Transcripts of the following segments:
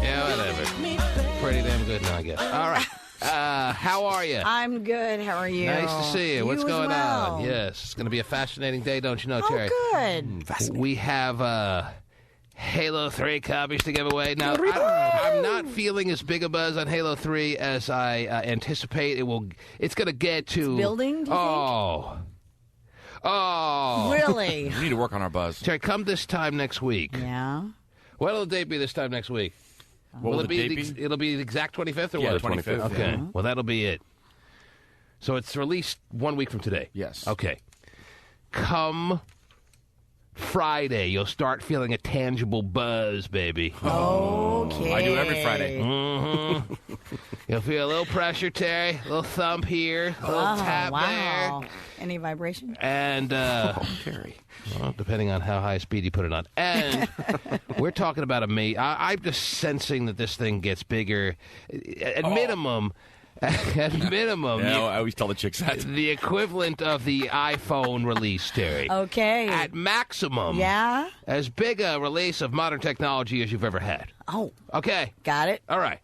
Yeah, whatever. Pretty damn good now, I guess. All right. How are you? I'm good. How are you? Nice to see you. What's going well. on? Yes, it's going to be a fascinating day, don't you know, Terry? Good. We have Halo 3 copies to give away. Now, I'm not feeling as big a buzz on Halo 3 as I anticipate. It's going to get to... It's building, do you think? Oh. Really? We need to work on our buzz. Terry, come this time next week. Yeah. What'll the date be this time next week? What will it be? It'll be the exact 25th or Yeah, what? the 25th. Okay. Yeah. Well, that'll be it. So it's released 1 week from today. Yes. Okay. Come Friday, you'll start feeling a tangible buzz, baby. Okay. I do every Friday. Mm-hmm. You'll feel a little pressure, Terry. A little thump here. A little tap wow. there. Any vibration? And, Terry. well, depending on how high speed you put it on. And we're talking about I'm just sensing that this thing gets bigger. At minimum, Yeah, I always tell the chicks that. the equivalent of the iPhone release, Terry. Okay. At maximum, Yeah? as big a release of modern technology as you've ever had. Oh, Okay. got it. All right.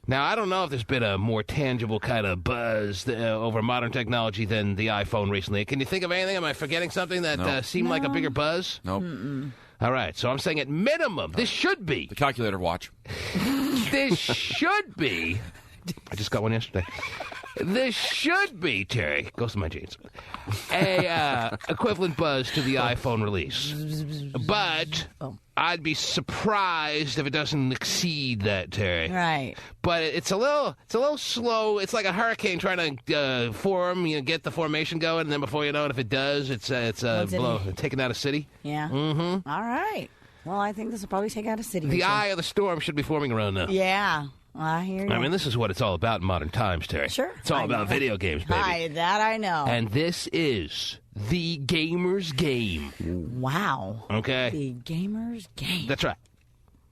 Now, I don't know if there's been a more tangible kind of buzz over modern technology than the iPhone recently. Can you think of anything? Am I forgetting something that seemed like a bigger buzz? Nope. All right. So I'm saying at minimum, this should be. The calculator watch. This should be. I just got one yesterday. This should be, Terry, goes to my jeans, a equivalent buzz to the iPhone release. But I'd be surprised if it doesn't exceed that, Terry. Right. But it's a little slow. It's like a hurricane trying to form, get the formation going, and then before you know it, if it does, it's taking out a city. Yeah. Mm-hmm. All right. Well, I think this will probably take out a city. The eye of the storm should be forming around now. Yeah. I hear you. I mean, this is what it's all about in modern times, Terry. Sure. It's all about video games, baby. That I know. And this is the gamer's game. Wow. Okay? The gamer's game. That's right.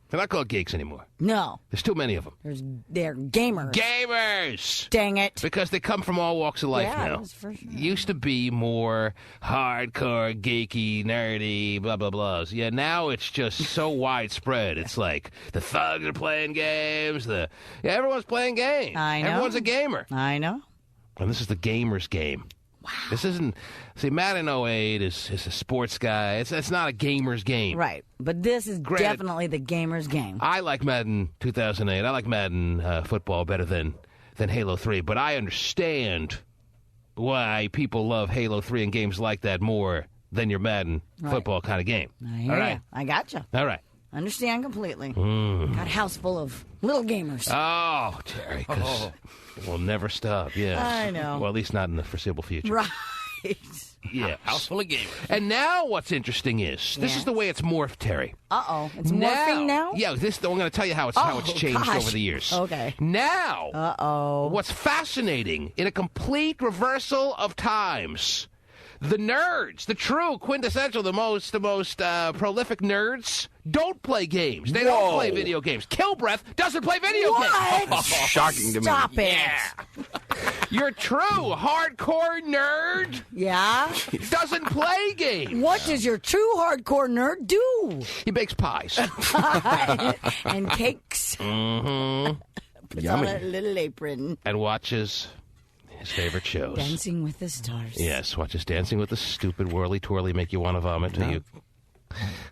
They're not called geeks anymore. No. There's too many of them. They're gamers. Gamers! Dang it. Because they come from all walks of life now. That's for sure. Used to be more hardcore, geeky, nerdy, blah, blah, blahs. Yeah, now it's just so widespread. It's like the thugs are playing games. Everyone's playing games. I know. Everyone's a gamer. I know. And this is the gamer's game. Wow. This isn't... See, Madden 08 is a sports guy. It's not a gamer's game. Right. But this is Granted, definitely the gamer's game. I like Madden 2008. I like Madden football better than Halo 3. But I understand why people love Halo 3 and games like that more than your Madden football kind of game. I hear All right. you. I gotcha. All right. Understand completely. Got a house full of little gamers. Oh, Terry, because we'll never stop, yes. I know. Well, at least not in the foreseeable future. Right. Yes. House full of gamers. And now what's interesting is, this is the way it's morphed, Terry. Uh-oh. It's morphing now? Yeah, I'm going to tell you how it's changed gosh. over the years. Okay. Now, what's fascinating, in a complete reversal of times, the nerds, the true quintessential, the most prolific nerds, don't play games. They don't play video games. Kilbreath doesn't play video games. Shocking to me. Stop it. Yeah. Your true hardcore nerd doesn't play games. What does your true hardcore nerd do? He bakes pies. And cakes. Mm-hmm. Puts on a little apron. And watches his favorite shows. Dancing with the Stars. Yes, watches Dancing with the Stupid, whirly-twirly, make you want to vomit till you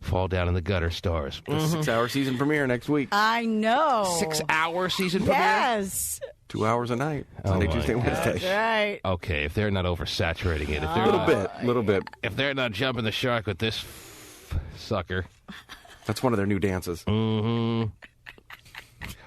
fall down in the gutter stars. The 6-hour season premiere next week. I know. 6-hour season premiere? Yes. 2 hours a night. Sunday, Tuesday, Wednesday. That's right. Okay, if they're not oversaturating it, if they're A little bit. if they're not jumping the shark with this sucker. That's one of their new dances. Mm-hmm.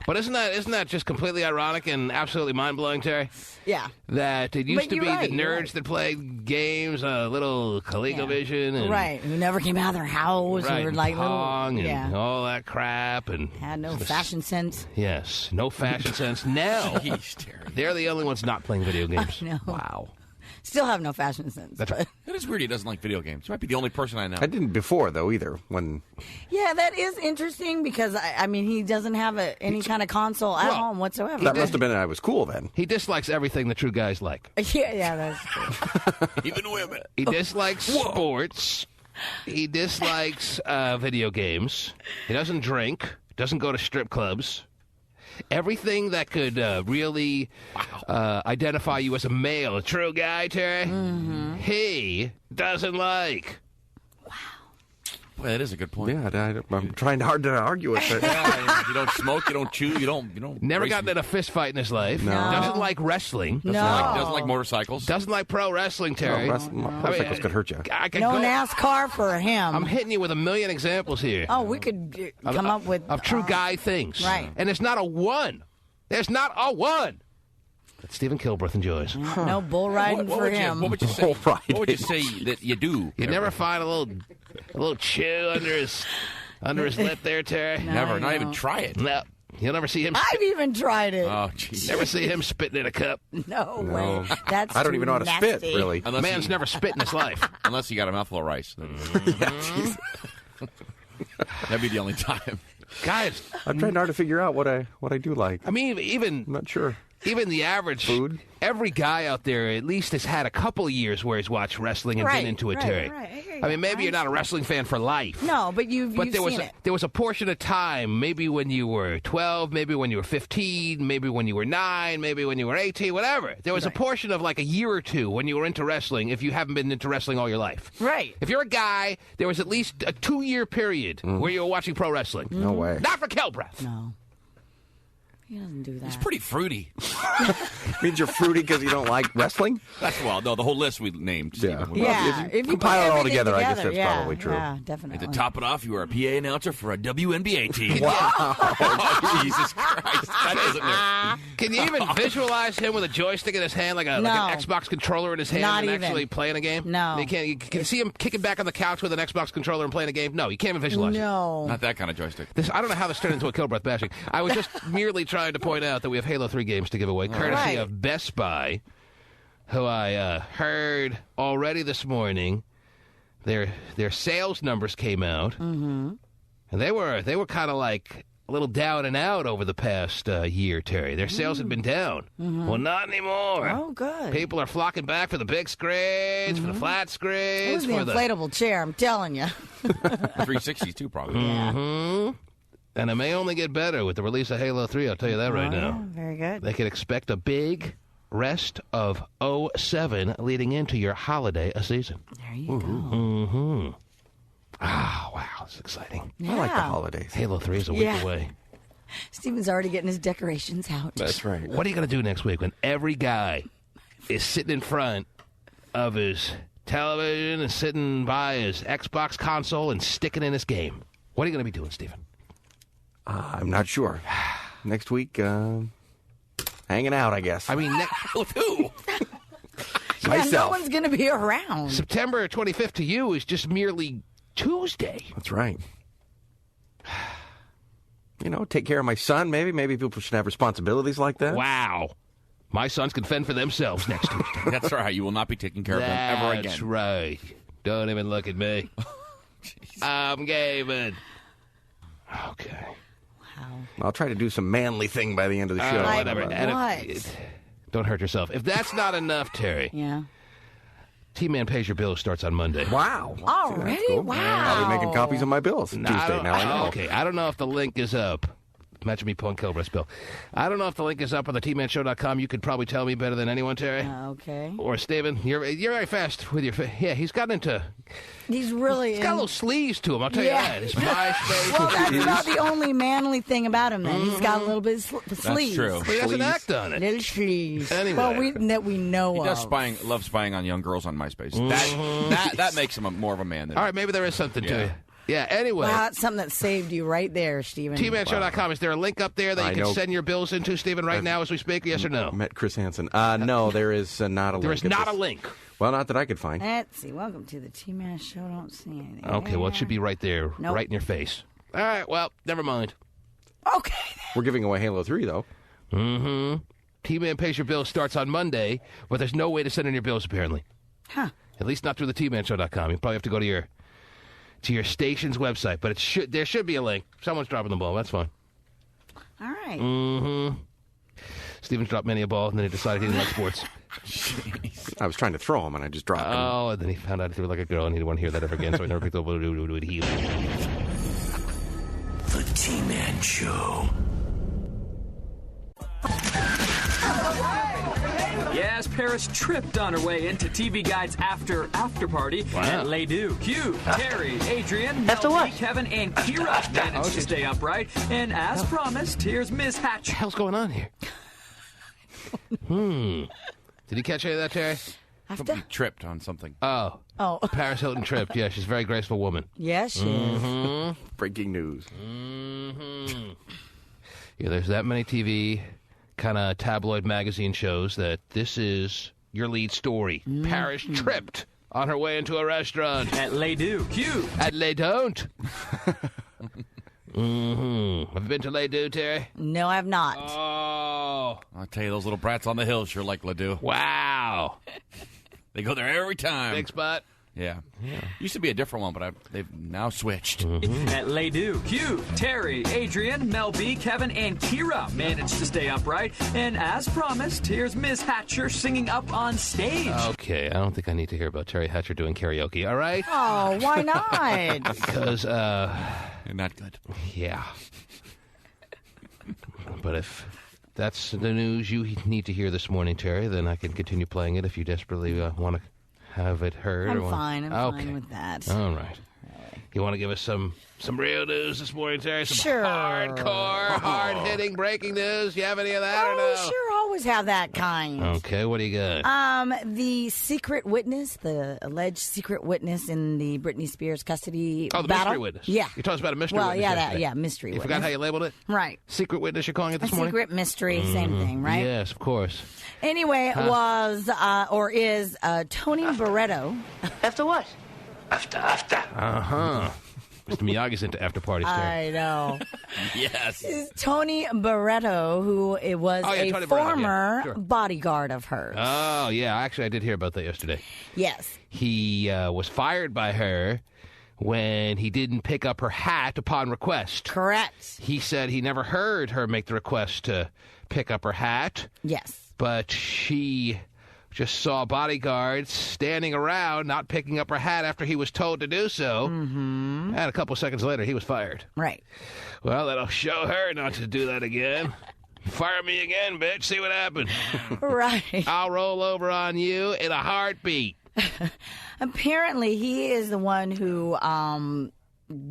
But isn't that just completely ironic and absolutely mind-blowing, Terry? Yeah. That it used to be right, the nerds that played games, little ColecoVision, and Right. Who never came out of their house. right, Or and like Pong, little, and all that crap, and had no fashion sense. yes, no fashion sense. Now Jeez, Terry. they're the only ones not playing video games. I know. Wow. Still have no fashion sense. That's but- right. It is weird he doesn't like video games. He might be the only person I know. I didn't before, though, either. When Yeah, that is interesting because, I mean, he doesn't have any kind of console at home whatsoever. that must have been I was cool then. He dislikes everything the true guys like. Yeah, that's true. Even women. He dislikes sports. He dislikes video games. He doesn't drink. Doesn't go to strip clubs. Everything that could really identify you as a male, a true guy, Terry, he doesn't like. Boy, that is a good point. Yeah, I'm trying hard to argue with it. Yeah, you don't smoke, you don't chew, you don't. Never race- gotten in a fist fight in his life. No. Doesn't like wrestling. No. Doesn't like motorcycles. Doesn't like pro wrestling, Terry. Motorcycles could hurt you. I could No go- NASCAR for him. I'm hitting you with a million examples here. Oh, we could come up with of true guy things. right. And it's not a one. There's not a one that Stephen Kilbreath enjoys. no bull riding for him. What would you say? Right. What would you say that you do? You never find a little chew under his lip there, Terry? Never. Not No. even try it. No. You'll never see him. I've even tried it. Oh, jeez. Never see him spitting in a cup. No way. That's I don't too even know how to spit, nasty. really. Unless Man's he, never spit in his life. unless he got a mouthful of rice. That'd be the only time. Guys, I'm trying hard to figure out what I do like. I mean, I'm not sure. even the average Food? every guy out there at least has had a couple of years where he's watched wrestling and Right, been into it, right, Terry. right. I hear I you. mean, maybe you're not a wrestling fan for life. No, but you've But there was seen it. there was a portion of time, maybe when you were 12, maybe when you were 15, maybe when you were 9, maybe when you were 18, whatever. There was a portion of like a year or two when you were into wrestling if you haven't been into wrestling all your life. Right. If you're a guy, there was at least a 2-year period where you were watching pro wrestling. No way. Not for Kilbreath. No. He doesn't do that. It's pretty fruity. Means you're fruity because you don't like wrestling? That's no, the whole list we named. Yeah. Stephen. Yeah, If you if you compile put it all everything together, I guess that's yeah, probably true. Yeah, And definitely. to top it off, you were a PA announcer for a WNBA team. Wow. Oh, Jesus Christ. That isn't it. Can you even visualize him with a joystick in his hand, like an No. Xbox controller in his hand, Not and even. actually playing a game? No. You can't. You can see him kicking back on the couch with an Xbox controller and playing a game. No, you can't even visualize it. No. Not that kind of joystick. I don't know how this turned into a Kilbreath bashing. I was just merely trying to point out that we have Halo 3 games to give away, courtesy Right. of Best Buy, who I heard already this morning. Their sales numbers came out, and they were kind of like a little down and out over the past year, Terry. Their sales had been down. Well, not anymore. Oh, good. People are flocking back for the big screens, for the flat It screens, was the for inflatable chair, I'm telling you. 360s, too, probably. And it may only get better with the release of Halo 3, I'll tell you that right now. Very good. They can expect a big rest of 07 leading into your holiday season. There you go. Ah, wow, it's exciting. Yeah. I like the holidays. Halo 3 is a week Yeah. away. Steven's already getting his decorations out. That's right. What are you going to do next week when every guy is sitting in front of his television and sitting by his Xbox console and sticking in his game? What are you going to be doing, Stephen? I'm not sure. Next week, hanging out, I guess. I mean, With who? Yeah, no Myself. one's going to be around. September 25th to you is just merely Tuesday. That's right. You know, take care of my son, maybe. Maybe people should have responsibilities like that. Wow. My sons can fend for themselves next Tuesday. That's right. You will not be taking care of them ever again. That's right. Don't even look at me. I'm gaming. Okay. I'll try to do some manly thing by the end of the show. Like Whatever. what? And don't hurt yourself. If that's not enough, Terry, Yeah. T-Man Pays Your Bills starts on Monday. Wow. Already? That's cool. Wow. I'll be making copies of my bills No, I Tuesday. don't- Now I know. Okay, I don't know if the link is up. Imagine me pulling Kilbreath's bill. I don't know if the link is up on the tmanshow.com. You could probably tell me better than anyone, Terry. Okay. Or Steven. You're very fast with your... Yeah, he's gotten into... He's really He's got little sleeves to him, I'll tell Yeah. you that. His MySpace. Well, that's about the only manly thing about him. Then he's got a little bit of sleeves. true. But he doesn't act on it. Little sleeves. Anyway. Well, that we know He does of. love spying on young girls on MySpace. That makes him more of a man than All right, maybe there is something to Yeah. it. Yeah, anyway. Wow, that's something that saved you right there, Stephen. TMAnshow.com. Is there a link up there that I you can know. send your bills into, Stephen, right now as we speak? Yes or no? Met Chris Hansen. No, there is not a link. There is at not a this- link. Well, not that I could find. Let's see. Welcome to the T-Man Show. Don't see anything. Okay, well, it should be right there, Nope. right in your face. All right, well, never mind. Okay. We're giving away Halo 3, though. T-Man Pays Your Bills starts on Monday, but there's no way to send in your bills, apparently. Huh. At least not through the tmanshow.com. You probably have to go to your station's website, but there should be a link. Someone's dropping the ball. That's fine. All right. Mm-hmm. Steven's dropped many a ball, and then he decided he didn't like sports. I was trying to throw him, and I just dropped him. Oh, and then he found out he threw it like a girl, and he didn't want to hear that ever again, so he never picked up the T-Man Show. Yes, Paris tripped on her way into TV Guide's after party at Les Deux. KUBE, Tari, Adrian, Melody, Kevin, and Kira managed to stay upright. And as promised, here's Miss Hatch. What the hell's going on here? Did you catch any of that, Terry? Somebody tripped on something. Oh. Paris Hilton tripped. Yeah, she's a very graceful woman. Yes, she is. Breaking news. Yeah, there's that many TV kind of tabloid magazine shows that this is your lead story. Paris tripped on her way into a restaurant. At Les Deux. KUBE. At Les Don't. Have you been to Les Deux, Terry? No, I have not. Oh. I'll tell you, those little brats on the hill sure like Ledoux. Wow. They go there every time. Big spot. Yeah. Used to be a different one, but they've now switched. At Les Deux. KUBE, Tari, Adrian, Mel B, Kevin, and Kira managed to stay upright. And as promised, here's Miss Hatcher singing up on stage. Okay, I don't think I need to hear about Terry Hatcher doing karaoke, all right? Oh, why not? Because, You're not good. yeah. But if that's the news you need to hear this morning, Terry, then I can continue playing it if you desperately want to have it heard. I'm fine. I'm Okay. fine with that. All right. You want to give us some real news this morning, Terry? Some Sure. hardcore, hard-hitting breaking news? You have any of that or no? Sure, always have that kind. Okay, what do you got? The secret witness, the alleged secret witness in the Britney Spears custody Oh, the battle. mystery witness. Yeah. You told us about a mystery Well, witness yeah, yesterday. mystery You witness. forgot how you labeled it? Right. Secret witness you're calling it A this morning? secret mystery, same thing, right? Yes, of course. Anyway, it was, or is, Tony Barretto. After what? After. Uh-huh. Mr. Miyagi's into after parties, Terry. I know. Yes. Tony Barretto, who it was Oh, yeah, a Tony Barretto, former yeah, sure. bodyguard of hers. Oh, yeah. Actually, I did hear about that yesterday. Yes. He was fired by her when he didn't pick up her hat upon request. Correct. He said he never heard her make the request to pick up her hat, Yes. but she just saw bodyguards standing around not picking up her hat after he was told to do so. Mm-hmm. And a couple seconds later, he was fired. Right. Well, that'll show her not to do that again. Fire me again, bitch. See what happens. Right. I'll roll over on you in a heartbeat. Apparently, he is the one who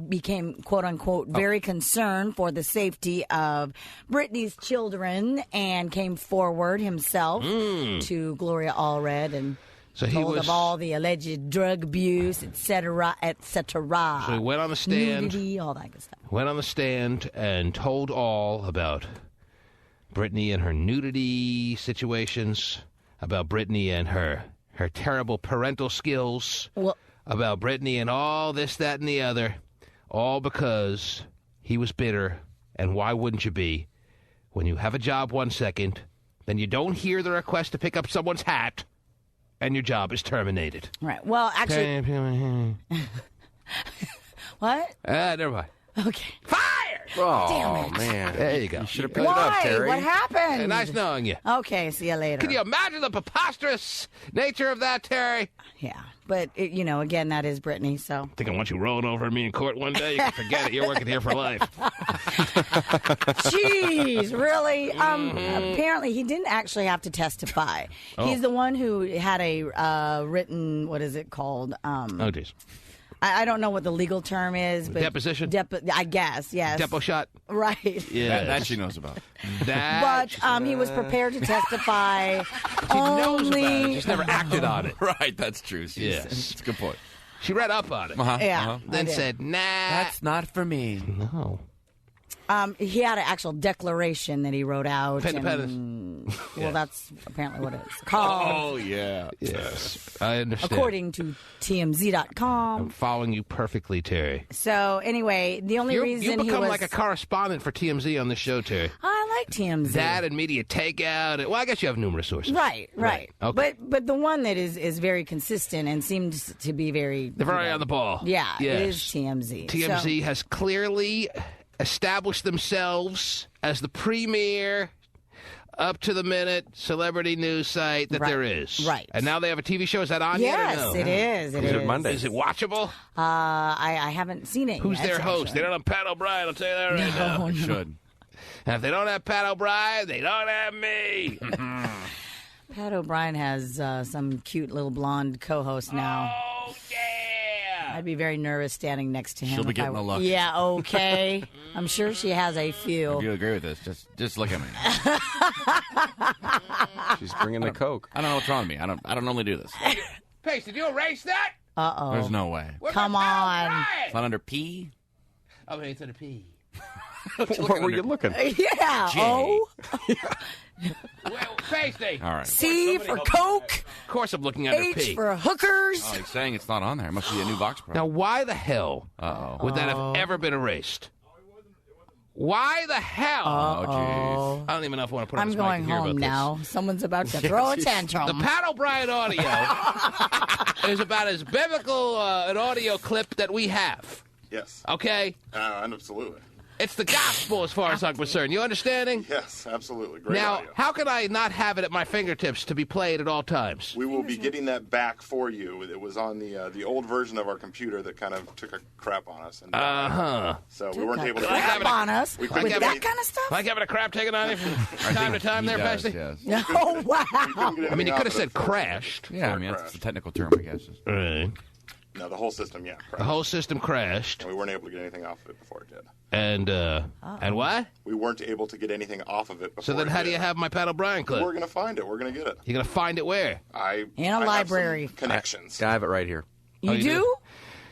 became, quote unquote, very concerned for the safety of Britney's children and came forward himself to Gloria Allred and So he told was. of all the alleged drug abuse, et cetera, et cetera. So he went on the stand. Nudity, all that good stuff. Went on the stand and told all about Britney and her nudity situations, about Britney and her terrible parental skills, Well, about Britney and all this, that, and the other, all because he was bitter. And why wouldn't you be? When you have a job 1 second, then you don't hear the request to pick up someone's hat, and your job is terminated. right. Well, actually, what? Never mind. Okay. Fired! Oh, Damn it. man. There you go. You should have picked it up, Why? Terry. What happened? Nice knowing you. Okay, see you later. Can you imagine the preposterous nature of that, Terry? Yeah, but again, that is Britney. So Think I want you rolling over me in court one day? You can forget it. You're working here for life. jeez, really? Apparently, he didn't actually have to testify. He's the one who had a written. What is it called? Oh, jeez. I don't know what the legal term is, but Deposition? I guess yes. Depo shot? Right. Yeah. That she knows about. That. But he was prepared to testify. she knows about it. only. Just never acted on it. Right, that's true. Yes. That's a good point. She read up on it. Yeah. Then I did. said, nah. That's not for me. No. He had an actual declaration that he wrote out. Independence. Well, that's apparently what it's called. Oh, yeah. Yes. I understand. According to TMZ.com. I'm following you perfectly, Terry. So anyway, the only reason you he become was like a correspondent for TMZ on this show, Terry. I like TMZ. That and media takeout. Well, I guess you have numerous sources. Right. Okay. But the one that is very consistent and seems to be very... They're very on the ball. Yeah, Yes. it is TMZ. TMZ has clearly established themselves as the premier, up-to-the-minute celebrity news site that there is. Right. And now they have a TV show. Is that on yet or no? Yes, it is. It is. Monday. Is it watchable? I haven't seen it Who's yet. their host? actually. They don't have Pat O'Brien. I'll tell you that right now. No. Should. And if they don't have Pat O'Brien, they don't have me. Pat O'Brien has some cute little blonde co-host now. Oh, yeah. I'd be very nervous standing next to him. She'll be if getting I- a look. Yeah, okay. I'm sure she has a If few. you agree with this, just look at me. She's bringing the Coke. I don't know what's wrong with me. I don't normally do this. Pace, did you erase that? Uh-oh. There's no way. Where's Come my Pat on. O'Brien? It's not under P. Oh, it's under P. What were you looking? Yeah. J. Oh. Well, Pasty. All right. C for Coke. Of course I'm looking under H P. for hookers. Oh, he's saying it's not on there. It must be a new box pro. Now, why the hell would that have ever been erased? Why the hell? Oh, jeez. I don't even know if I want to put on I'm this mic going to hear home about now. Someone's about to throw a this. tantrum. The Pat O'Brien audio is about as biblical an audio clip that we have. Yes, Okay? absolutely. It's the gospel as far as I'm concerned. You understanding? Yes, absolutely. Great Now, audio. how can I not have it at my fingertips to be played at all times? We will be getting that back for you. It was on the old version of our computer that kind of took a crap on us. And, Uh-huh. So we weren't able to. crap on us We with couldn't that get any- kind of stuff. Like having a crap taken on you from time to time there, Does, Pasty? yes. Oh wow! I mean, you could have said crashed. Yeah, I mean, that's the technical term, I guess. Right. No, the whole system, yeah. The whole system crashed. And we weren't able to get anything off of it before it did. And what? We weren't able to get anything off of it before So then it how do did. you have my Pat O'Brien clip? We're going to find it. We're going to get it. You're going to find it where? I In a have library. some connections. I have it right here. You you do? do?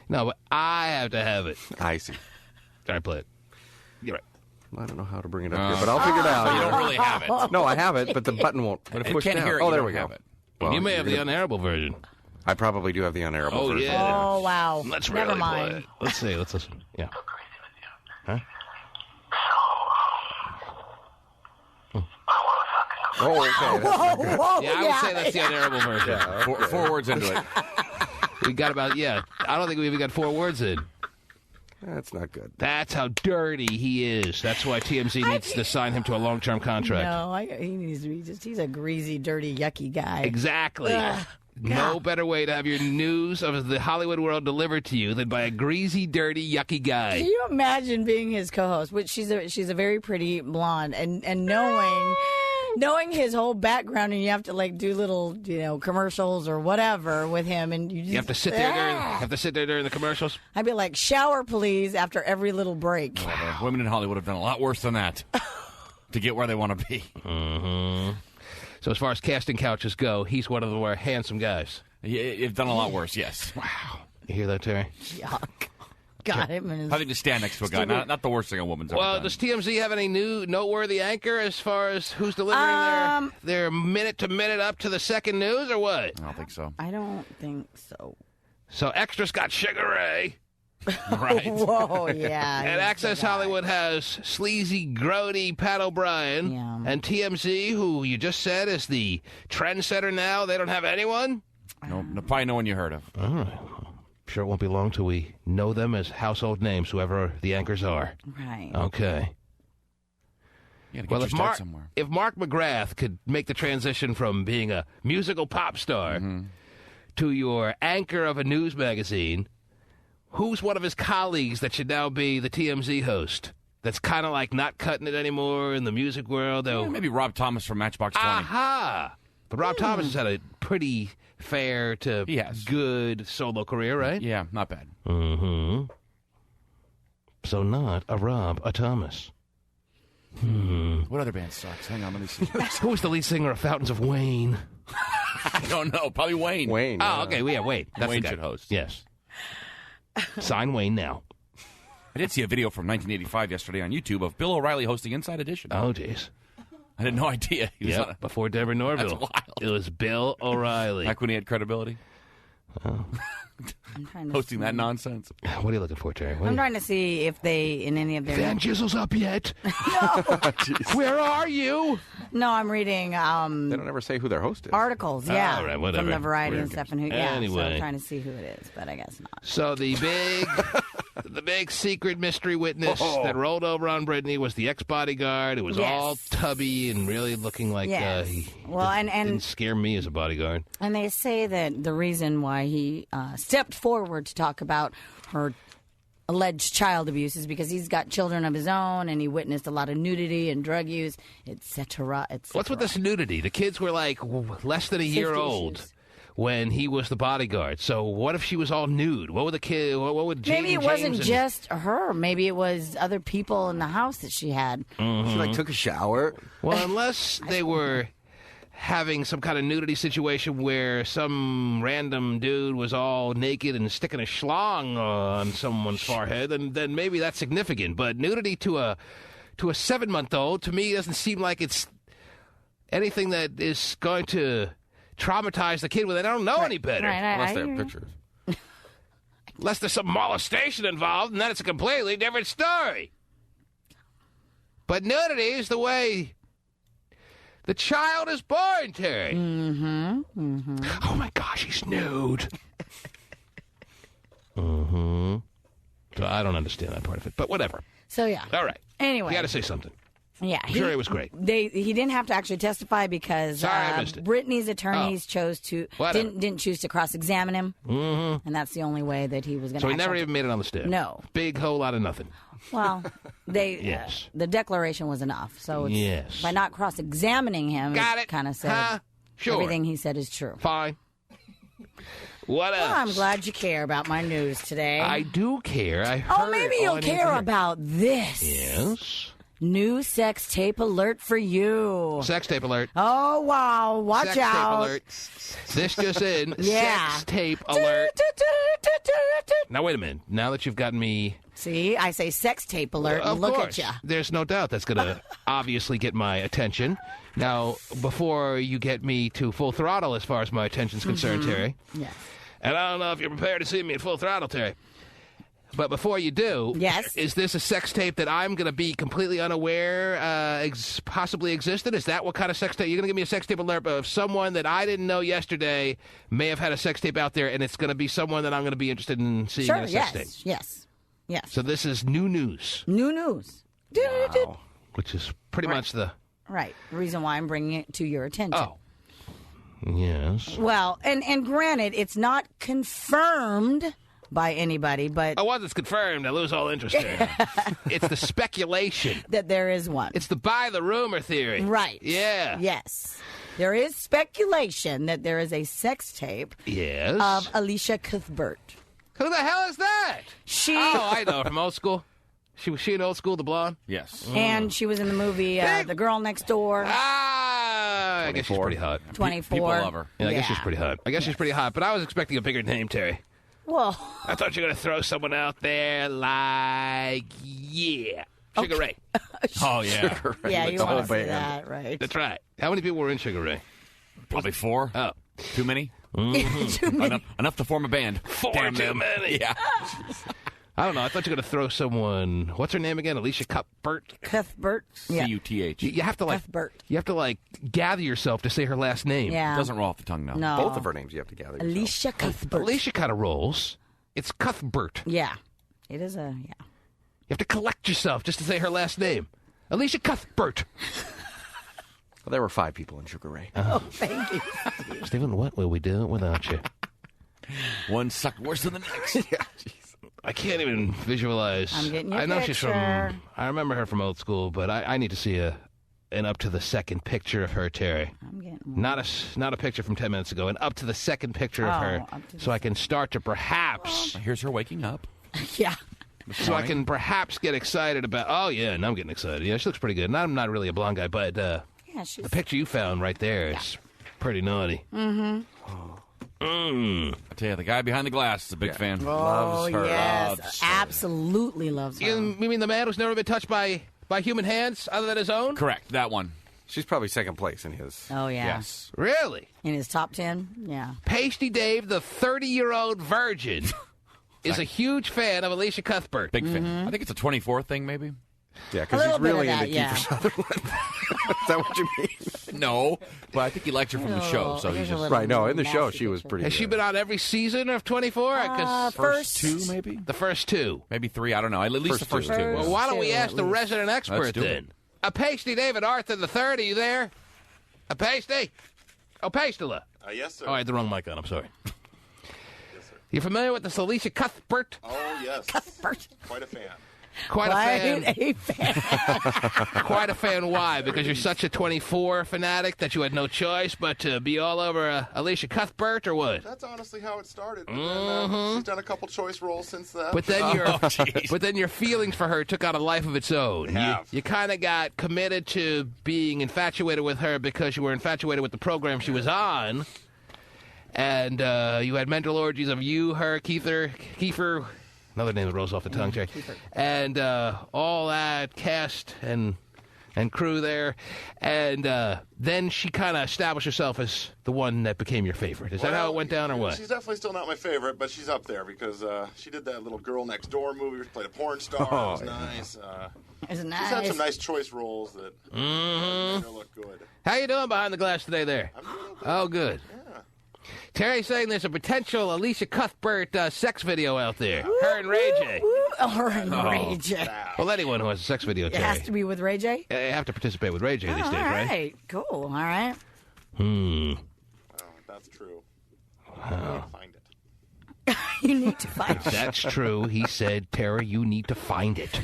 No, but I have to have it. I see. All right, play it. You're right. I don't know how to bring it up here, but I'll figure it out. You don't really have it. No, I have it, but the button won't push can't down. hear it, Oh, you there don't we go. have it. Well, You may you're have the gonna- unairable version. I probably do have the unairable Oh, version. yeah. Oh wow! Let's Never really mind. play it. Let's see. Let's listen. Yeah. Huh? Oh, okay. That's not good. Whoa, Yeah, I would say that's the unairable version. Four words into it. We got about, I don't think we even got 4 words in. That's not good. That's how dirty he is. That's why TMZ needs to sign him to a long-term contract. No, he needs to be he's a greasy, dirty, yucky guy. Exactly. No better way to have your news of the Hollywood world delivered to you than by a greasy, dirty, yucky guy. Can you imagine being his co-host? Which she's a very pretty blonde, and knowing his whole background, and you have to like do little commercials or whatever with him, and you You have to sit there during the commercials. I'd be like, shower please after every little break. Women in Hollywood have done a lot worse than that to get where they want to be. So as far as casting couches go, he's one of the more handsome guys. You've done a lot worse, yes. Wow. You hear that, Terry? Yuck. Got him in his... I think to stand next to a guy, not the worst thing a woman's ever Well, done. does TMZ have any new noteworthy anchor as far as who's delivering their minute-to-minute up to the second news, or what? I don't think so. I don't think so. So Extra's got Sugar Ray, Right. Whoa, yeah. and Access Hollywood has sleazy, grody Pat O'Brien, Yeah. and TMZ, who you just said is the trendsetter now. They don't have anyone? No, probably no one you heard of. All right. Sure it won't be long till we know them as household names, whoever the anchors are. Right. Okay. You gotta get Well, your if start somewhere. Mark McGrath could make the transition from being a musical pop star to your anchor of a news magazine, who's one of his colleagues that should now be the TMZ host? That's kind of like not cutting it anymore in the music world. Yeah, maybe Rob Thomas from Matchbox 20. Aha! But Rob Thomas has had a pretty fair to He has. good solo career, right? Yeah, not bad. Mm-hmm. So not a Rob, a Thomas. What other band sucks? Hang on, let me see. Who was the lead singer of Fountains of Wayne? I don't know. Probably Wayne. Wayne. Oh, okay. Yeah, Wayne. That's Wayne the guy. should host. Yes. Sign Wayne now. I did see a video from 1985 yesterday on YouTube of Bill O'Reilly hosting Inside Edition. Oh, jeez. I had no idea. He was on Yep. Before Deborah Norville. That's wild. It was Bill O'Reilly. back when he had credibility. I'm trying to hosting see. that nonsense. What are you looking for, Terry? I'm trying to see if they, in any of their... Van Jizzle's up yet? Where are you? No, I'm reading They don't ever say who their host is. articles, yeah, all right, whatever. from the Variety Weird. and stuff. And who, yeah, so Anyway. I'm trying to see who it is, but I guess not. So the big secret mystery witness that rolled over on Brittany was the ex-bodyguard. It was Yes. all tubby and really looking like Yes. he Well, didn't scare me as a bodyguard. And they say that the reason why he stepped forward to talk about her alleged child abuse is because he's got children of his own and he witnessed a lot of nudity and drug use, etc. What's with this nudity? The kids were like less than a year 50 old issues. when he was the bodyguard. So what if she was all nude? What would the kid? What would James? Maybe it wasn't just her. Maybe it was other people in the house that she had. She took a shower. Well, unless they were having some kind of nudity situation where some random dude was all naked and sticking a schlong on someone's forehead, then maybe that's significant. But nudity to a 7-month-old, to me, doesn't seem like it's anything that is going to traumatize the kid when they don't know any better. Right, Unless they hear have you. pictures. Unless there's some molestation involved, and then it's a completely different story. But nudity is the way the child is born, Terry. Oh, my gosh, he's nude. So I don't understand that part of it, but whatever. So, yeah. All right. Anyway. You got to say something. Yeah, Sure, it was great. He didn't have to actually testify because Sorry, I missed it. Brittany's attorneys chose to Whatever. didn't choose to cross-examine him, and that's the only way that he was going to. So he never even made it on the stand. No. Big whole lot of nothing. Well, they Yes. the declaration was enough. So it's, Yes. by not cross-examining him, Got it. kind of said Huh? Sure. everything he said is true. Fine. What else? Well, I'm glad you care about my news today. I do care. I heard oh, maybe all you'll I need to care hear. about this. Yes. New sex tape alert for you. Sex tape alert. Oh, wow. Watch Sex out. tape alert. This just in. Yeah. Sex tape alert. Now, wait a minute. Now that you've gotten me... See, I say sex tape alert, Of and look course. at you. There's no doubt that's going to obviously get my attention. Now, before you get me to full throttle as far as my attention's concerned, Terry, Yes. and I don't know if you're prepared to see me at full throttle, Terry, but before you do, Yes. is this a sex tape that I'm going to be completely unaware possibly existed? Is that what kind of sex tape? You're going to give me a sex tape alert of someone that I didn't know yesterday may have had a sex tape out there, and it's going to be someone that I'm going to be interested in seeing Sure, in a sex yes. tape. Yes. So this is new news, New news. which is pretty much the... Right. The reason why I'm bringing it to your attention. Oh. Yes. Well, and granted, it's not confirmed by anybody, but Once it's confirmed, I lose all interest there. It's the speculation. that there is one. It's the buy the rumor theory. Right. Yeah. Yes. There is speculation that there is a sex tape Yes. of Alicia Cuthbert. Who the hell is that? She Oh, I know, from old school. Was she in old school, the blonde? Yes. and she was in the movie The Girl Next Door. Ah, I guess she's 24. pretty hot. 24. People love her. Yeah, I guess she's pretty hot. She's pretty hot, but I was expecting a bigger name, Terry. Well, I thought you were going to throw someone out there like, Sugar Ray. Oh, yeah. yeah, you the want whole to say band. that, right? That's right. How many people were in Sugar Ray? Probably 4. Oh. Too many? Too many. Enough to form a band. Four Damn too them. many. Yeah. I don't know. I thought you were going to throw someone. What's her name again? Alicia Cuthbert. Cuthbert. Yeah. C-U-T-H. You have to Cuthbert. You have to gather yourself to say her last name. Yeah. Doesn't roll off the tongue, no. No. Both of her names you have to gather yourself. Alicia Cuthbert. Alicia kind of rolls. It's Cuthbert. Yeah. It is a, yeah. You have to collect yourself just to say her last name. Alicia Cuthbert. Well, there were 5 people in Sugar Ray. Thank you. Stephen, what will we do without you? One sucked worse than the next. I can't even visualize. I'm getting your I know she's picture. from. I remember her from old school, but I need to see an up to the second picture of her, Terry. I'm getting Not a picture from 10 minutes ago, an up to the second picture of her, up to the so I can start to perhaps, Here's her waking up. Yeah. so I can perhaps get excited about. Oh yeah, now I'm getting excited. Yeah, she looks pretty good. And I'm not really a blonde guy, but Yeah, she's. the picture you found right there is pretty naughty. I tell you, the guy behind the glass is a big fan. Loves her. Yes, Loves her. absolutely loves her. You mean the man who's never been touched by human hands other than his own? Correct, that one. She's probably second place in his. Oh, yeah. Yes. Really? In his top 10? Yeah. Pasty Dave, the 30-year-old virgin, is a huge fan of Alicia Cuthbert. Big fan. I think it's a 24 thing, maybe. Yeah, because he's really into Kiefer Sutherland. Is that what you mean? No, but I think he liked her from the show, so he's just... Right, no, in the show she was pretty Has she been on every season of 24? First two, maybe? The first two. Maybe three, I don't know. At least the first two. Well, why don't we ask the resident expert Let's do then? it. A Pasty David Arthur III, are you there? A Pasty? Oh, Pastula. Yes, sir. Oh, I had the wrong mic on, I'm sorry. Yes, sir. You familiar with this Alicia Cuthbert? Oh, yes. Cuthbert. Quite a fan. Quite a fan. fan. Quite a fan. Why? Because you're such a 24 fanatic that you had no choice but to be all over Alicia Cuthbert, or what? That's honestly how it started. But then, she's done a couple choice roles since then. But then your feelings for her took on a life of its own. You kind of got committed to being infatuated with her because you were infatuated with the program she was on, and you had mental orgies of you, her, Kiefer. Another name that rolls off the tongue, Jerry. And all that cast and crew there. And then she kind of established herself as the one that became your favorite. Is that how it went down, or what? She's definitely still not my favorite, but she's up there because she did that little Girl Next Door movie. She played a porn star. It was nice. It's nice. She's had some nice choice roles that made her look good. How you doing behind the glass today there? I'm doing okay. Oh, good. Yeah. Terry's saying there's a potential Alicia Cuthbert sex video out there. Her and Ray J. Her and Ray J. Well, anyone who has a sex video, It Terry. has to be with Ray J? You have to participate with Ray J these days, all right? right. Cool. All right. Oh, that's true. I can't find it. You need to find it. That's true. He said, Terry, you need to find it.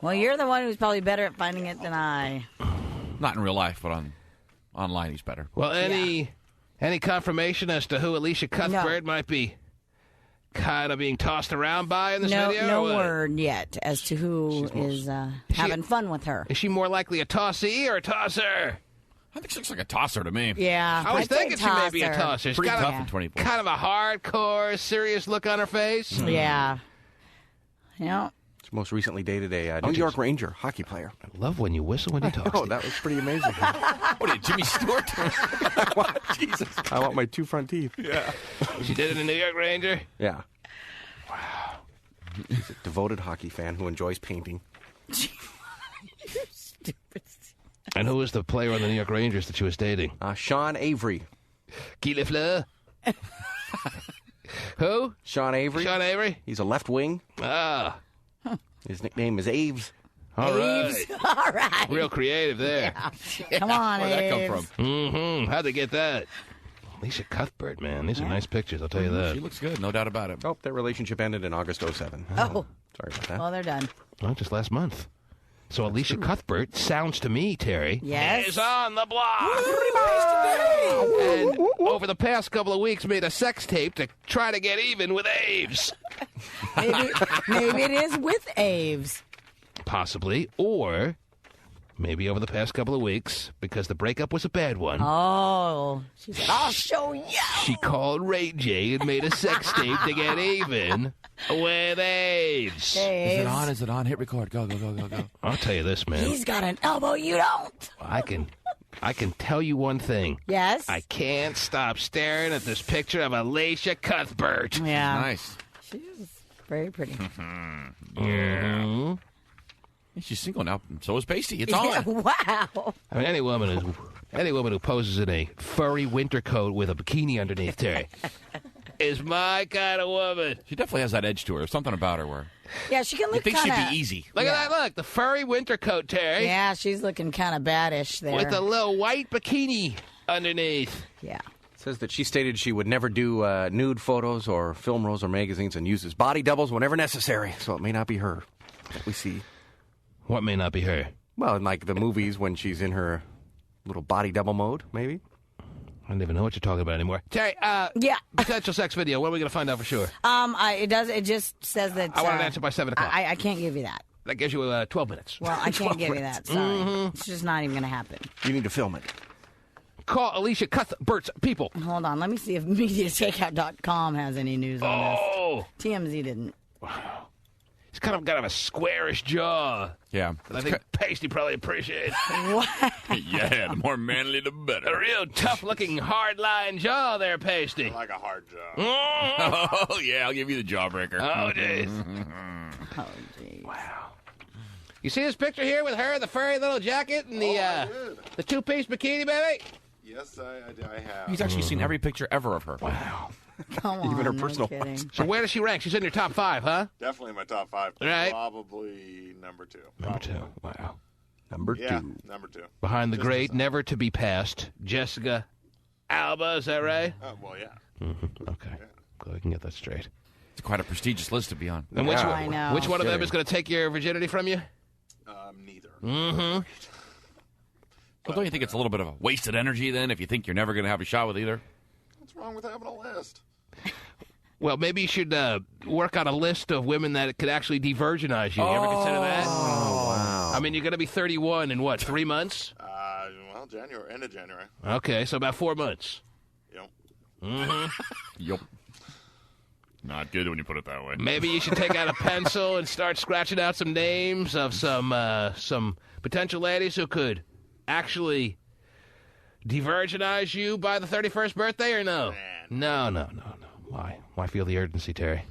Well, you're the one who's probably better at finding it than I. Not in real life, but online he's better. Well, any confirmation as to who Alicia Cuthbert might be kind of being tossed around by in this video? No or what? word yet as to who is having fun with her. Is she more likely a tossee or a tosser? I think she looks like a tosser to me. Yeah. I was I'd say thinking she may be a tosser. She's Pretty got tough in 24. kind of a hardcore, serious look on her face. Yeah. Yeah. She most recently dated a New York Ranger hockey player. I love when you whistle when you talk. Oh, that was pretty amazing. What are you, Jimmy Stewart? Jesus. I want my two front teeth. Yeah. She did it in New York Ranger? Yeah. Wow. He's a devoted hockey fan who enjoys painting. You're stupid. And who was the player on the New York Rangers that she was dating? Sean Avery. Guy Lafleur? Who? Sean Avery. Sean Avery? He's a left wing. Ah. His nickname is Aves. All right. All right. Real creative there. Come on, Where'd that come Aves. from? Mm-hmm. How'd they get that? Alicia Cuthbert, man. These are nice pictures, I'll tell you that. She looks good, no doubt about it. Oh, their relationship ended in August 07. Oh. Sorry about that. Well, they're done. Well, just last month. So Alicia Cuthbert sounds to me, Terry, Yes. is on the block. And over the past couple of weeks made a sex tape to try to get even with Aves. Maybe it is with Aves. Possibly. Or maybe over the past couple of weeks, because the breakup was a bad one, Oh. She said, I'll show you. she called Ray J and made a sex tape to get even with Aves. Aves. Is it on? Hit record. Go. I'll tell you this, man. He's got an elbow you don't. I can tell you one thing. Yes? I can't stop staring at this picture of Alicia Cuthbert. Yeah. Nice. She's very pretty. Mhm. She's single now. So is Pasty. It's Yeah, on. wow. I mean, any woman who poses in a furry winter coat with a bikini underneath, Terry, is my kind of woman. She definitely has that edge to her. There's something about her where Yeah, she can you look think kind she'd of... be easy. Look at that, look. The furry winter coat, Terry. Yeah, she's looking kind of baddish there. With a little white bikini underneath. Yeah. Says that she stated she would never do nude photos or film roles or magazines and uses body doubles whenever necessary. So it may not be her that we see. What may not be her? Well, in like the movies when she's in her little body double mode, maybe. I don't even know what you're talking about anymore. Terry, Yeah. potential sex video. When are we going to find out for sure? It just says that... I want an answer by 7 o'clock. I can't give you that. That gives you 12 minutes. Well, I can't give you that. Sorry. It's just not even going to happen. You need to film it. Call Alicia Cuthbert's people. Hold on. Let me see if MediaTakeout.com has any news on Oh, this. TMZ didn't. He's kind of a squarish jaw. Yeah. That I think Pasty probably appreciates. Yeah, the more manly, the better. A real tough-looking, hard-line jaw there, Pasty. I like a hard job. Oh, yeah, I'll give you the jawbreaker. Oh, jeez. Oh, geez. Wow. You see this picture here with her, the furry little jacket, and the two-piece bikini, baby? Yes, I have. He's actually seen every picture ever of her. Wow. Come on, Even her no personal kidding. So where does she rank? She's in your top 5, huh? Definitely in my top 5. Right. Probably number 2. Number 2. Wow. Number Yeah, 2. number 2. Behind the Just great, as- never to be passed, Jessica Alba, is that right? Well, yeah. Okay. Glad we can get that straight. It's quite a prestigious list to be on. And which, I know. which one of them Kidding. is going to take your virginity from you? Neither. Well, don't you think it's a little bit of a wasted energy then if you think you're never going to have a shot with either? What's wrong with having a list? Well, maybe you should work on a list of women that could actually de-virginize you. You ever consider that? Oh, wow. I mean, you're going to be 31 in, what, 3 months? Well, end of January. Okay, so about 4 months. Yep. Yup. Not good when you put it that way. Maybe you should take out a pencil and start scratching out some names of some potential ladies who could actually de-virginize you by the 31st birthday, or no? No. Why feel the urgency, Terry?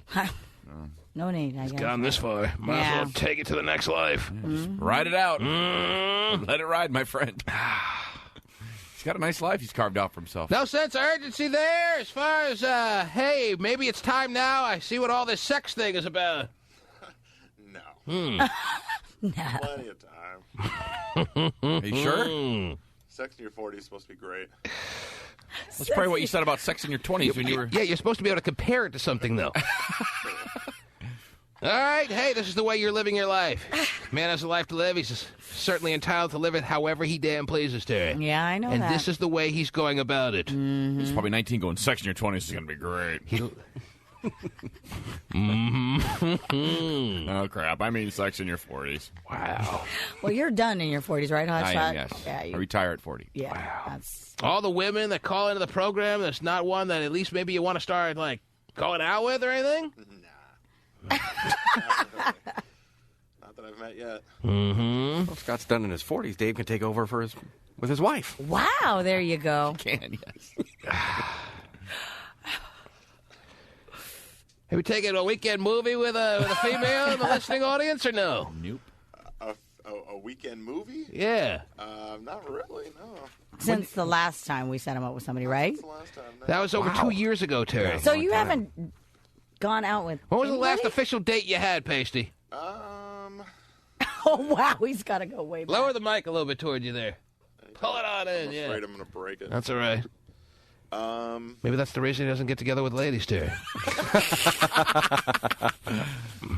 No need, I guess. Gone this far. Might as well take it to the next life. Ride it out. Let it ride, my friend. He's got a nice life he's carved out for himself. No sense of urgency there as far as, hey, maybe it's time now. I see what all this sex thing is about. No. Plenty of time. Are you sure? Sex in your 40s is supposed to be great. That's probably what you said about sex in your 20s when you were... Yeah, you're supposed to be able to compare it to something, though. All right, hey, this is the way you're living your life. Man has a life to live. He's certainly entitled to live it however he damn pleases, Terry. Yeah, I know And that. this is the way he's going about it. He's probably 19 going, sex in your 20s is going to be great. Oh, crap. I mean sex in your 40s. Wow. Well, you're done in your 40s, right, Hotshot? I am, yes. Yeah, I retire at 40. yeah. Wow. That's... All the women that call into the program, there's not one that at least maybe you want to start, like, going out with or anything? Not that I've met yet. Well, Scott's done in his 40s. Dave can take over with his wife. Wow, there you go. Can, yes. Have you taken a weekend movie with a female in the listening audience or no? Nope. A weekend movie? Yeah. Not really, no. Since the last time we set him up with somebody, right? That's the last time. No. That was over 2 years ago, Terry. So you haven't gone out with When was the last anybody? official date you had, Pasty? Oh, wow, he's got to go way back. Lower the mic a little bit toward you there. Pull it on in, I'm yeah. afraid I'm going to break it. That's all right. Maybe that's the reason he doesn't get together with ladies, Terry. I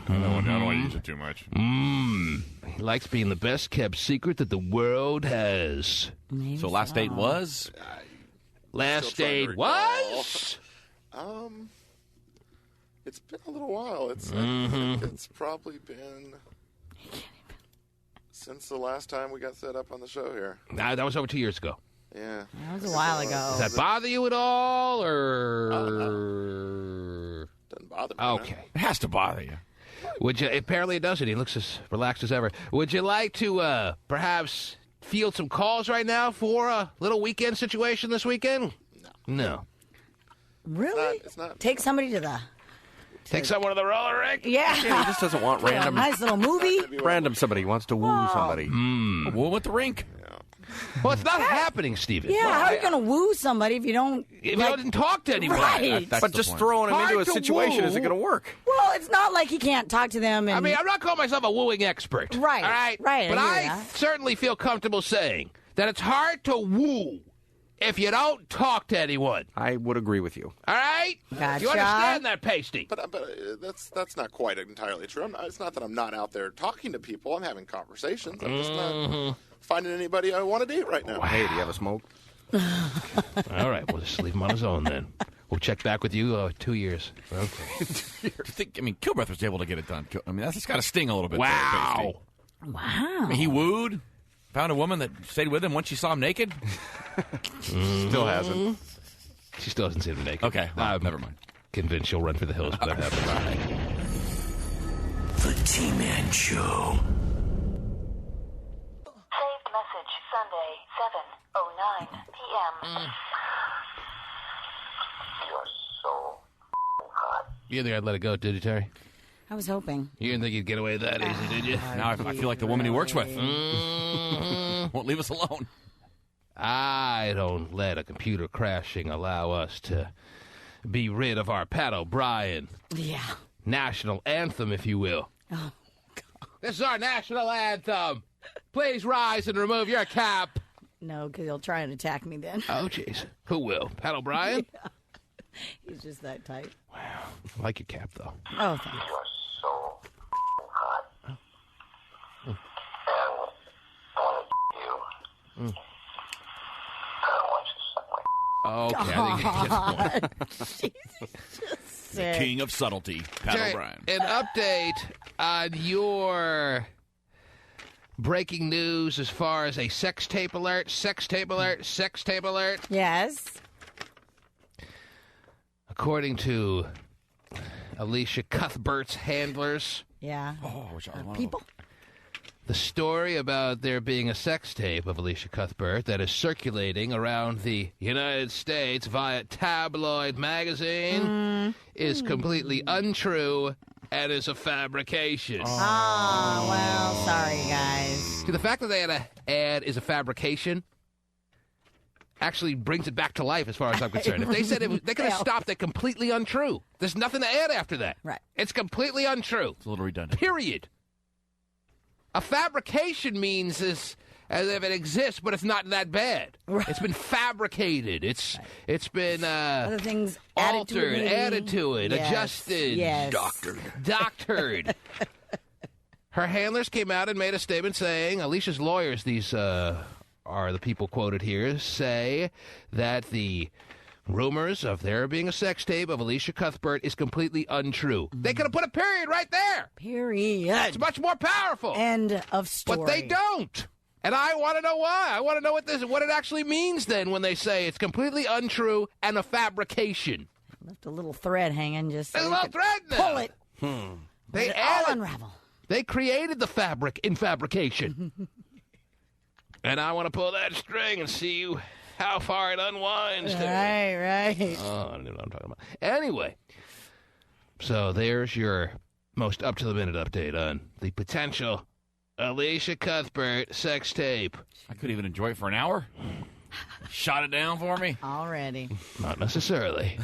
don't want to use it too much. He likes being the best kept secret that the world has. Maybe So last date was? Last Still trying to date recall. was? It's been a little while. I think it's probably been since the last time we got set up on the show here. Nah, that was over 2 years ago. Yeah. That was a while ago. Does that bother you at all, or? Doesn't bother me. Okay. It has to bother you. Would you? Apparently, it doesn't. He looks as relaxed as ever. Would you like to perhaps field some calls right now for a little weekend situation this weekend? No. Really? It's not. Take somebody to the... Take someone to the roller rink. Yeah. He just doesn't want A random nice little movie. somebody who wants to woo somebody. Well, with the rink. Well, it's not happening, Steven. Yeah, how are you going to woo somebody if you don't... If you didn't talk to anyone. Right. That's But the just point. throwing him Hard into a to situation woo. isn't going to work. Well, it's not like he can't talk to them and... I mean, I'm not calling myself a wooing expert. Right, All right? right, But I hear I that. certainly feel comfortable saying that it's hard to woo if you don't talk to anyone. I would agree with you. All right? Gotcha. You understand that, Pasty? But that's not quite entirely true. It's not that I'm not out there talking to people. I'm having conversations. I'm just not finding anybody I want to date right now. Hey, do you have a smoke? All right, we'll just leave him on his own then. We'll check back with you 2 years. Okay. Kilbreath was able to get it done. I mean, that's got to sting a little bit. Wow. Wow. I mean, he wooed, found a woman that stayed with him once she saw him naked. Still hasn't. She still hasn't seen him naked. Okay, well, never mind. Convinced she'll run for the hills without having. The T-Man Show. Saved message Sunday, 7:09 p.m. You're so hot. You didn't think I'd let it go, did you, Terry? I was hoping. You didn't think you'd get away that easy, did you? Now I feel like the woman he works with. Won't leave us alone. I don't let a computer crashing allow us to be rid of our Pat O'Brien Yeah. national anthem, if you will. Oh, God. This is our national anthem. Please rise and remove your cap. No, because he'll try and attack me then. Oh, jeez. Who will? Pat O'Brien? He's just that type. Wow. I like your cap, though. Oh, thanks. You're so hot. And I want to you. I don't want you to suck my. Okay, I think it gets more. Sick. King of subtlety, Pat Terry, O'Brien. an update on your breaking news as far as a sex tape alert, sex tape alert, sex tape alert. Yes. According to Alicia Cuthbert's handlers, Yeah. Oh, I wish I was one of People. the story about there being a sex tape of Alicia Cuthbert that is circulating around the United States via tabloid magazine is completely untrue and is a fabrication. Oh, well, sorry, guys. See, the fact that they had an ad is a fabrication actually brings it back to life as far as I'm concerned. If they said it was, they could have stopped it completely untrue. There's nothing to add after that. Right. It's completely untrue. It's a little redundant. Period. A fabrication means as if it exists, but it's not that bad. Right. It's been fabricated. It's been Other things altered, added to it, Yes, adjusted, yes. doctored. Her handlers came out and made a statement saying, Alicia's lawyers, these are the people quoted here, say that the rumors of there being a sex tape of Alicia Cuthbert is completely untrue. They could have put a period right there. Period. It's much more powerful. End of story. But they don't. And I want to know why. I want to know what it actually means then when they say it's completely untrue and a fabrication. Left a little thread hanging just so There's a we little could thread there. pull it. They Let it all added, unravel. they created the fabric in fabrication. And I want to pull that string and see how far it unwinds. Right, right. Oh, I don't know what I'm talking about. Anyway, so there's your most up-to-the-minute update on the potential Alicia Cuthbert sex tape. I could even enjoy it for an hour. Shot it down for me. Already. Not necessarily.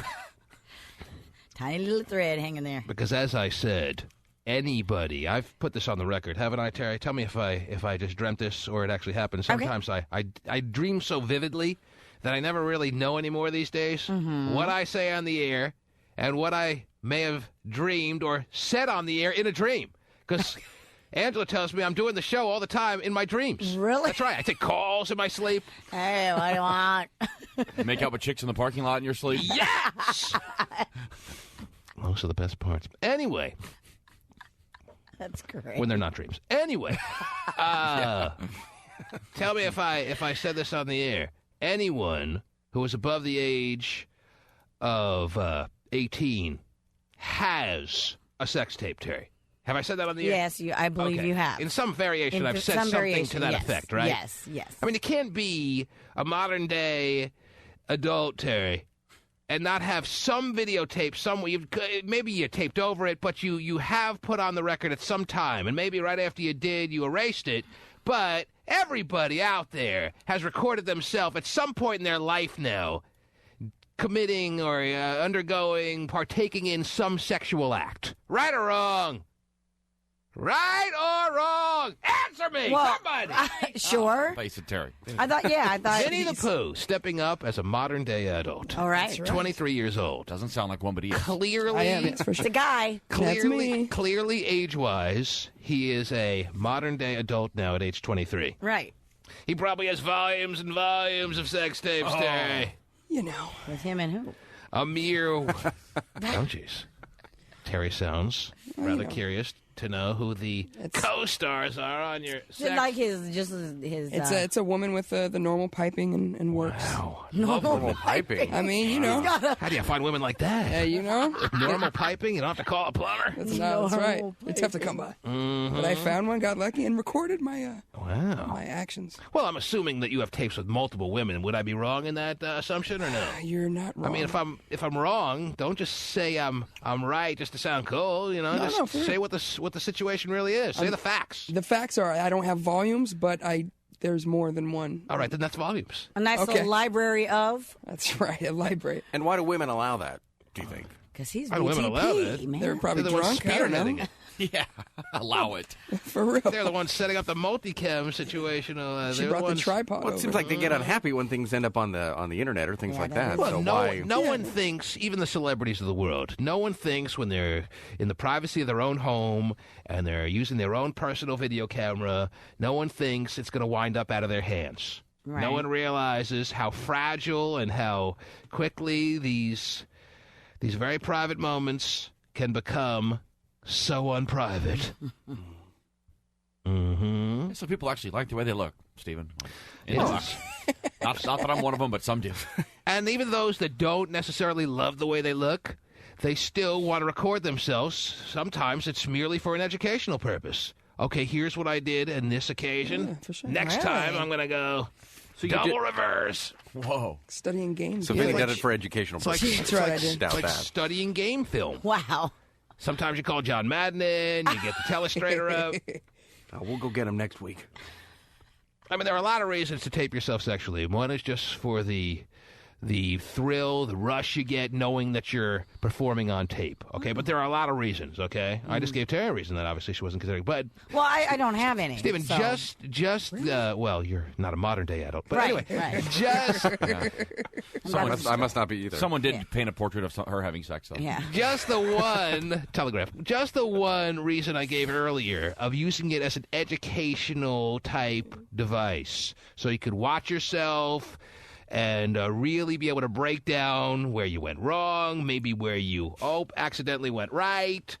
Tiny little thread hanging there. Because as I said, anybody, I've put this on the record, haven't I, Terry? Tell me if I just dreamt this or it actually happened. Sometimes I dream so vividly that I never really know anymore these days what I say on the air and what I may have dreamed or said on the air in a dream. Because Angela tells me I'm doing the show all the time in my dreams. Really? That's right. I take calls in my sleep. Hey, what do you want? Make out with chicks in the parking lot in your sleep. Yes! Those are the best parts. Anyway. That's great. When they're not dreams. Anyway, tell me if I said this on the air. Anyone who is above the age of 18 has a sex tape, Terry. Have I said that on the air? Yes, I believe Okay. you have. In some variation, I've said something to that effect, right? Yes, yes. I mean, it can't be a modern-day adult, Terry, and not have some videotape somewhere. Maybe you taped over it, but you have put on the record at some time, and maybe right after you did, you erased it. But everybody out there has recorded themselves at some point in their life now committing or partaking in some sexual act. Right or wrong? Right or wrong? Answer me, somebody. Sure. Face it, Terry. I thought. Vinnie the Pooh stepping up as a modern-day adult. All right. 23 years old. Doesn't sound like one, but he is. Clearly, It's a guy. clearly age-wise, he is a modern-day adult now at age 23. Right. He probably has volumes and volumes of sex tapes, Terry. With him and who? A mere... oh, jeez. Terry sounds rather curious. to know who the co-stars are on your sex. Like his. It's a woman with the normal piping and works. Wow. Normal piping. I mean, you know. How do you find women like that? Yeah, you know. Normal piping? You don't have to call a plumber? That's right. It's tough to come by. Mm-hmm. But I found one, got lucky, and recorded my my actions. Well, I'm assuming that you have tapes with multiple women. Would I be wrong in that assumption or no? You're not wrong. I mean, if I'm wrong, don't just say I'm right just to sound cool. You know, just say what the situation really is. Say the facts. The facts are I don't have volumes, but there's more than one. All right, then that's volumes. A nice little library of. That's right, a library. And why do women allow that, do you think? Because he's Why do women allow that? man. They're probably They're the ones drunk. I don't spearheading know. it. Yeah, allow it. For real. They're the ones setting up the multicam situation. She brought the tripod Well, it seems like they get unhappy when things end up on the internet or things like that. Well, So no one thinks, even the celebrities of the world, no one thinks when they're in the privacy of their own home and they're using their own personal video camera, no one thinks it's going to wind up out of their hands. Right. No one realizes how fragile and how quickly these very private moments can become so unprivate. Mm-hmm. Some people actually like the way they look, Stephen. Yes. Not that I'm one of them, but some do. And even those that don't necessarily love the way they look, they still want to record themselves. Sometimes it's merely for an educational purpose. Okay, here's what I did in this occasion. Yeah, for sure. Next Really? time, I'm going to go double reverse. Whoa. Studying games. So Vinnie did it for educational purposes. That's right, I did. Doubt It's like that. studying game film. Wow. Sometimes you call John Madden in, you get the telestrator up. We'll go get him next week. I mean, there are a lot of reasons to tape yourself sexually. One is just for the thrill, the rush you get knowing that you're performing on tape. Okay, but there are a lot of reasons. Okay, I just gave Tara a reason that obviously she wasn't considering. But Well, I don't have any. Stephen, so. just well, you're not a modern day adult, but Right, anyway, right. just I must not be either. Someone did paint a portrait of her having sex, though. Yeah. just the one telegraph, just the one reason I gave earlier of using it as an educational type device, so you could watch yourself and really be able to break down where you went wrong, maybe where you accidentally went right,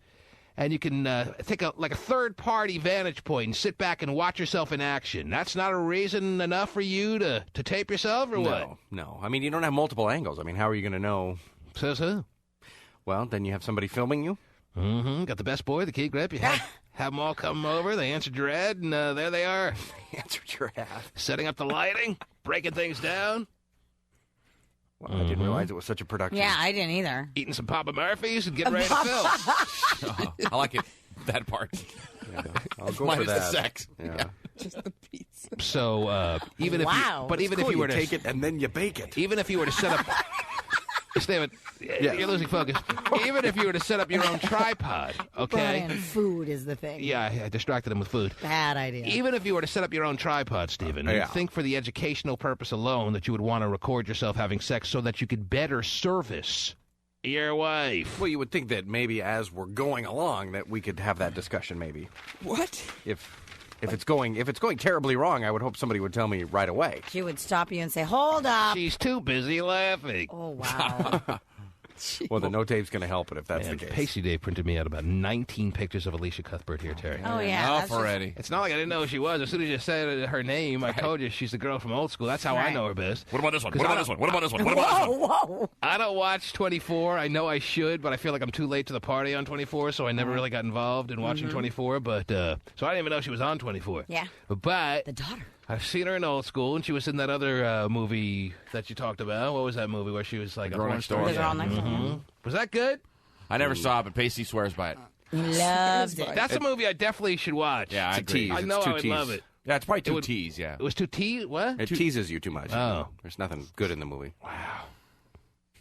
and you can take a third-party vantage point and sit back and watch yourself in action. That's not a reason enough for you to tape yourself, or what? No. I mean, you don't have multiple angles. I mean, how are you going to know? Says who? Well, then you have somebody filming you. Mm-hmm. Got the best boy, the key grip. You have them all come over. They answered your ad, and there they are. Answered your ad. Setting up the lighting, breaking things down. Well, I didn't realize it was such a production. Yeah, I didn't either. Eating some Papa Murphy's and getting ready to film. I like it. That part. Yeah, I'll go Minus for that. the sex. Yeah. Just the pizza. So even Wow. if you were to take it and then you bake it. even if you were to set up, David, you're losing focus. Even if you were to set up your own tripod, okay? Brian, food is the thing. Yeah, I distracted him with food. Bad idea. Even if you were to set up your own tripod, Stephen, Yeah. you'd think for the educational purpose alone that you would want to record yourself having sex so that you could better service your wife. Well, you would think that maybe as we're going along that we could have that discussion. Maybe What? if it's going terribly wrong, I would hope somebody would tell me right away. She would stop you and say, "Hold up." She's too busy laughing. Oh, wow. Well, the no tape's going to help it if that's And the case. Pasty Dave printed me out about 19 pictures of Alicia Cuthbert here, Terry. Oh, yeah. Enough that's just- already. It's not like I didn't know who she was. As soon as you said her name, I told you she's the girl from Old School. That's how I Right. know her best. What about this one? 'Cause What I about this don't- one? What about this one? What about this one? Whoa. I don't watch 24. I know I should, but I feel like I'm too late to the party on 24, so I never really got involved in watching 24. But so I didn't even know she was on 24. Yeah. But The daughter. I've seen her in Old School, and she was in that other movie that you talked about. What was that movie where she was like The a Girl porn Next star? Door. The girl next door. Was that good? I never saw it, but Pasty swears by it. Loved it. That's a movie I definitely should watch. Yeah, I It's a agree. tease. I It's know two I would teas. love it. Yeah, it's probably two would- T's, yeah. It was too what? It teases you too much. Oh. There's nothing good in the movie.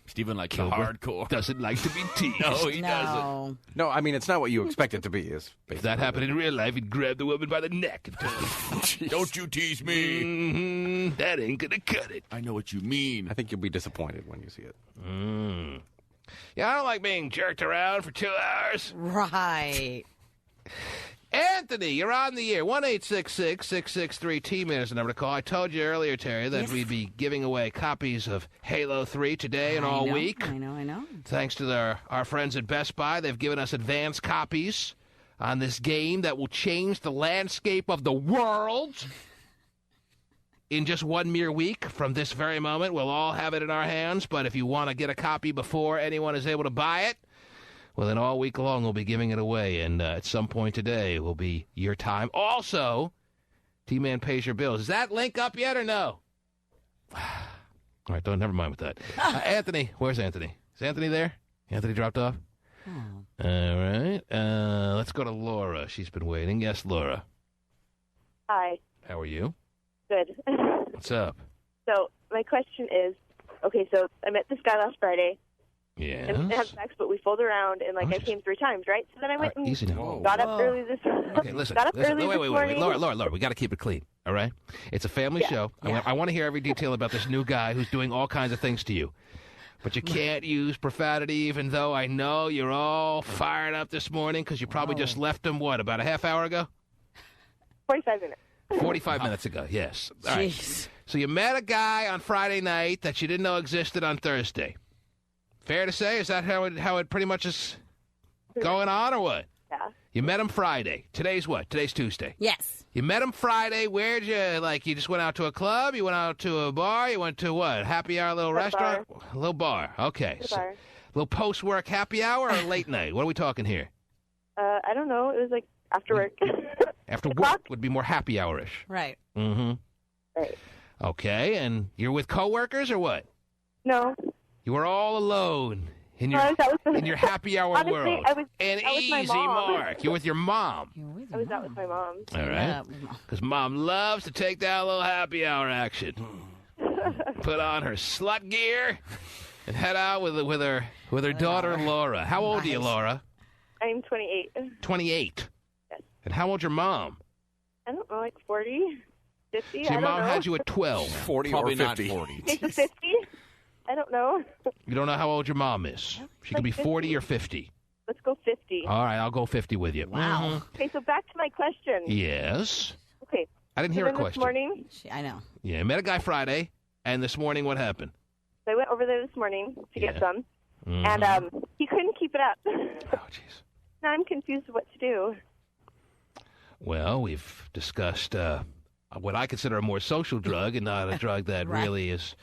Stephen likes the Kilbreath hardcore. Doesn't like to be teased. No, he doesn't. No. No, I mean it's not what you expect it to be. Is If that happened in real life, he'd grab the woman by the neck and tell her, Don't you tease me. that ain't gonna cut it. I know what you mean. I think you'll be disappointed when you see it. Yeah, I don't like being jerked around for 2 hours. Right. Anthony, you're on the air. 1-866-663-T-Man is the number to call. I told you earlier, Terry, that we'd be giving away copies of Halo 3 today and all week. I know. Thanks to our friends at Best Buy. They've given us advance copies on this game that will change the landscape of the world in just one mere week from this very moment. We'll all have it in our hands, but if you want to get a copy before anyone is able to buy it, well, then all week long we'll be giving it away, and at some point today will be your time. Also, T-Man Pays Your Bills. Is that link up yet or no? All right, never mind with that. Anthony, where's Anthony? Is Anthony there? Anthony dropped off? All right. Let's go to Laura. She's been waiting. Yes, Laura. Hi. How are you? Good. What's up? So my question is, okay, so I met this guy last Friday. Yes. And we didn't have sex, but we fooled around, and I came 3 times, right? So then I went and easy now. got up early this Okay, listen. Wait. Laura, we got to keep it clean, all right? It's a family show. I want to hear every detail about this new guy who's doing all kinds of things to you. But you can't use profanity, even though I know you're all fired up this morning because you probably just left him, about a half hour ago? 45 minutes. 45 minutes ago, yes. All right. Jeez. So you met a guy on Friday night that you didn't know existed on Thursday. Fair to say? Is that how it pretty much is going on, or what? Yeah. You met him Friday. Today's what? Today's Tuesday. Yes. You met him Friday. Where'd you, you just went out to a club? You went out to a bar? You went to what? Happy hour, little restaurant? A little bar. Okay. Bar. Little post-work happy hour or late night? What are we talking here? I don't know. It was after work. After work would be more happy hour-ish. Right. Mm-hmm. Right. Okay, and you're with coworkers or what? No. You were all alone in your happy hour Honestly, world. I was easy my mom. mark. You're with your mom. I was out with my mom. All right. Because mom loves to take that little happy hour action. Put on her slut gear and head out with her daughter Laura. How old are you, Laura? I'm 28. 28. Yes. And how old's your mom? I don't know, 40, 50. So your I don't mom know. had you at 12. 40 Probably or not 50. 40. Okay, so 50? I don't know. You don't know how old your mom is. She could be 40 or 50. Let's go 50. All right, I'll go 50 with you. Wow. Okay, so back to my question. Yes. Okay. I didn't hear a question. This morning, I know. Yeah, I met a guy Friday, and this morning what happened? so I went over there this morning to get some, Mhm. and he couldn't keep it up. Oh, jeez. Now I'm confused what to do. Well, we've discussed what I consider a more social drug and not a drug that Right. really is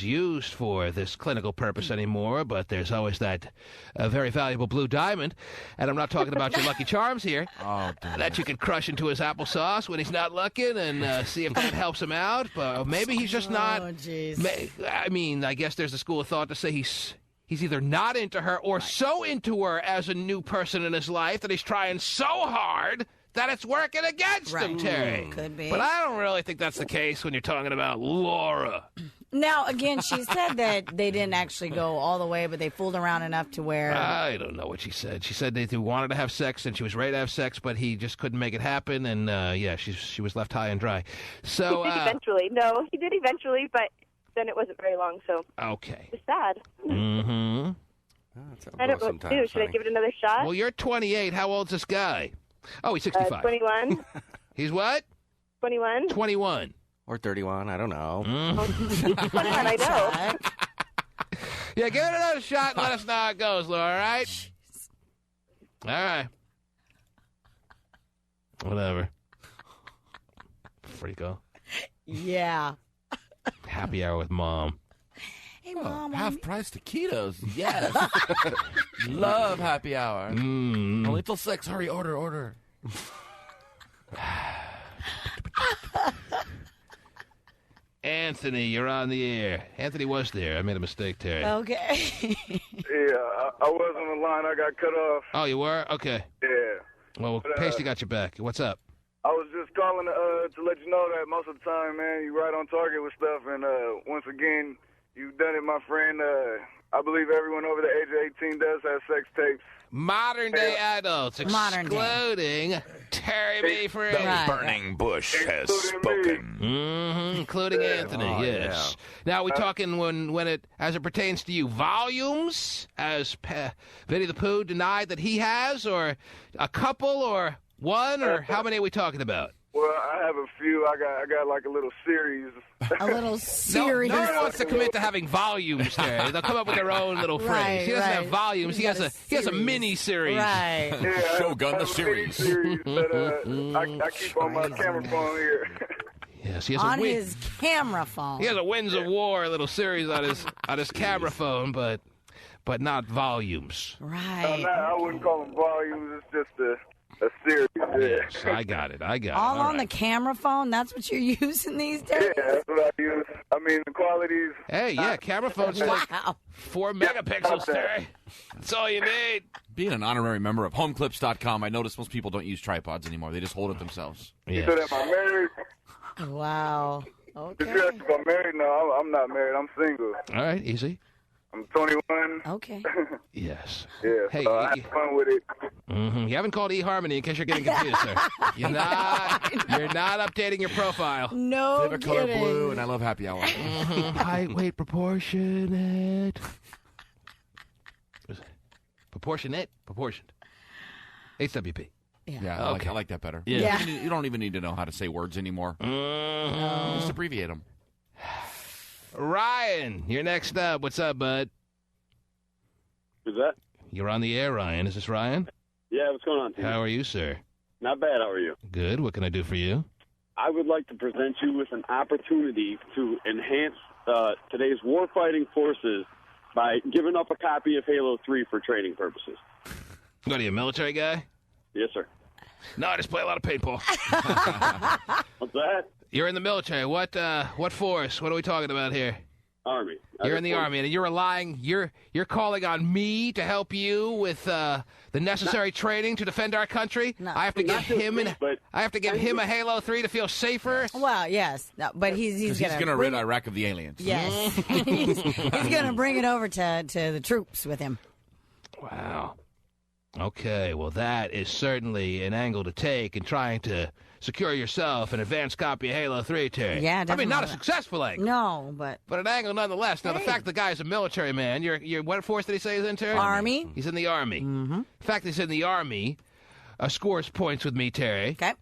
used for this clinical purpose anymore, but there's always that very valuable blue diamond, and I'm not talking about your Lucky Charms here, that you can crush into his applesauce when he's not looking and see if that helps him out, but maybe he's just not. Oh, jeez. I mean, I guess there's a school of thought to say he's either not into her or so into her as a new person in his life that he's trying so hard that it's working against him, Right. Terry. Could be. But I don't really think that's the case when you're talking about Laura. Now, again, she said that they didn't actually go all the way, but they fooled around enough to where... I don't know what she said. She said they wanted to have sex, and she was ready to have sex, but he just couldn't make it happen, and, she was left high and dry. So, He did eventually. No, he did eventually, but then it wasn't very long, so okay. it's sad. Mm-hmm. I don't know what to do. Should I give it another shot? Well, you're 28. How old's this guy? Oh, he's 65. 21. He's what? 21. 21. Or 31, I don't know. 21, I know. Yeah, give it another shot and let us know how it goes, Laura, all right? All right. Whatever. Freako. Yeah. Happy hour with Mom. Hey, Mom. Half price taquitos. Yes. Love happy hour. Only till 6. Hurry, order. Anthony, you're on the air. Anthony was there. I made a mistake, Terry. Okay. Yeah, I was on the line. I got cut off. Oh, you were? Okay. Yeah. Well, Pasty got you back. What's up? I was just calling to let you know that most of the time, man, you right on target with stuff. And once again, you've done it, my friend. I believe everyone over the age of 18 does have sex tapes. Modern day adults, Modern day. excluding Terry B. Free. Right. Burning bush has spoken. Including Anthony, yes. Now, are we talking when it, as it pertains to you, volumes, as Vinnie the Pooh denied that he has, or a couple, or one, or how many are we talking about? Well, I have a few. I got like a little series. A little series. No one wants to commit to having volumes there. They'll come up with their own little phrase. Right, He doesn't have right. volumes. He has a mini series. Right. Yeah, Shogun I the have a series. mini-series that I keep on my camera phone here. Yes, he has On his camera phone. He has a Winds of War little series on his camera phone, but not volumes. Right. No, I wouldn't call them volumes. It's just a series. Yeah. Yes, I got it. All on the camera phone? That's what you're using these days? Yeah, that's what I use. I mean, the quality's... Hey, yeah, camera phone's like 4 megapixels, Terry. That's all you need. Being an honorary member of HomeClips.com, I notice most people don't use tripods anymore. They just hold it themselves. You said, am I married? Wow. If you ask if I'm married, no, I'm not married. I'm single. All right, easy. I'm 21. Okay. Yes. Yeah, Hey, so I have fun with it. Mm-hmm. You haven't called eHarmony in case you're getting confused, sir. You're not updating your profile. No Favorite color kidding. blue, and I love happy hour. Height, weight, proportionate. Proportionate? Proportioned. HWP. Yeah, I like that better. Yeah. You don't even need to know how to say words anymore. Just abbreviate them. Ryan, you're next up. What's up, bud? Who's that? You're on the air, Ryan. Is this Ryan? Yeah, what's going on, Tim? How are you, sir? Not bad, how are you? Good. What can I do for you? I would like to present you with an opportunity to enhance today's warfighting forces by giving up a copy of Halo 3 for training purposes. What are you, a military guy? Yes, sir. No, I just play a lot of paintball. What's that? You're in the military. What force? What are we talking about here? Army. You're in the Army, and you're calling on me to help you with the necessary training to defend our country. No. I have to give him a Halo 3 to feel safer. Well, yes, no, but he's going to rid Iraq of the aliens. Yes, he's going to bring it over to the troops with him. Wow. Okay, well, that is certainly an angle to take in trying to secure yourself an advanced copy of Halo 3, Terry. Yeah, I definitely. mean, not a successful angle. No, but an angle nonetheless. Now, the fact the guy's a military man, you're what force did he say he's in, Terry? Army. He's in the Army. Mm-hmm. The fact that he's in the Army scores points with me, Terry. Okay.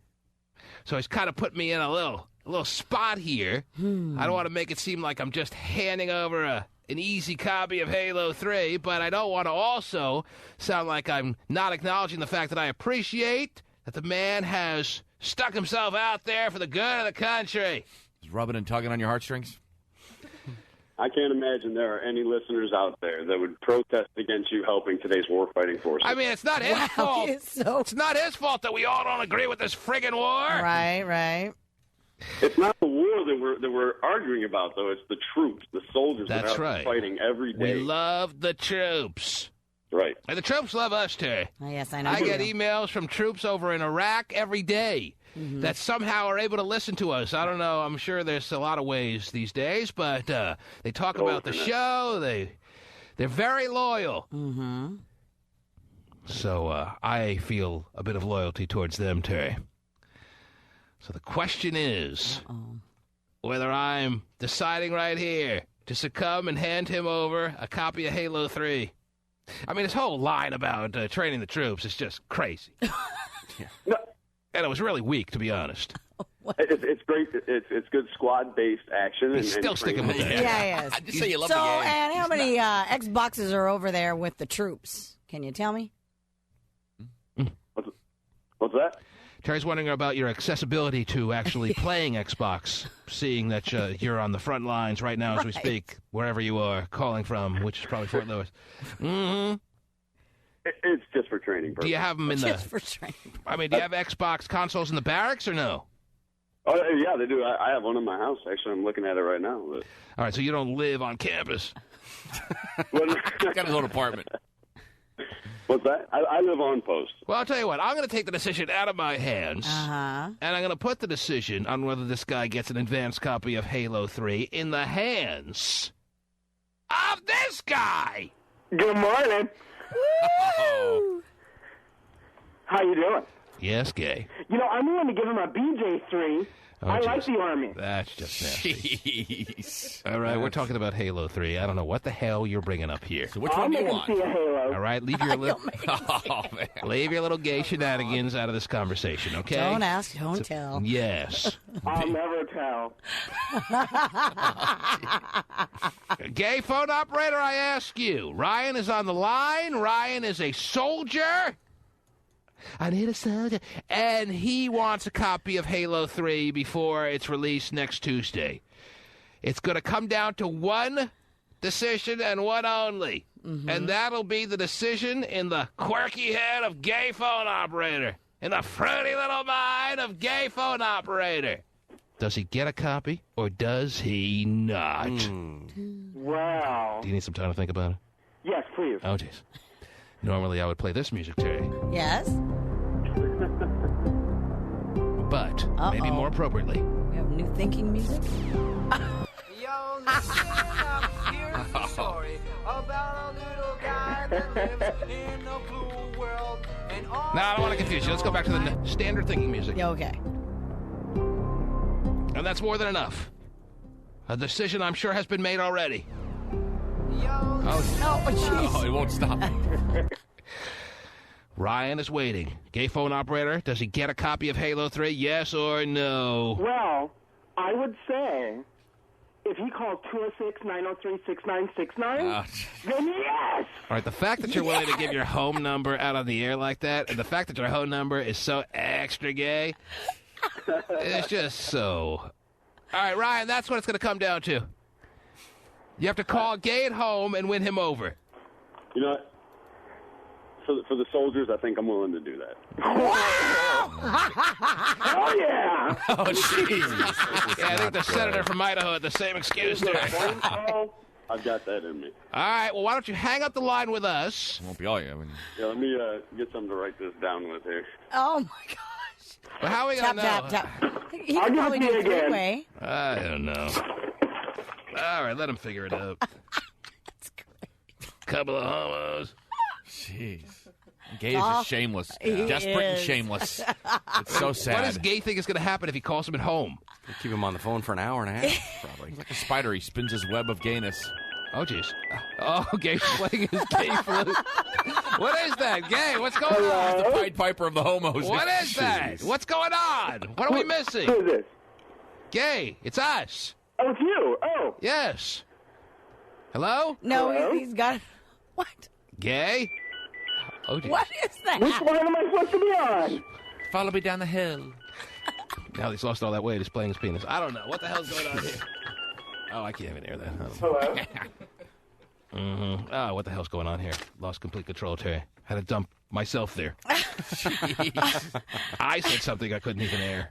So he's kind of put me in a little spot here. I don't want to make it seem like I'm just handing over an easy copy of Halo 3, but I don't want to also sound like I'm not acknowledging the fact that I appreciate that the man has stuck himself out there for the good of the country. He's rubbing and tugging on your heartstrings? I can't imagine there are any listeners out there that would protest against you helping today's warfighting forces. I mean, it's not his fault. It's not his fault that we all don't agree with this friggin' war. Right. It's not the war that we're arguing about, though. It's the troops, the soldiers that That's are right. fighting every day. We love the troops. Right. And the troops love us, Terry. Oh, yes, I know. I get emails from troops over in Iraq every day that somehow are able to listen to us. I don't know. I'm sure there's a lot of ways these days, but they talk about the show. They're very loyal. Mm-hmm. So I feel a bit of loyalty towards them, Terry. So the question is whether I'm deciding right here to succumb and hand him over a copy of Halo 3. I mean, his whole line about training the troops is just crazy. No. And it was really weak, to be honest. It's great. It's good squad-based action. He's still sticking with that. Yeah, yes. Just say you love So, the game. and how many Xboxes are over there with the troops? Can you tell me? What's that? Terry's wondering about your accessibility to actually playing Xbox, seeing that you're on the front lines right now as we speak, wherever you are calling from, which is probably Fort Lewis. Mm-hmm. It's just for training purposes. Do you have them in Just for training. I mean, do you have Xbox consoles in the barracks or no? Oh, yeah, they do. I have one in my house. Actually, I'm looking at it right now. But... All right, so you don't live on campus. He's got his own apartment. What's that? I live on post. Well, I'll tell you what. I'm going to take the decision out of my hands, and I'm going to put the decision on whether this guy gets an advanced copy of Halo 3 in the hands of this guy. Good morning. Oh. How you doing? Yes, Gay. You know, I'm willing to give him a BJ3. Oh, I geez. like the Army. That's just nasty. Jeez. All right, we're talking about Halo 3. I don't know what the hell you're bringing up here. So which one do you want? See a Halo. All right, leave your leave your little gay shenanigans out of this conversation, okay? Don't ask, don't tell. Yes. I'll never tell. Gay phone operator, I ask you. Ryan is on the line. Ryan is a soldier. I need a soldier. And he wants a copy of Halo 3 before it's released next Tuesday. It's going to come down to one decision and one only. Mm-hmm. And that'll be the decision in the quirky head of Gay phone operator. In the fruity little mind of Gay phone operator. Does he get a copy or does he not? Wow. Do you need some time to think about it? Yes, please. Oh, jeez. Normally I would play this music, Terry. Yes? But maybe more appropriately. We have new thinking music? Yo, listen up, here's the story about a little guy that lives in a blue world. And all No, I don't want to confuse you. Let's go back to the standard thinking music. Yeah, okay. And that's more than enough. A decision I'm sure has been made already. Oh, it won't stop. Ryan is waiting. Gay phone operator, does he get a copy of Halo 3? Yes or no? Well, I would say if he calls 206-903-6969, then yes! All right, the fact that you're willing to give your home number out on the air like that, and the fact that your home number is so extra gay, it's just so... All right, Ryan, that's what it's going to come down to. You have to call Gay at home and win him over. You know what? For the soldiers, I think I'm willing to do that. Oh, yeah! Oh, jeez. Yeah, I think the senator from Idaho had the same excuse there. I've got that in me. All right, well, why don't you hang up the line with us? Won't be all you. Yeah, let me get something to write this down with here. Oh, my gosh. Well, how are we going to know? Tap. He can probably do it three-way. I don't know. All right, let him figure it out. That's great. Couple of homos. Jeez. Gay is just shameless. Desperate and shameless. It's so sad. What does Gay think is going to happen if he calls him at home? We'll keep him on the phone for an hour and a half, probably. He's like a spider. He spins his web of gayness. Oh, jeez. Oh, Gay's playing his gay flute. What is that? Gay, what's going on? He's the Pied Piper of the homos. What is that? What's going on? What are we missing? Who is this? Gay, it's us. Oh, it's you. Oh. Yes. Hello? No, Hello? he's got... What? Gay? Oh, geez. What is that? Which line am I supposed to be on? Follow me down the hill. Now he's lost all that weight. He's playing his penis. I don't know. What the hell's going on here? Oh, I can't even hear that. Hello? Mm-hmm. Oh, what the hell's going on here? Lost complete control, Terry. Had to dump myself there. I said something I couldn't even air.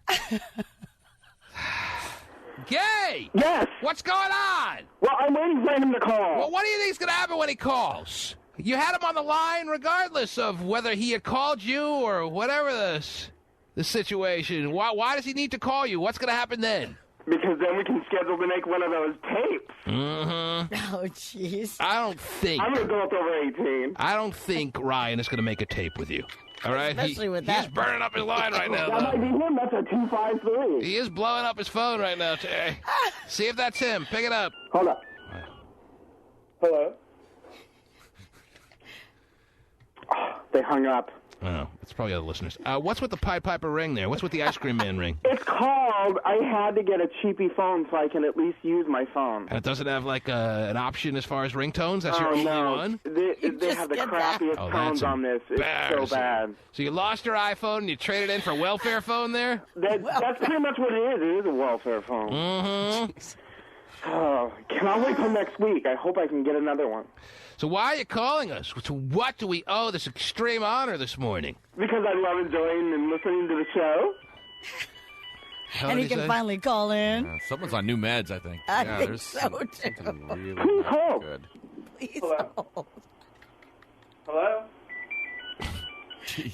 Gay! Yes! What's going on? Well, I'm waiting for him to call. Well, what do you think's going to happen when he calls? You had him on the line regardless of whether he had called you or whatever the situation. Why does he need to call you? What's going to happen then? Because then we can schedule to make one of those tapes. Mm-hmm. Oh, jeez. I don't think... I'm an adult over 18. I don't think Ryan is going to make a tape with you. All right? Especially with that. He's burning up his line right now. That might be him. That's a 253. He is blowing up his phone right now, Terry. See if that's him. Pick it up. Hold up. Hello? They hung up. Oh, it's probably other listeners. What's with the Pied Piper ring there? What's with the ice cream man ring? It's called, I had to get a cheapy phone so I can at least use my phone. And it doesn't have, like, an option as far as ringtones? That's your only one? They have the crappiest tones on this. It's so bad. So you lost your iPhone and you traded in for a welfare phone there? That's pretty much what it is. It is a welfare phone. Mm-hmm. Oh, can I wait till next week? I hope I can get another one. So why are you calling us? To what do we owe this extreme honor this morning? Because I love enjoying and listening to the show. And he can finally call in. Someone's on new meds, I think. I think there's so, something too. really Please not hold. good. Please Hello? hold. Hello?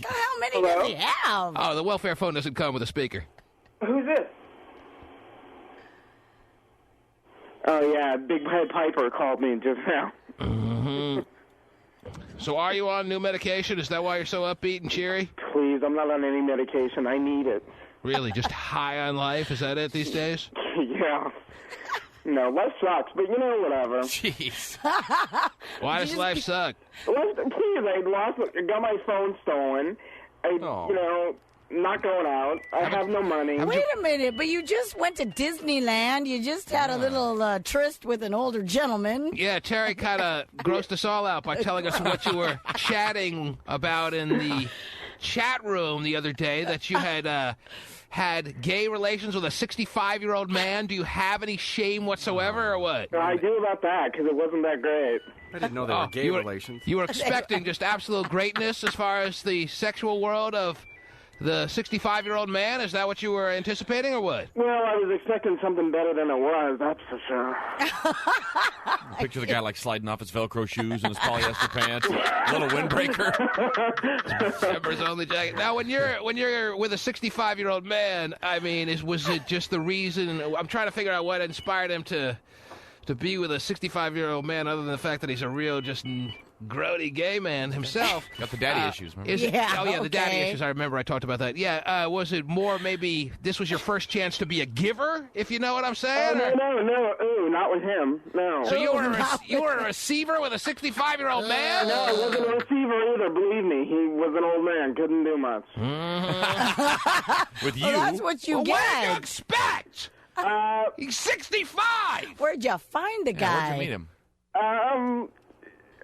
How many does he have? Oh, the welfare phone doesn't come with a speaker. Who's this? Oh, yeah, Big Pied Piper called me just now. Mm-hmm. So are you on new medication? Is that why you're so upbeat and cheery? Please, I'm not on any medication. I need it. Really? Just high on life? Is that it these days? Yeah. No, life sucks, but whatever. Jeez. Why does life suck? Please, I got my phone stolen. Not going out. I have no money. Wait a minute, but you just went to Disneyland. You just had a little tryst with an older gentleman. Yeah, Terry kind of grossed us all out by telling us what you were chatting about in the chat room the other day, that you had gay relations with a 65-year-old man. Do you have any shame whatsoever, or what? I do about that, because it wasn't that great. I didn't know there were gay relations. You were expecting just absolute greatness as far as the sexual world of the 65-year-old man? Is that what you were anticipating, or what? Well, I was expecting something better than it was, that's for sure. Picture the guy like sliding off his Velcro shoes and his polyester pants, a little windbreaker. Members only jacket. Now, when you're with a 65-year-old man, I mean, was it just the reason? I'm trying to figure out what inspired him to be with a 65-year-old man, other than the fact that he's a real just grody gay man himself. Got the daddy issues, remember? The daddy issues. I remember I talked about that. Yeah, was it more maybe this was your first chance to be a giver, if you know what I'm saying? No. Ooh, not with him. No. So you were a receiver with a 65-year-old man? No, I wasn't a receiver either, believe me. He was an old man, couldn't do much. With you? Well, that's what you get. What do you expect? He's 65! Where'd you find the guy? Where'd you meet him?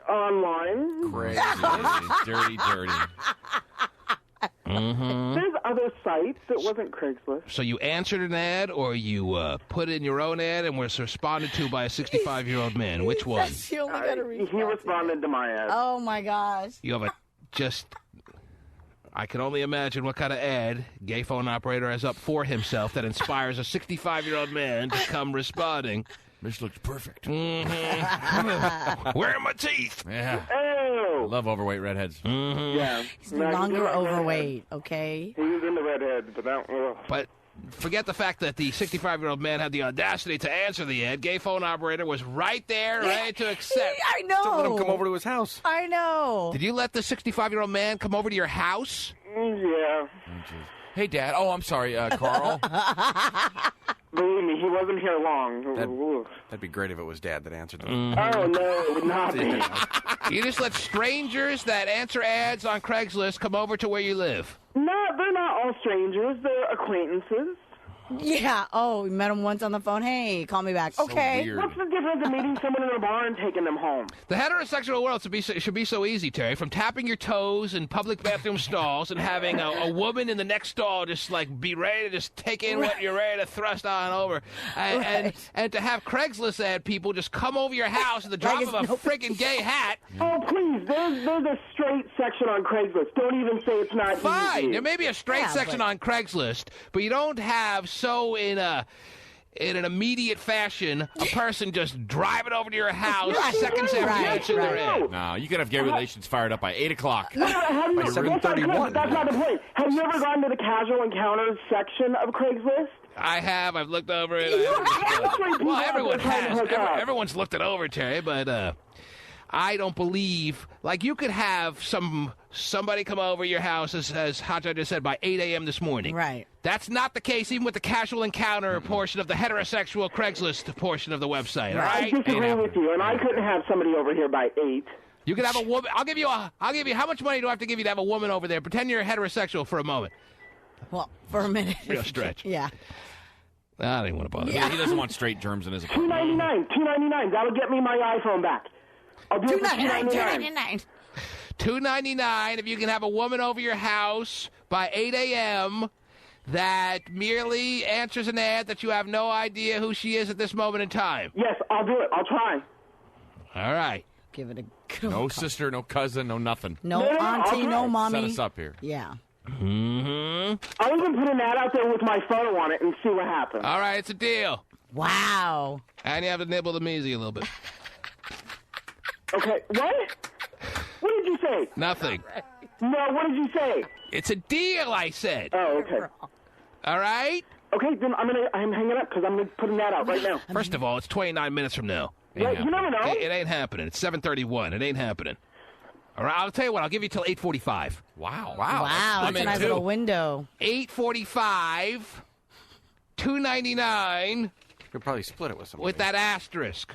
Online. Crazy. dirty. Mm-hmm. There's other sites. It wasn't Craigslist. So you answered an ad, or you put in your own ad and was responded to by a 65-year-old man? Which one? You only gotta read he responded to my ad. Oh, my gosh. You have I can only imagine what kind of ad gay phone operator has up for himself that inspires a 65-year-old man to come responding. This looks perfect. Mm-hmm. Where are my teeth? Yeah. Oh. I love overweight redheads. Mm-hmm. Yeah. He's no longer overweight, okay? He was into redheads, but that... But forget the fact that the 65-year-old man had the audacity to answer the ad. Gay phone operator was right there, ready to accept. I know. Don't let him come over to his house. I know. Did you let the 65-year-old man come over to your house? Yeah. Hey, Dad. Oh, I'm sorry, Carl. Believe me, he wasn't here long. That'd be great if it was Dad that answered them. Mm-hmm. Oh, no, it would not be. You just let strangers that answer ads on Craigslist come over to where you live? No, they're not all strangers. They're acquaintances. Yeah. Oh, we met him once on the phone. Hey, call me back. Okay. Weird. What's the difference in meeting someone in a bar and taking them home? The heterosexual world should be so easy, Terry. From tapping your toes in public bathroom stalls and having a woman in the next stall just like be ready to just take in what you're ready to thrust on over, and to have Craigslist ad people just come over your house at the drop of a freaking gay hat. Oh, please. There's a straight section on Craigslist. Don't even say it's not Fine. easy. There may be a straight section on Craigslist, but you don't have so in an immediate fashion a person just driving over to your house seconds after you answer their ad. No, you could have gay relations fired up by 8 o'clock. No, by 7:31. That's not the point. Have you ever gone to the casual encounters section of Craigslist? I have. I've looked over it. Well, everyone has. Everyone's looked it over, Terry, but I don't believe, like, you could have somebody come over your house, as Hotjar just said, by 8 a.m. this morning. Right. That's not the case even with the casual encounter portion of the heterosexual Craigslist portion of the website, all right? I disagree with you, and I couldn't have somebody over here by 8. You could have a woman. I'll give you, how much money do I have to give you to have a woman over there? Pretend you're heterosexual for a moment. Well, for a minute. Real stretch. Yeah. I didn't want to bother. Yeah. He doesn't want straight germs in his account. $2.99. That'll get me my iPhone back. I'll do it for $2.99. $2.99 if you can have a woman over your house by 8 a.m. that merely answers an ad that you have no idea who she is at this moment in time. Yes, I'll do it. I'll try. All right. Give it a No sister, no cousin, no nothing. No auntie, no mommy. Set us up here. Yeah. Mm-hmm. I'll even put an ad out there with my photo on it and see what happens. All right, it's a deal. Wow. And you have to nibble the measy a little bit. Okay, what? What did you say? Nothing. No, what did you say? It's a deal, I said. Oh, okay. All right? Okay, then I'm hanging up because I'm going to put an ad out right now. First of all, it's 29 minutes from now. Yeah, you never know. It ain't happening. It's 7:31. It ain't happening. All right, I'll tell you what. I'll give you till 8:45. Wow. Wow, that's a nice little window. 8:45, $2.99. You'll probably split it with somebody. With that asterisk.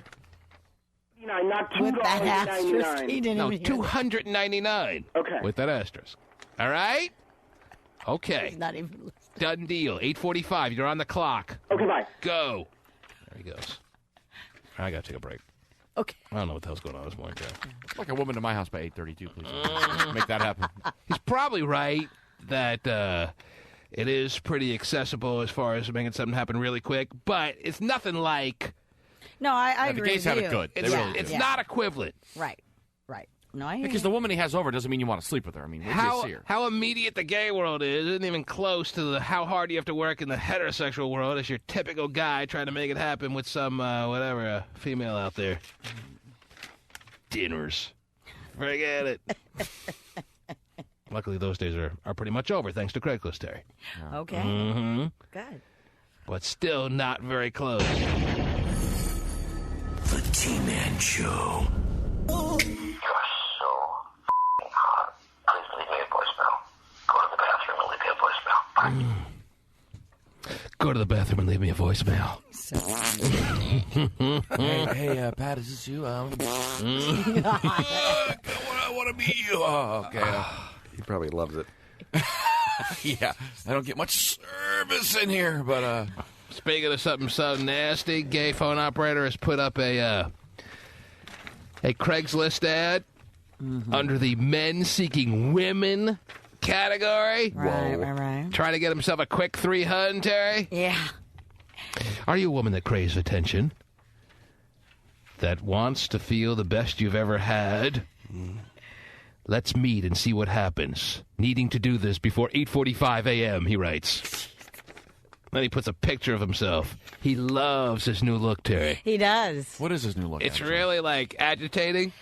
Not With that asterisk. He $2.99. didn't No, even hear $299. Okay. With that asterisk. All right? Okay. He's not even Done deal. 8:45. You're on the clock. Okay, bye. Go. There he goes. I got to take a break. Okay. I don't know what the hell's going on this morning, Joe. Like a woman to my house by 8:32, please. Make that happen. He's probably right that it is pretty accessible as far as making something happen really quick, but it's nothing like... No, I the agree gays with have you. it good. It's not equivalent. Right. No, I hear Because the woman he has over doesn't mean you want to sleep with her. I mean, wait till you see her. How immediate the gay world is isn't even close to how hard you have to work in the heterosexual world as your typical guy trying to make it happen with some, female out there. Dinners. Forget it. Luckily, those days are pretty much over, thanks to Craigslist, Terry. Okay. Mm-hmm. Good. But still not very close. The T-Man Show. You're so hot. Please leave me a voicemail. Go to the bathroom and leave me a voicemail. Go to the bathroom and leave me a voicemail. Hey, Pat, is this you? I want to meet you. Oh, okay. He probably loves it. Yeah, I don't get much service in here, but Speaking of something so nasty, gay phone operator has put up a Craigslist ad under the men seeking women category. Right. Trying to get himself a quick 300, Terry. Yeah. Are you a woman that craves attention? That wants to feel the best you've ever had? Let's meet and see what happens. Needing to do this before 8:45 a.m., he writes. Then he puts a picture of himself. He loves his new look, Terry. He does. What is his new look? It's really, agitating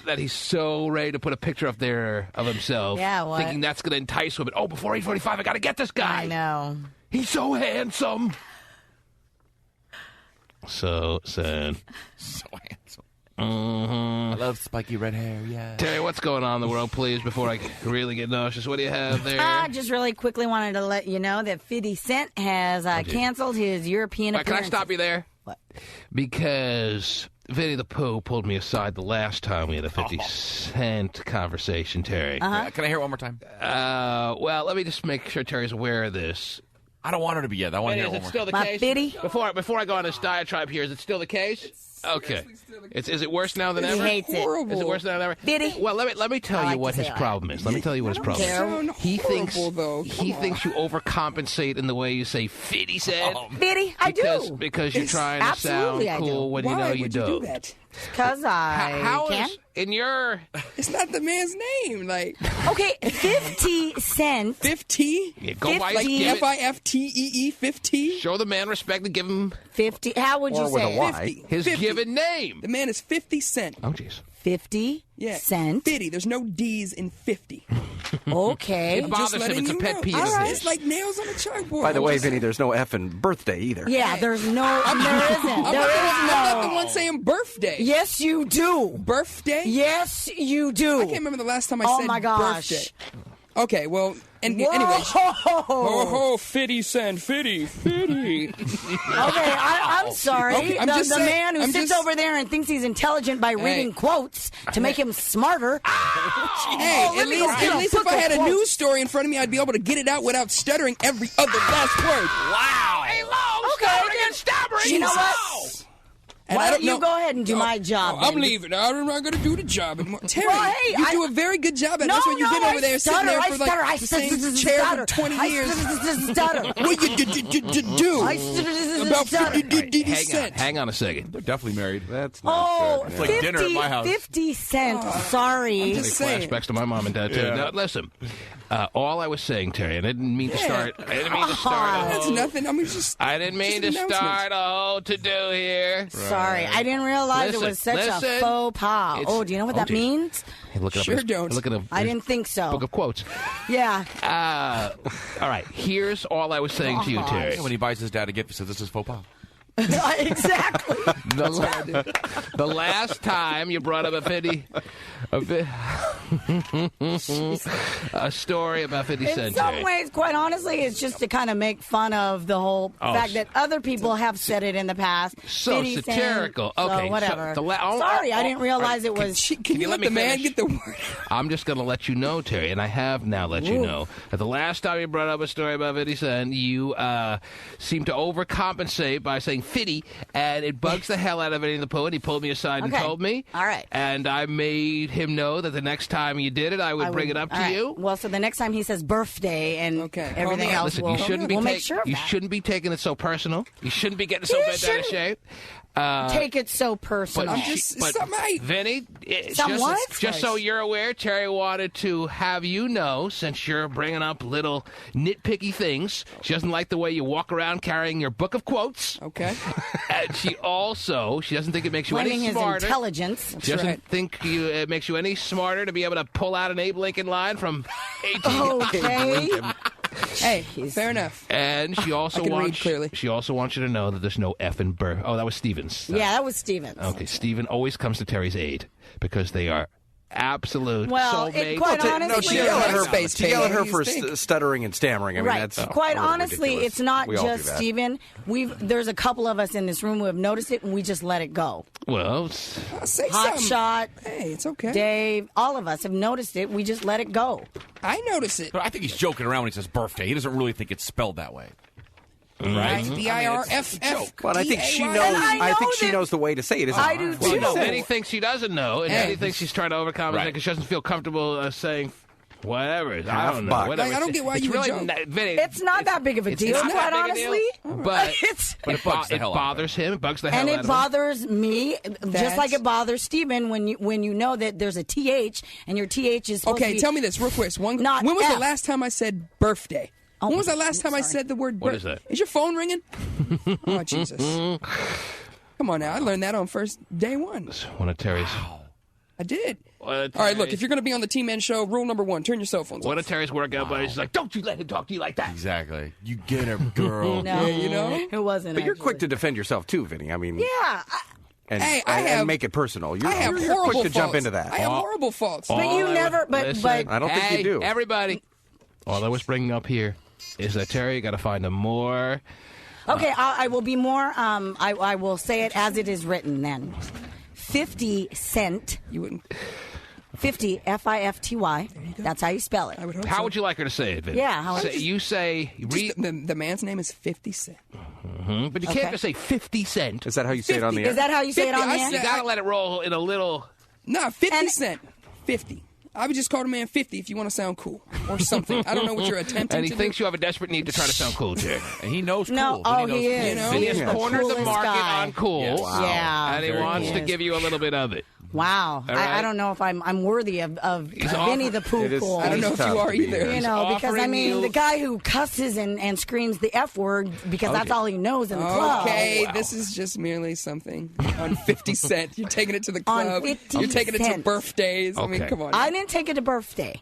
that he's so ready to put a picture up there of himself. Yeah, what? Thinking that's going to entice women. Oh, before 8:45, I got to get this guy. I know. He's so handsome. So sad. So handsome. Mm-hmm. I love spiky red hair, yeah. Terry, what's going on in the world, please, before I really get nauseous? What do you have there? I just really quickly wanted to let you know that 50 Cent has canceled his European Wait, can I appearance. stop you there? What? Because Vinnie the Pooh pulled me aside the last time we had a 50 Cent conversation, Terry. Uh-huh. Can I hear it one more time? Well, let me just make sure Terry's aware of this. I don't want her to be yet. I want to hear it Is one it more still time. the case? Biddy? Before I go on this diatribe here, is it still the case? Okay. Is it worse now than He ever? hates it. Horrible. Is it worse now than ever? Biddy? Well, let me tell I you like what to his say that. problem is. Let me tell you what his problem Sound is. He thinks horrible, though. he Come thinks you overcompensate in the way you say 50 Cent. Biddy, I do. Because you're trying to sound Absolutely I do. cool when you Why know would you you don't. do that? Because How can. is in your It's not the man's name. Like Okay, 50 Cent. 50? Yeah, go by Like give it- FIFTEE 50? show the man respect and give him 50. How would you Or with say a Y. 50. his 50. given name. The man is 50 Cent. Oh, jeez. 50 Yeah. Cent. 50. There's no D's in 50. Okay. It bothers Just him. letting It's a you pet know. peeve All of right, his. it's like nails on a chalkboard. By the I'm way, just- Vinny, there's no F in birthday either. Yeah, there isn't. I'm not the No. one saying birthday. Yes, you do. Birthday? Yes, you do. I can't remember the last time I Oh said my gosh. birthday. Okay, well, anyway. Oh, 50 Cent, 50. Okay, I'm sorry. Okay, I'm the just the saying- man who I'm sits just- over there and thinks he's intelligent by reading quotes to make him smarter. Hey, let at me go least, get a if book I of had a quotes. news story in front of me, I'd be able to get it out without stuttering every other last word. Wow. Hey, Lo, Okay, then stammering. you know what? And Why I don't you know- go ahead and do my job? I'm then? leaving. I'm not going to do the job anymore. Terry, Well, hey, you I- do a very good job at it. No, That's when you've no, been over I there sitting stutter, there I for stutter, I like the same chair for 20 years. Stutter. What you do? I About stutter. 50 cents. Hang on a second. They're definitely married. That's Oh, not It's like dinner at my house. 50 Cent. Sorry. just saying. Flashbacks to my mom and dad too. Yeah. Now, listen. All I was saying, Terry, and I didn't mean to start. I didn't mean to start. That's nothing. I mean, just. I didn't mean to just start a whole to-do here. Sorry, I didn't realize it was such a faux pas. It's- Oh, do you know what that geez. means? Hey, look it up. Sure in his- don't. Look at a I didn't think so. book of quotes. Yeah. All right. Here's all I was saying to you, Terry. When he buys his dad a gift, he says, "This is faux pas." Exactly. The last time you brought up a story about 50 In Cent. some ways, quite honestly, it's just to kind of make fun of the whole fact that other people have said it in the past. So 50 Cent, satirical. Okay, so whatever. so Sorry, I didn't realize it was. Can you let the man get the word? I'm just going to let you know, Terry, and I have now let you know that the last time you brought up a story about 50 Cent, you seemed to overcompensate by saying 50, and it bugs the hell out of Vinnie the Pooh, and he pulled me aside and told me. All right. And I made him know that the next time you did it, I would bring it up to you. Well, so the next time he says birthday and everything else, Listen, you shouldn't be make sure of you that. shouldn't be taking it so personal. You shouldn't be getting so bent out of shape. Take it so personal. Vinny, Somewhat? just so you're aware, Terry wanted to have you know, since you're bringing up little nitpicky things, she doesn't like the way you walk around carrying your book of quotes. Okay. And she doesn't think it makes you Claiming any his smarter. intelligence. She doesn't think it makes you any smarter to be able to pull out an Abe Lincoln line from 18. Okay. Hey, fair enough. And she also I can read wants clearly. She also wants you to know that there's no effing birth. Oh, that was Stevens. Yeah, that was Stevens. Okay, Steven always comes to Terry's aid because they are absolute Well, soulmates. quite honestly, to yell at her for stuttering and stammering. I mean, right. that's Quite a little honestly, ridiculous. it's not We all do just that. Steven. There's a couple of us in this room who have noticed it, and we just let it go. Well, say Hot something. Shot. Hey, it's okay. Dave, all of us have noticed it. We just let it go. I notice it. But I think he's joking around when he says birthday. He doesn't really think it's spelled that way. Right? B-I-R-F-F. Well, I think she knows. I think she knows the way to say it. Isn't I it? do well, too. no, Vinny thinks she doesn't know, and Vinny thinks she's trying to overcompensate because she doesn't feel comfortable saying whatever. I don't know. $5. Whatever. Like, I don't get why it's you would really joke. Vinny, It's not that big of a deal, not quite that big a deal, honestly. but It it bothers him. It bugs the hell and out it of him. bothers me, just like it bothers Steven when you know that there's a TH and your TH is supposed to Okay, be tell me this real quick. When not was F. the last time I said birthday? Oh, when was the last time I said the word birthday? What is that? Is your phone ringing? Oh, Jesus. Come on now. I learned that on first day one. One of Terry's. I did. All right, look, if you're going to be on the T-Man show, rule number 1, turn your cell phones One off. of Terry's workout buddies is like, don't you let him talk to you like that. Exactly. You get her, girl. No, Yeah, you know? it wasn't. But you're actually. quick to defend yourself too, Vinny. I mean, Yeah, and, Hey, and make it personal. You're, I have you're horrible quick to jump faults. into that. I have horrible faults. but you never. But Listen, I don't think you do. Everybody. All I was bringing up here is that Terry got to find a more. okay, I will be more. I will say it as it is written. Then, 50 Cent. You wouldn't. 50 F-I-F-T-Y. That's how you spell it. I would hope How so. would you like her to say it, Vinny? Yeah, how- You say. Just the man's name is 50 Cent. But you can't just say 50 Cent. Is that how you say it on the 50. air? Is that how you say it 50, on the I air? You got to let it roll in a little. Nah, 50 Cent. 50. I would just call the man 50 if you want to sound cool or something. I don't know what you're attempting And he to thinks do. you have a desperate need to try to sound cool, Terry. And he knows cool. No, Vinny oh, knows he cool. is. You know? Vinny has He's the cornered the coolest market guy. on cool. Yes. Wow. Yeah. And he Very wants cool. to give you a little bit of it. Wow, All right. I don't know if I'm worthy of Vinnie offering- the Pooh It is- cool. I don't know if you are either. You know, because I offering mean, you- the guy who cusses and screams the F word because that's all he knows in the club. Okay, this is just merely something on 50 Cent. You're taking it to the On club. 50 You're taking it to cents. birthdays. I mean, Okay. come on. I didn't take it to birthday.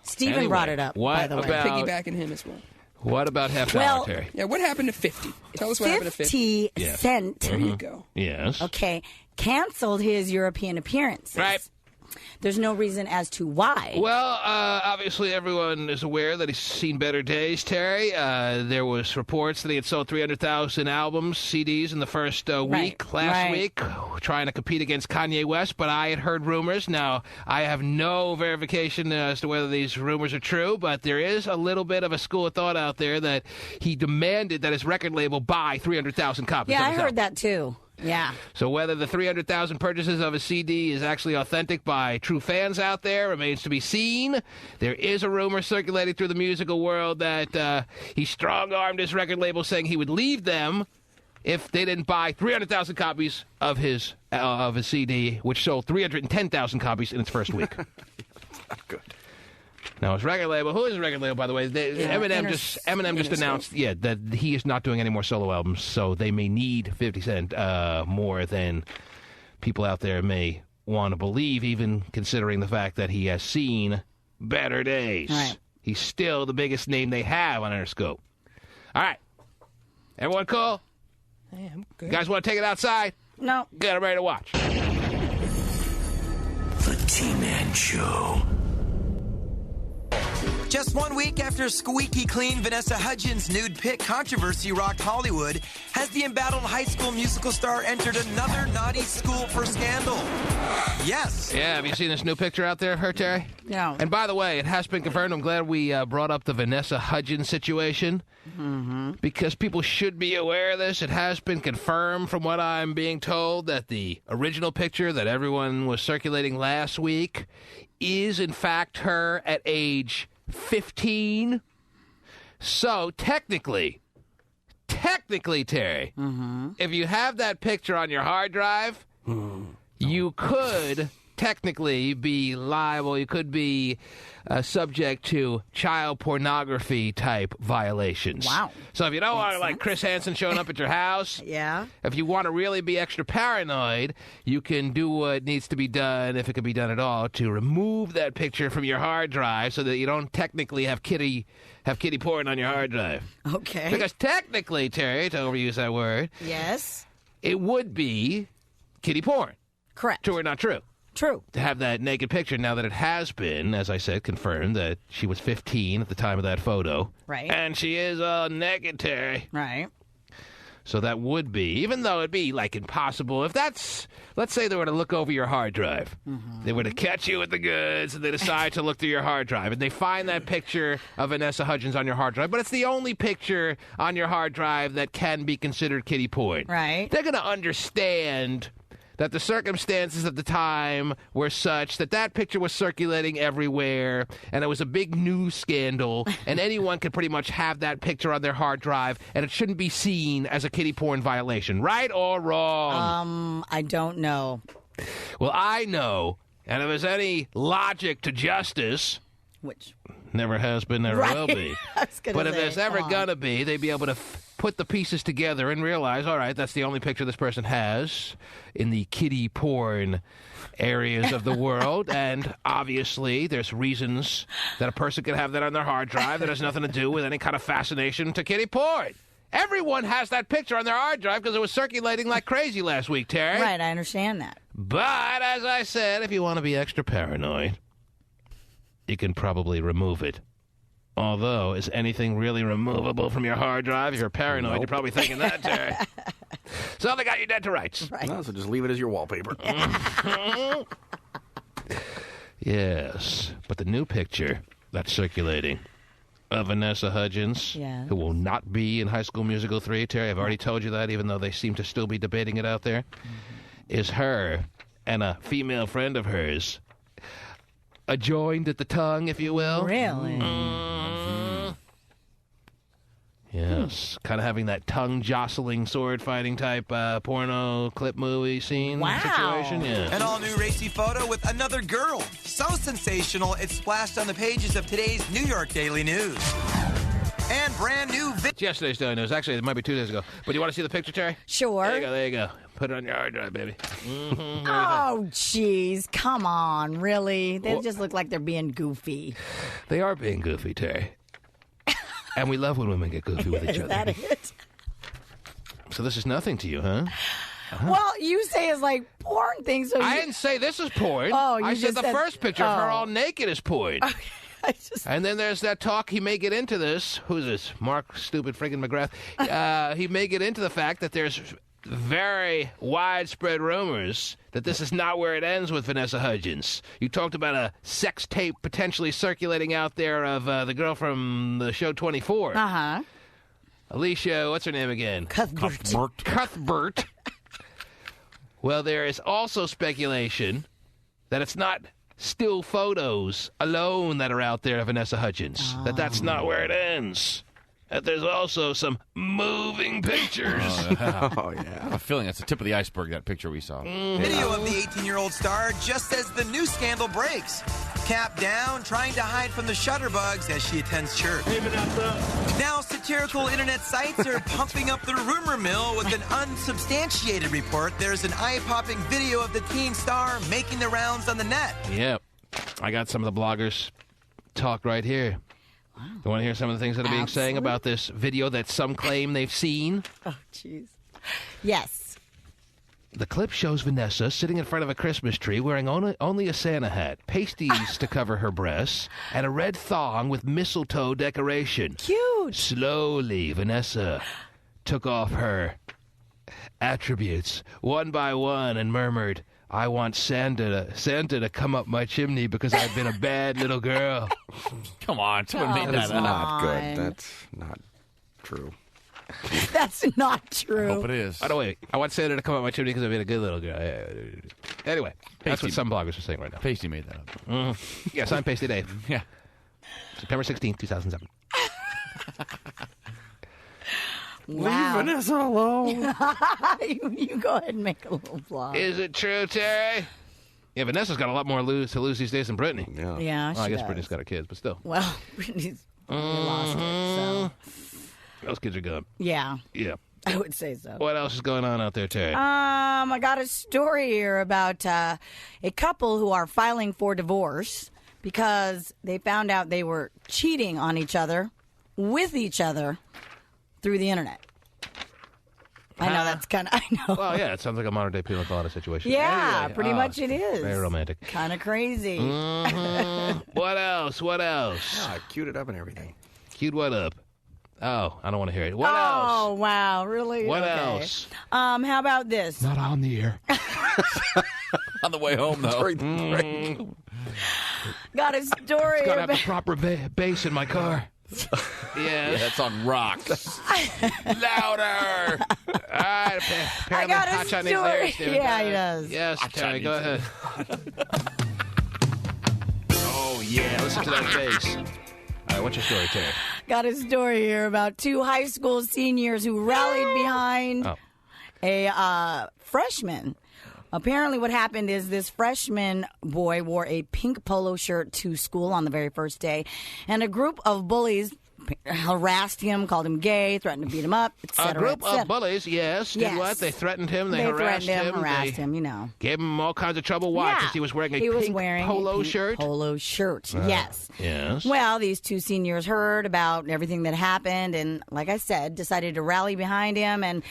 Steven Anyway, brought it up, what by the way. about- Piggybacking him as well. What about half Well- hour, Terry? Yeah, what happened to 50? Tell us what happened to 50. 50 Yes. Cent. There you go. Yes. Okay, canceled his European appearances. Right. There's no reason as to why. Well, obviously everyone is aware that he's seen better days, Terry. There was reports that he had sold 300,000 albums, CDs in the first week, last week, trying to compete against Kanye West, but I had heard rumors. Now, I have no verification as to whether these rumors are true, but there is a little bit of a school of thought out there that he demanded that his record label buy 300,000 copies Yeah, of I his heard album. that too. Yeah. So whether the 300,000 purchases of a CD is actually authentic by true fans out there remains to be seen. There is a rumor circulating through the musical world that he strong-armed his record label, saying he would leave them if they didn't buy 300,000 copies of his CD, which sold 310,000 copies in its first week. Not good. Now, his record label, who is his record label, by the way? Eminem just announced, that he is not doing any more solo albums, so they may need 50 Cent more than people out there may want to believe, even considering the fact that he has seen better days. Right. He's still the biggest name they have on Interscope. All right. Everyone cool? Hey, I'm You good. guys want to take it outside? No. Get it ready to watch. The T-Man Show. Just 1 week after squeaky clean Vanessa Hudgens' nude pic controversy rocked Hollywood, has the embattled High School Musical star entered another naughty school for scandal? Yes. Yeah, have you seen this new picture out there of her, Terry? No. And by the way, it has been confirmed. I'm glad we brought up the Vanessa Hudgens situation because people should be aware of this. It has been confirmed from what I'm being told that the original picture that everyone was circulating last week is, in fact, her at age 15. So, technically, Terry, if you have that picture on your hard drive, you could technically be liable. You could be subject to child pornography type violations. Wow. So if you don't want like Chris Hansen showing up at your house, Yeah. if you want to really be extra paranoid, you can do what needs to be done, if it can be done at all, to remove that picture from your hard drive so that you don't technically have kitty porn on your hard drive. Okay. Because technically, Terry, to overuse that word, Yes. it would be kitty porn. Correct. True or not true? True. To have that naked picture, now that it has been, as I said, confirmed that she was 15 at the time of that photo. Right. And she is naked, Terry. Right. So that would be, even though it'd be like impossible, if that's, let's say they were to look over your hard drive. They were to catch you with the goods and they decide to look through your hard drive and they find that picture of Vanessa Hudgens on your hard drive, but it's the only picture on your hard drive that can be considered kiddie porn. Right. They're going to understand that the circumstances at the time were such that that picture was circulating everywhere, and it was a big news scandal, and anyone could pretty much have that picture on their hard drive, and it shouldn't be seen as a kiddie porn violation. Right or wrong? I don't know. Well, I know, and if there's any logic to justice, which never has been, never will be. I was gonna But if say, there's ever come on. gonna be, they'd be able to put the pieces together and realize, all right, that's the only picture this person has in the kiddie porn areas of the world. And obviously, there's reasons that a person could have that on their hard drive that has nothing to do with any kind of fascination to kiddie porn. Everyone has that picture on their hard drive because it was circulating like crazy last week, Terry. Right, I understand that. But, as I said, if you want to be extra paranoid, you can probably remove it. Although, is anything really removable from your hard drive? If you're paranoid, you're probably thinking that, Terry. So they got you dead to rights. Right. No, so just leave it as your wallpaper. Yes, but the new picture that's circulating of Vanessa Hudgens, Yes. who will not be in High School Musical 3, Terry, I've already told you that, even though they seem to still be debating it out there, is her and a female friend of hers, joined at the tongue, if you will. Really? Yes, kind of having that tongue-jostling, sword-fighting type porno clip movie scene situation. Yeah. An all-new racy photo with another girl. So sensational, it splashed on the pages of today's New York Daily News. And brand new It's yesterday's Daily News. Actually, it might be 2 days ago. But you want to see the picture, Terry? Sure. There you go. Put it on your hard drive, baby. Oh, jeez. Come on. Really? They Well- just look like they're being goofy. They are being goofy, Terry. And we love when women get goofy with each Is other. that it? So this is nothing to you, huh? Well, you say it's like porn things. So I you... didn't say this is porn. Oh, you I just said the said- first picture of her oh. all naked is porn. And then there's that talk, he may get into this. Who's this? Mark Stupid friggin' McGrath. He may get into the fact that there's very widespread rumors that this is not where it ends with Vanessa Hudgens. You talked about a sex tape potentially circulating out there of the girl from the show 24. Uh-huh. Alicia, what's her name again? Cuthbert. Cuthbert. Well, there is also speculation that it's not still photos alone that are out there of Vanessa Hudgens. That's not where it ends. That there's also some moving pictures. Oh, yeah. I have a feeling that's the tip of the iceberg, that picture we saw. Video of the 18-year-old star just as the new scandal breaks. Cap down, trying to hide from the shutterbugs as she attends church. Now, satirical internet sites are pumping up the rumor mill with an unsubstantiated report. There's an eye-popping video of the teen star making the rounds on the net. Yep. I got some of the bloggers talk right here. You want to hear some of the things that are being saying about this video that some claim they've seen? Oh, jeez. Yes. The clip shows Vanessa sitting in front of a Christmas tree wearing only a Santa hat, pasties to cover her breasts, and a red thong with mistletoe decoration. Cute. Slowly, Vanessa took off her attributes one by one and murmured, "I want Santa to come up my chimney because I've been a bad little girl." Come on, someone made That's that up. not good. That's not true. That's not true. I hope it is. Oh, no, wait. I want Santa to come up my chimney because I've been a good little girl. Anyway, that's what some bloggers are saying right now. Pasty made that up. Yes, I'm Pasty Dave. Yeah. September 16th, 2007. Wow. Leave Vanessa alone. you go ahead and make a little vlog. Is it true, Terry? Yeah, Vanessa's got a lot more to lose these days than Brittany. Yeah. Yeah, Well, I she guess does. Brittany's got her kids, but still. Well, Brittany's lost it, so Those kids are gone. yeah, Yeah. I would say so. What else is going on out there, Terry? I got a story here about a couple who are filing for divorce because they found out they were cheating on each other with each other through the internet. I know that's kind of, I know. Well, yeah, it sounds like a modern-day penal colony situation. Yeah, Anyway, pretty much it is. Very romantic. Kind of crazy. What else? What else? Yeah, I queued it up and everything. Queued what up? Oh, I don't want to hear it. What Oh, else? wow, really? What Okay. else? How about this? Not on the air. On the way home, though. Got a story Got to have the about... proper bass in my car. Yeah, that's on rocks. Louder! All right, apparently got a Hot Shot needs story. lyrics, David. Yeah, he does. Yes, Hot Terry, Shot go needs ahead. Oh, yeah, listen to that bass. All right, what's your story, Terry? Got a story here about two high school seniors who rallied behind a freshman. Apparently what happened is this freshman boy wore a pink polo shirt to school on the very first day, and a group of bullies harassed him, called him gay, threatened to beat him up, etc. A group of bullies, yes. Did what? They threatened him. They harassed him. You know. Gave him all kinds of trouble. Why? Because he was wearing a pink polo shirt? Polo shirt, yes. Yes. Well, these two seniors heard about everything that happened and, like I said, decided to rally behind him. And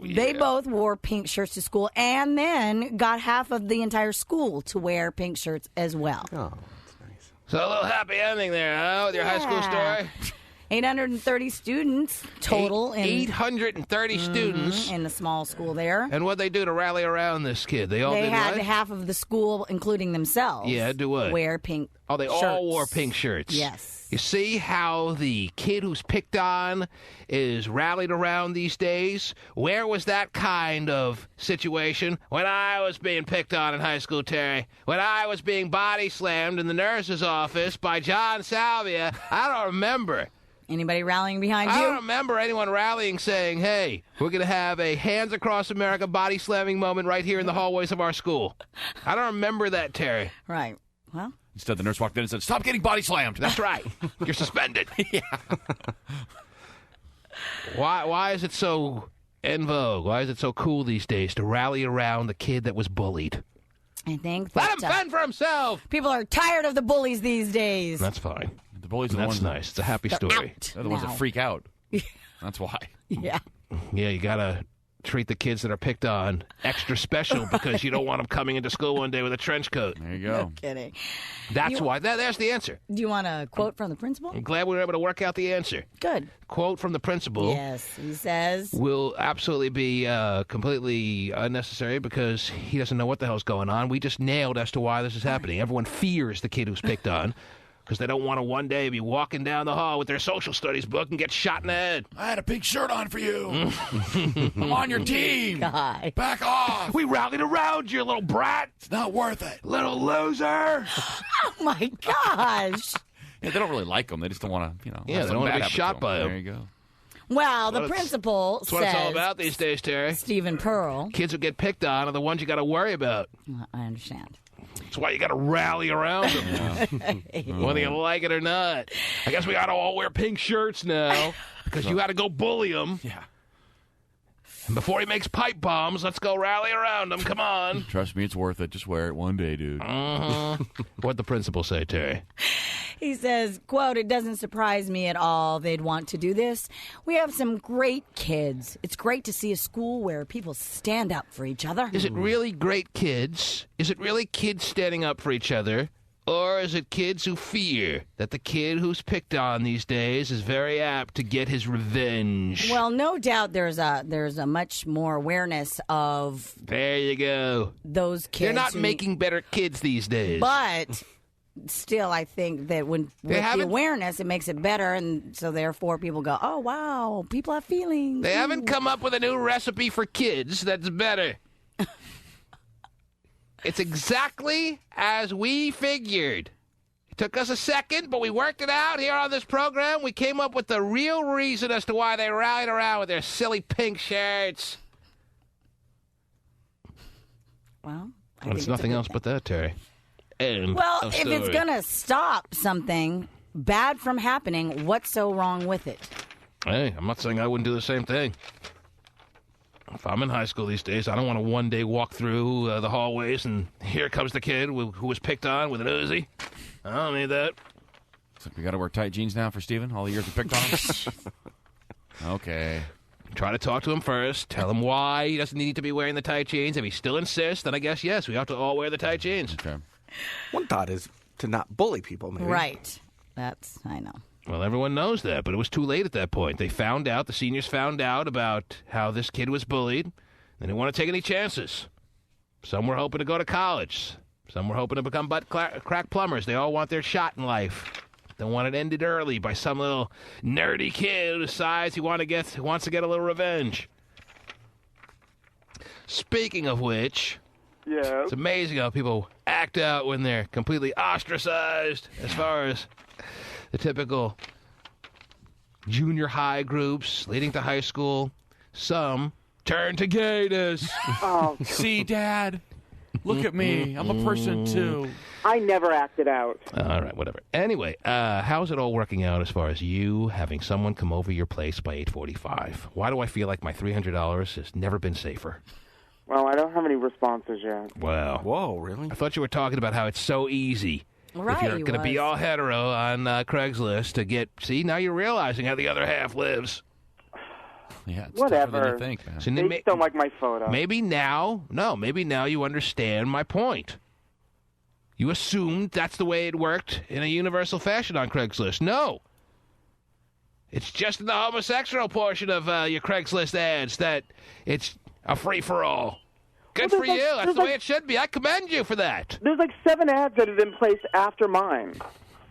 they both wore pink shirts to school and then got half of the entire school to wear pink shirts as well. Oh. So a little happy ending there, huh, with your high school story? 830 students total. 830 students. In the small school there. And what'd they do to rally around this kid? They all They did had what? half of the school, including themselves, do what? wear pink Oh, they shirts. all wore pink shirts. Yes. You see how the kid who's picked on is rallied around these days? Where was that kind of situation when I was being picked on in high school, Terry? When I was being body slammed in the nurse's office by John Salvia? I don't remember. Anybody rallying behind you? I don't remember anyone rallying saying, hey, we're going to have a Hands Across America body slamming moment right here in the hallways of our school. I don't remember that, Terry. Right. Well. Instead, the nurse walked in and said, "Stop getting body slammed." That's right. You're suspended. Yeah. Why is it so en vogue? Why is it so cool these days to rally around the kid that was bullied? I think Let that, him fend for himself. People are tired of the bullies these days. That's fine. The bullies are the That's ones nice. It's a happy They're story. out They're the ones now. that freak out. That's why. Yeah. Yeah, you got to treat the kids that are picked on extra special because you don't want them coming into school one day with a trench coat. There you go. No kidding. That's why. There's the answer. Do you want a quote from the principal? I'm glad we were able to work out the answer. Good. Quote from the principal. Yes, he says. Will absolutely be completely unnecessary because he doesn't know what the hell's going on. We just nailed as to why this is happening. Everyone fears the kid who's picked on because they don't want to one day be walking down the hall with their social studies book and get shot in the head. I had a pink shirt on for you. I'm on your team. God. Back off. We rallied around you, little brat. It's not worth it. Little loser. Oh, my gosh. Yeah, they don't really like him. They just don't want to, Yeah, they don't want to be shot by him. There you go. Well, the Well, principal That's what it's all says, about these days, Terry. Stephen Pearl. Kids who get picked on are the ones you got to worry about. I understand. That's why you got to rally around them, whether you like it or not. I guess we got to all wear pink shirts now because you got to go bully them. Yeah. And before he makes pipe bombs, let's go rally around him. Come on. Trust me, it's worth it. Just wear it one day, dude. What'd the principal say, Terry? He says, quote, "It doesn't surprise me at all they'd want to do this. We have some great kids. It's great to see a school where people stand up for each other." Is it really great kids? Is it really kids standing up for each other? Or is it kids who fear that the kid who's picked on these days is very apt to get his revenge? Well, no doubt there's a much more awareness of There you go. those kids. They're not who- making better kids these days. But still, I think that with the awareness, it makes it better, and so therefore people go, "Oh wow, people have feelings." They haven't come up with a new recipe for kids that's better. It's exactly as we figured. It took us a second, but we worked it out here on this program. We came up with the real reason as to why they rallied around with their silly pink shirts. Well, And it's nothing else but that, Terry. End Well, of if it's story. going to stop something bad from happening, what's so wrong with it? Hey, I'm not saying I wouldn't do the same thing. If I'm in high school these days, I don't want to one day walk through the hallways and here comes the kid who was picked on with an Uzi. I don't need that. So we got to wear tight jeans now for Steven? All the years we picked on him? Okay. Try to talk to him first. Tell him why he doesn't need to be wearing the tight jeans. If he still insists, then I guess, yes, we have to all wear the tight jeans. Okay. One thought is to not bully people, maybe. Right. I know. Well, everyone knows that, but it was too late at that point. They found out, the seniors found out about how this kid was bullied. They didn't want to take any chances. Some were hoping to go to college. Some were hoping to become crack plumbers. They all want their shot in life. They want it ended early by some little nerdy kid who decides he wants to get a little revenge. Speaking of which, yeah, it's amazing how people act out when they're completely ostracized as far as the typical junior high groups leading to high school. Some turn to gayness. Oh. See, Dad, look at me. I'm a person, too. I never acted out. All right, whatever. Anyway, how's it all working out as far as you having someone come over your place by 8:45? Why do I feel like my $300 has never been safer? Well, I don't have any responses yet. Wow. Whoa, really? I thought you were talking about how it's so easy. Right, if you're he going to be was. all hetero on Craigslist to get... See, now you're realizing how the other half lives. Yeah, it's Whatever. tougher than you think, man. So They just don't like my photo. maybe now you understand my point. You assumed that's the way it worked in a universal fashion on Craigslist. No. It's just in the homosexual portion of your Craigslist ads that it's a free-for-all. Good Well, for there's you. like- That's there's the way like- it should be. I commend you for that. There's like 7 ads that have been placed after mine.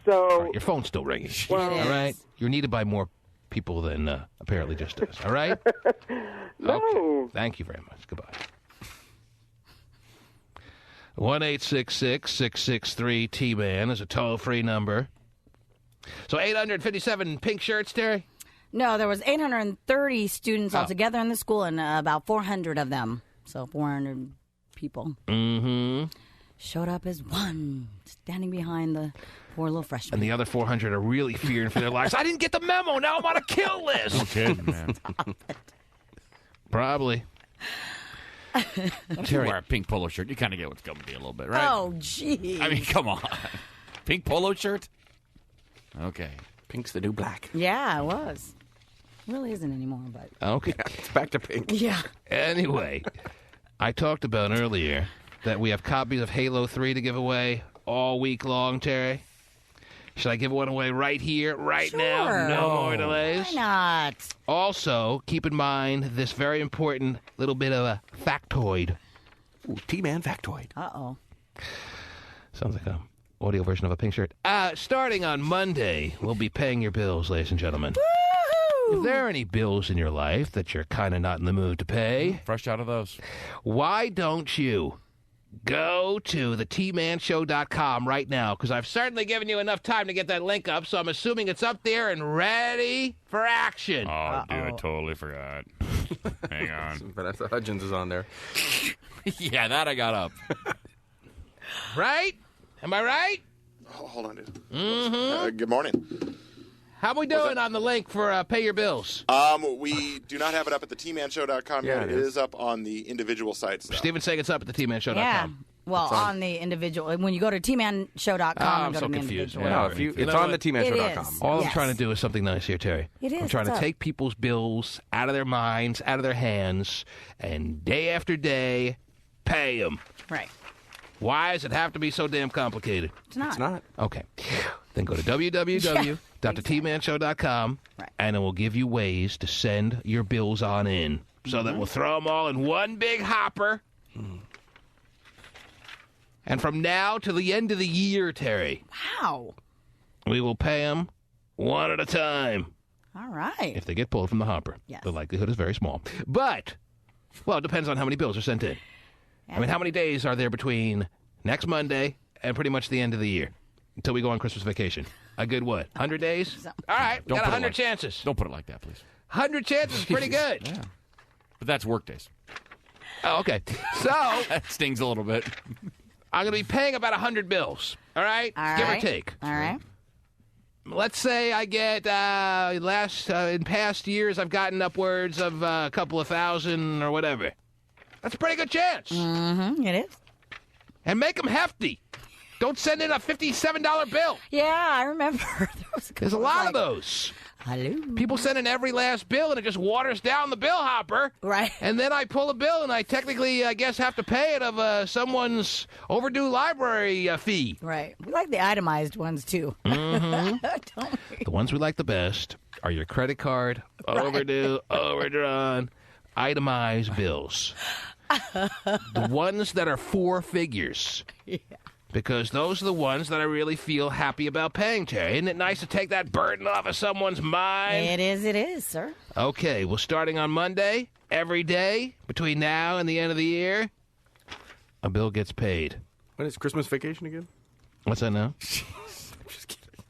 So, Your phone's still ringing. Well- All right? You're needed by more people than apparently just us. All right? no. Okay. Thank you very much. Goodbye. 1-866-663-T-MAN is a toll-free number. So 857 pink shirts, Terry? No, there was 830 students Oh. altogether in the school, and about 400 of them, so 400 people, showed up as one, standing behind the poor little freshman. And the other 400 are really fearing for their lives. I didn't get the memo. Now I'm on a kill list. No kidding, man. Probably. If you wear a pink polo shirt, you kind of get what's coming to you a little bit, right? Oh, gee. I mean, come on. Pink polo shirt? Okay. Pink's the new black. Yeah, it was. Really isn't anymore, but Okay. It's back to pink. yeah. Anyway, I talked about earlier that we have copies of Halo 3 to give away all week long, Terry. Should I give one away right here, right now? Sure. No more delays? Why not? Also, keep in mind this very important little bit of a factoid. Ooh, T-Man factoid. Uh-oh. Sounds like a audio version of a pink shirt. Starting on Monday, we'll be paying your bills, ladies and gentlemen. If there are any bills in your life that you're kind of not in the mood to pay, Fresh out of those. why don't you go to thetmanshow.com right now? Because I've certainly given you enough time to get that link up, so I'm assuming it's up there and ready for action. Oh, dude, I totally forgot. Hang on. Vanessa Hudgens is on there. Yeah, that I got up. Right? Am I right? Hold on, dude. Mm-hmm. Good morning. How we doing on the link for Pay Your Bills? We do not have it up at the tmanshow.com yet. It is up on the individual sites. Steven's saying it's up at the tmanshow.com. Yeah. Well, on the individual. When you go to tmanshow.com, I'm go so to the confused. individual. No, it's on the tmanshow.com. All I'm trying to do is something nice here, Terry. It is. I'm trying to What's up? take people's bills out of their minds, out of their hands, and day after day, pay them. Right. Why does it have to be so damn complicated? It's not. It's not. Okay. Then go to www.thetmanshow.com, and it will give you ways to send your bills on in so that we'll throw them all in one big hopper. And from now to the end of the year, Terry, Wow. we will pay them one at a time. All right. If they get pulled from the hopper. Yes. The likelihood is very small. But, well, it depends on how many bills are sent in. I mean, how many days are there between next Monday and pretty much the end of the year until we go on Christmas vacation? A good what? 100 days? All right, Don't got put it 100 like- chances. Don't put it like that, please. 100 chances is pretty good. Yeah. But that's work days. Oh, okay. So, That stings a little bit. I'm going to be paying about 100 bills. All right? All Give right. or take. All right. Let's say I get, in past years, I've gotten upwards of a couple of thousand or whatever. That's a pretty good chance. Mm-hmm. It is. And make them hefty. Don't send in a $57 bill. Yeah, I remember. There's a lot of those. Hello. People send in every last bill, and it just waters down the bill hopper. Right. And then I pull a bill, and I technically, I guess, have to pay it of someone's overdue library fee. Right. We like the itemized ones, too. Mm-hmm. Don't we? The ones we like the best are your credit card, overdue, overdrawn, itemized bills. The ones that are 4 figures. Yeah. Because those are the ones that I really feel happy about paying, Terry. Isn't it nice to take that burden off of someone's mind? It is, sir. Okay, well, starting on Monday, every day between now and the end of the year, a bill gets paid. When is Christmas vacation again? What's that now? Just kidding.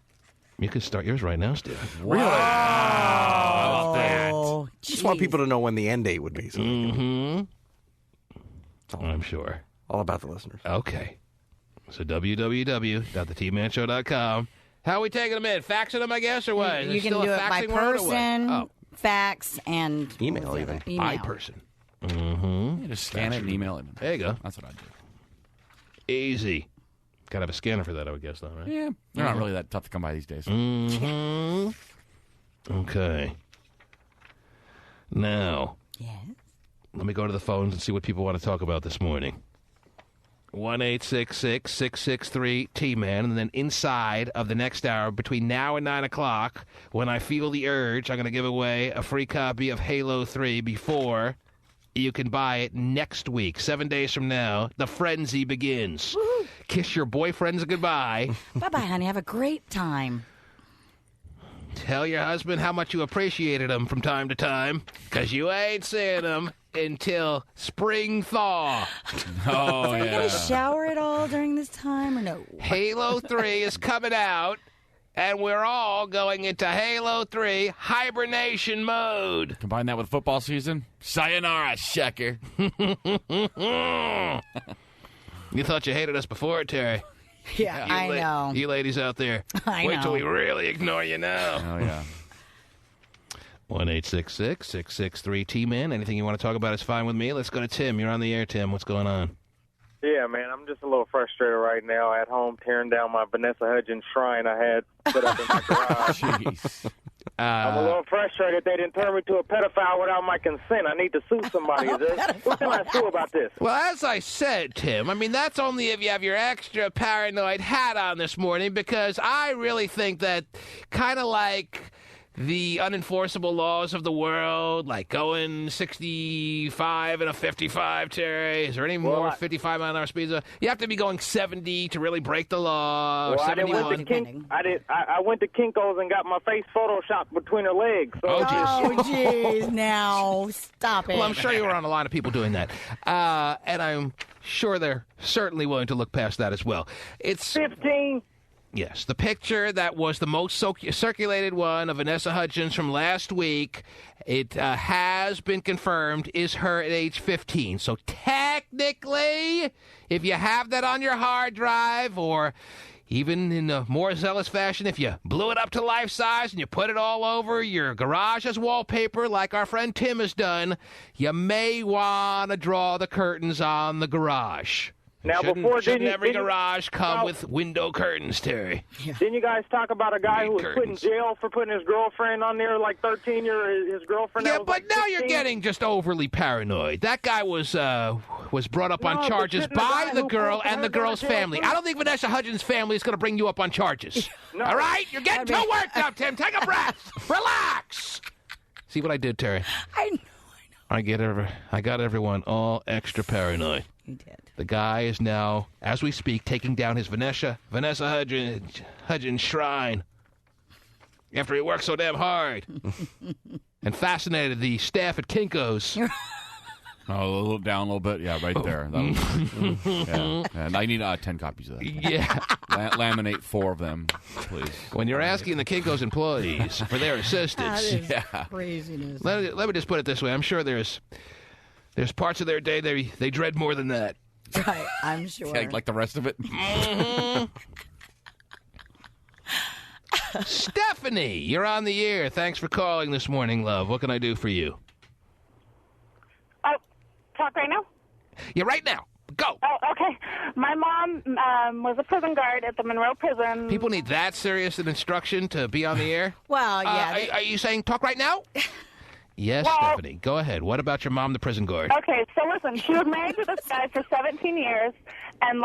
You could start yours right now, Steve. Really? Wow. Oh, Just want people to know when the end date would be. So I'm sure. all about the listeners. Okay. So www.thetmanshow.com. How are we taking them in? Faxing them, I guess, or what? Is You it can still do a it by faxing word or what? person, Oh, fax, and Email even. by person. Mm-hmm. You just scan it and email it. There you go. That's what I do. Easy. Got to have a scanner for that, I would guess, though, right? Yeah. They're not really that tough to come by these days. Mm-hmm. Okay. Now, let me go to the phones and see what people want to talk about this morning. 1-866-663-T-Man, and then inside of the next hour, between now and 9 o'clock, when I feel the urge, I'm going to give away a free copy of Halo 3 before you can buy it next week. 7 days from now, the frenzy begins. Woo-hoo. Kiss your boyfriends goodbye. Bye-bye, honey. Have a great time. Tell your husband how much you appreciated him from time to time, because you ain't seeing him until spring thaw. Oh, Are you going to shower at all during this time or no? Halo 3 is coming out, and we're all going into Halo 3 hibernation mode. Combine that with football season. Sayonara, Shecker. You thought you hated us before, Terry. Yeah, I know. You ladies out there. I Wait till know. we really ignore you now. Oh, yeah. 1-866-663-T-Man. Anything you want to talk about is fine with me. Let's go to Tim. You're on the air, Tim. What's going on? Yeah, man, I'm just a little frustrated right now at home tearing down my Vanessa Hudgens shrine I had put up in my garage. Jeez. I'm a little frustrated they didn't turn me to a pedophile without my consent. I need to sue somebody. Who can I sue about this? Well, as I said, Tim, I mean, that's only if you have your extra paranoid hat on this morning, because I really think that kind of like the unenforceable laws of the world, like going 65 and a 55, Terry. Is there any more 55-mile-an-hour speeds? You have to be going 70 to really break the law. Or Well, I 71. I went to Kinko's and got my face photoshopped between her legs. So. Oh, jeez. Now, stop it. Well, I'm sure you were on a lot of people doing that. And I'm sure they're certainly willing to look past that as well. It's 15. Yes, the picture that was the most circulated one of Vanessa Hudgens from last week, it has been confirmed, is her at age 15. So technically, if you have that on your hard drive or even in a more zealous fashion, if you blew it up to life size and you put it all over your garage as wallpaper like our friend Tim has done, you may want to draw the curtains on the garage. Now, Shouldn't every garage come with window curtains, Terry? Didn't you guys talk about a guy who was put in jail for putting his girlfriend on there, like 13 years, his girlfriend? Yeah, that was but like now 16? you're getting just overly paranoid. That guy was brought up on charges by the girl and the girl's family. I don't think Vanessa Hudgens' family is going to bring you up on charges. No. All right? You're getting too worked up, Tim. Take a breath. Relax. See what I did, Terry? I know. I got everyone all extra paranoid. You did. The guy is now, as we speak, taking down his Vanessa Hudgens shrine after he worked so damn hard and fascinated the staff at Kinko's. Oh, a little down a little bit. Yeah, right there. That was, yeah. And I need 10 copies of that. Yeah. Laminate 4 of them, please. When you're asking the Kinko's employees for their assistance. Craziness. Let me just put it this way. I'm sure there's parts of their day they dread more than that. Right, I'm sure. Yeah, like the rest of it. Stephanie, you're on the air. Thanks for calling this morning, love. What can I do for you? Oh, talk right now? Yeah, right now. Go. Oh, okay. My mom was a prison guard at the Monroe Prison. People need that serious an instruction to be on the air? Well, yeah. Are you saying talk right now? Yes, Well- Stephanie. Go ahead. What about your mom, the prison guard? Okay, so listen, she was married to this guy for 17 years, and,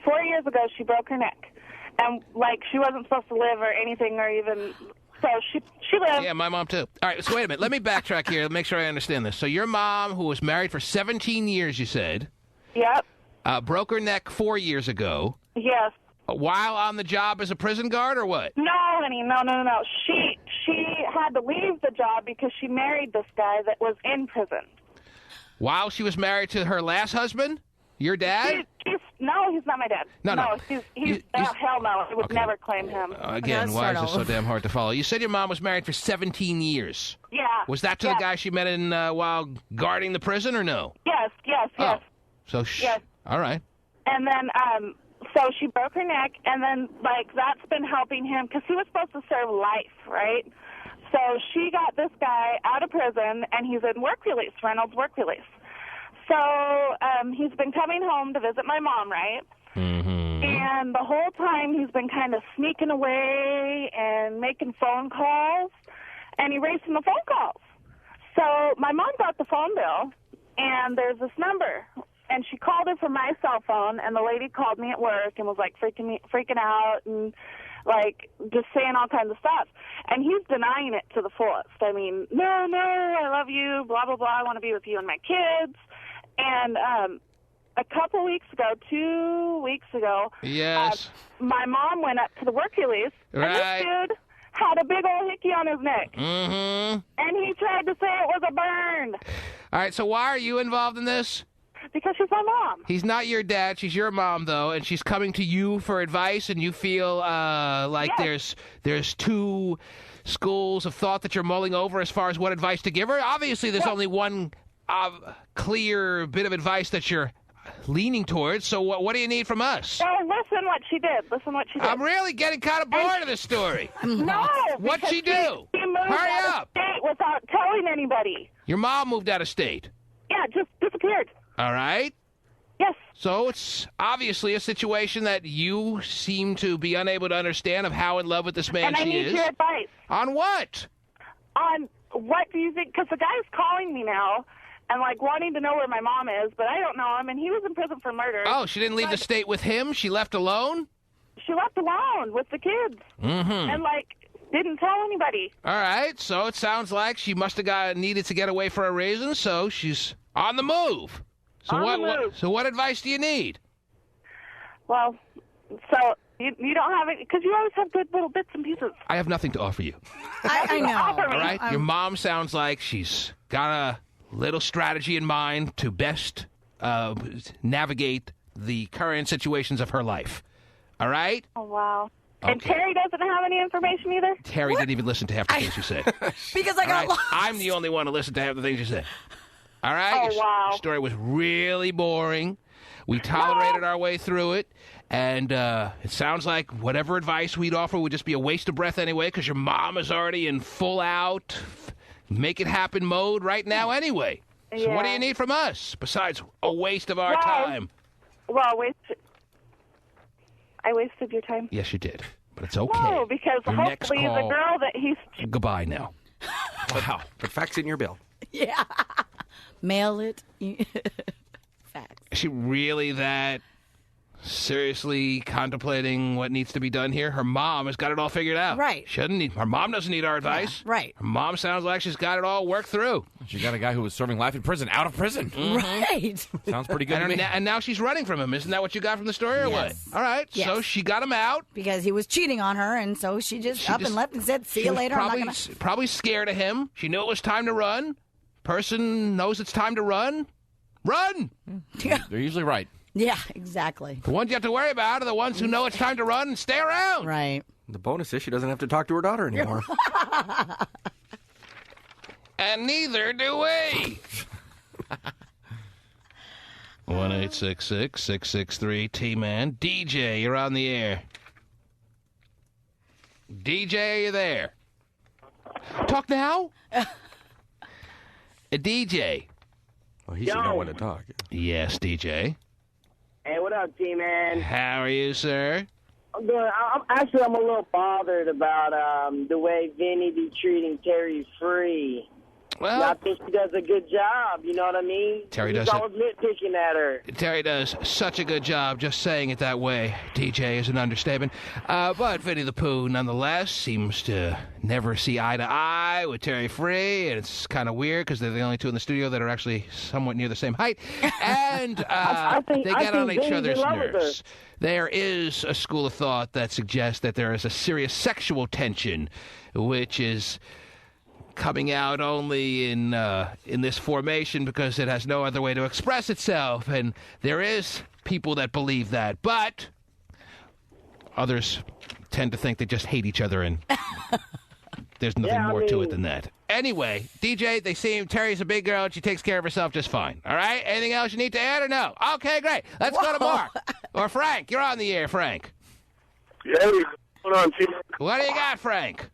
4 years ago, she broke her neck. And, she wasn't supposed to live or anything or even... So she lived. Yeah, my mom, too. All right, so wait a minute. Let me backtrack here to make sure I understand this. So your mom, who was married for 17 years, you said... Yep. Broke her neck 4 years ago. Yes. While on the job as a prison guard, or what? No, honey, no. She had to leave the job because she married this guy that was in prison. While she was married to her last husband? Your dad? No, he's not my dad. No. He's hell no. I would never claim him. Again, why is this so damn hard to follow? You said your mom was married for 17 years. Yeah. Was that to the guy she met in while guarding the prison, or no? Yes. Oh. So, Yes. All right. And then, so she broke her neck, and then, that's been helping him, because he was supposed to serve life, right? So she got this guy out of prison, and he's in work release, Reynolds work release. So he's been coming home to visit my mom, right? Mm-hmm. And the whole time he's been kind of sneaking away and making phone calls and erasing the phone calls. So my mom got the phone bill, and there's this number. And she called her from my cell phone, and the lady called me at work and was, freaking out and, just saying all kinds of stuff. And he's denying it to the fullest. I mean, no, I love you, blah, blah, blah, I want to be with you and my kids. And a couple weeks ago, 2 weeks ago, yes, my mom went up to the work release, and this dude had a big old hickey on his neck. Mm-hmm. And he tried to say it was a burn. All right, so why are you involved in this? Because she's my mom. He's not your dad. She's your mom, though, and she's coming to you for advice, and you feel there's two schools of thought that you're mulling over as far as what advice to give her. Obviously, there's only one clear bit of advice that you're leaning towards, so what do you need from us? Oh, listen what she did. I'm really getting kind of bored of this story. No. What'd she do? She moved Hurry out up. of state without telling anybody. Your mom moved out of state. Yeah, just disappeared. All right. Yes. So it's obviously a situation that you seem to be unable to understand of how in love with this man and she I need is. your advice. On what? On what do you think? Because the guy's calling me now and, wanting to know where my mom is, but I don't know him, and he was in prison for murder. Oh, she didn't leave the state with him? She left alone? She left alone with the kids. Mm-hmm. And, didn't tell anybody. All right. So it sounds like she must have needed to get away for a reason, so she's on the move. So what advice do you need? Well, so you don't have it, because you always have good little bits and pieces. I have nothing to offer you. I know. All right? Your mom sounds like she's got a little strategy in mind to best navigate the current situations of her life. All right? Oh, wow. Okay. And Terry doesn't have any information either? Terry didn't even listen to half the things you said. Because I got lost. I'm the only one to listen to half the things you said. All right? Oh, wow. Your story was really boring. We tolerated our way through it, and it sounds like whatever advice we'd offer would just be a waste of breath anyway, because your mom is already in full-out, make-it-happen mode right now anyway. So what do you need from us, besides a waste of our time? Well, I wasted your time. Yes, you did, but it's okay. No, because Your next hopefully the call- girl that he's... Goodbye now. Wow. But facts in your bill. Yeah. Mail it. Is she really that seriously contemplating what needs to be done here? Her mom has got it all figured out. Right. Her mom doesn't need our advice. Yeah, right. Her mom sounds like she's got it all worked through. She got a guy who was serving life in prison out of prison. Right. Sounds pretty good to And, me. and now she's running from him. Isn't that what you got from the story or Yes. what? All right. Yes. So she got him out. Because he was cheating on her, and so she just and left and said, see you later. Probably scared of him. She knew it was time to run. Person knows it's time to run. Run! Yeah. They're usually right. Yeah, exactly. The ones you have to worry about are the ones who know it's time to run and stay around. Right. The bonus is she doesn't have to talk to her daughter anymore. And neither do we. 1-866-663-T-Man. DJ, you're on the air. DJ, are you there? Talk now? A DJ. Well, he should know when to talk. Yes, DJ. Hey, what up, T-Man? How are you, sir? I'm good. I'm a little bothered about the way Vinnie be treating Tari Free. Well, I think she does a good job. You know what I mean? Terry He's does always nitpicking at her. Terry does such a good job just saying it that way. DJ is an understatement. But Vinnie the Pooh, nonetheless, seems to never see eye to eye with Terry Free, and it's kind of weird because they're the only two in the studio that are actually somewhat near the same height. And they get on each other's nerves. There is a school of thought that suggests that there is a serious sexual tension, which is coming out only in this formation because it has no other way to express itself. And there is people that believe that, but others tend to think they just hate each other, and there's nothing more to it than that. Anyway, DJ, Terry's a big girl, and she takes care of herself just fine. All right? Anything else you need to add or no? Okay, great. Let's go to Mark. Or Frank. You're on the air, Frank. Hey, what's going on, T? What do you got, Frank?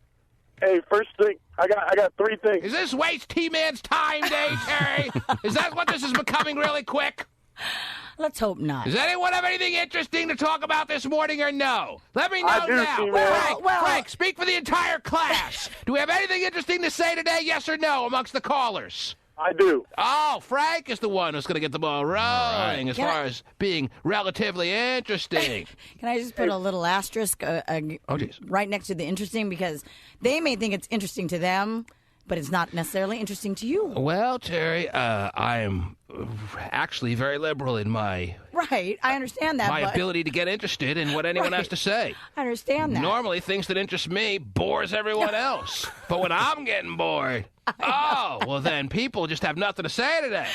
Hey, first thing, I got three things. Is this waste T-Man's time day, Terry? Is that what this is becoming really quick? Let's hope not. Does anyone have anything interesting to talk about this morning or no? Let me know I do, now. T-Man. Frank, speak for the entire class. Do we have anything interesting to say today, yes or no, amongst the callers? I do. Oh, Frank is the one who's going to get the ball rolling as far as being relatively interesting. Can I just put a little asterisk right next to the interesting, because they may think it's interesting to them, but it's not necessarily interesting to you. Well, Terry, I am actually very liberal in my Right, I understand that. my but ability to get interested in what anyone has to say. I understand that. Normally, things that interest me bores everyone else. But when I'm getting bored, well, then people just have nothing to say today.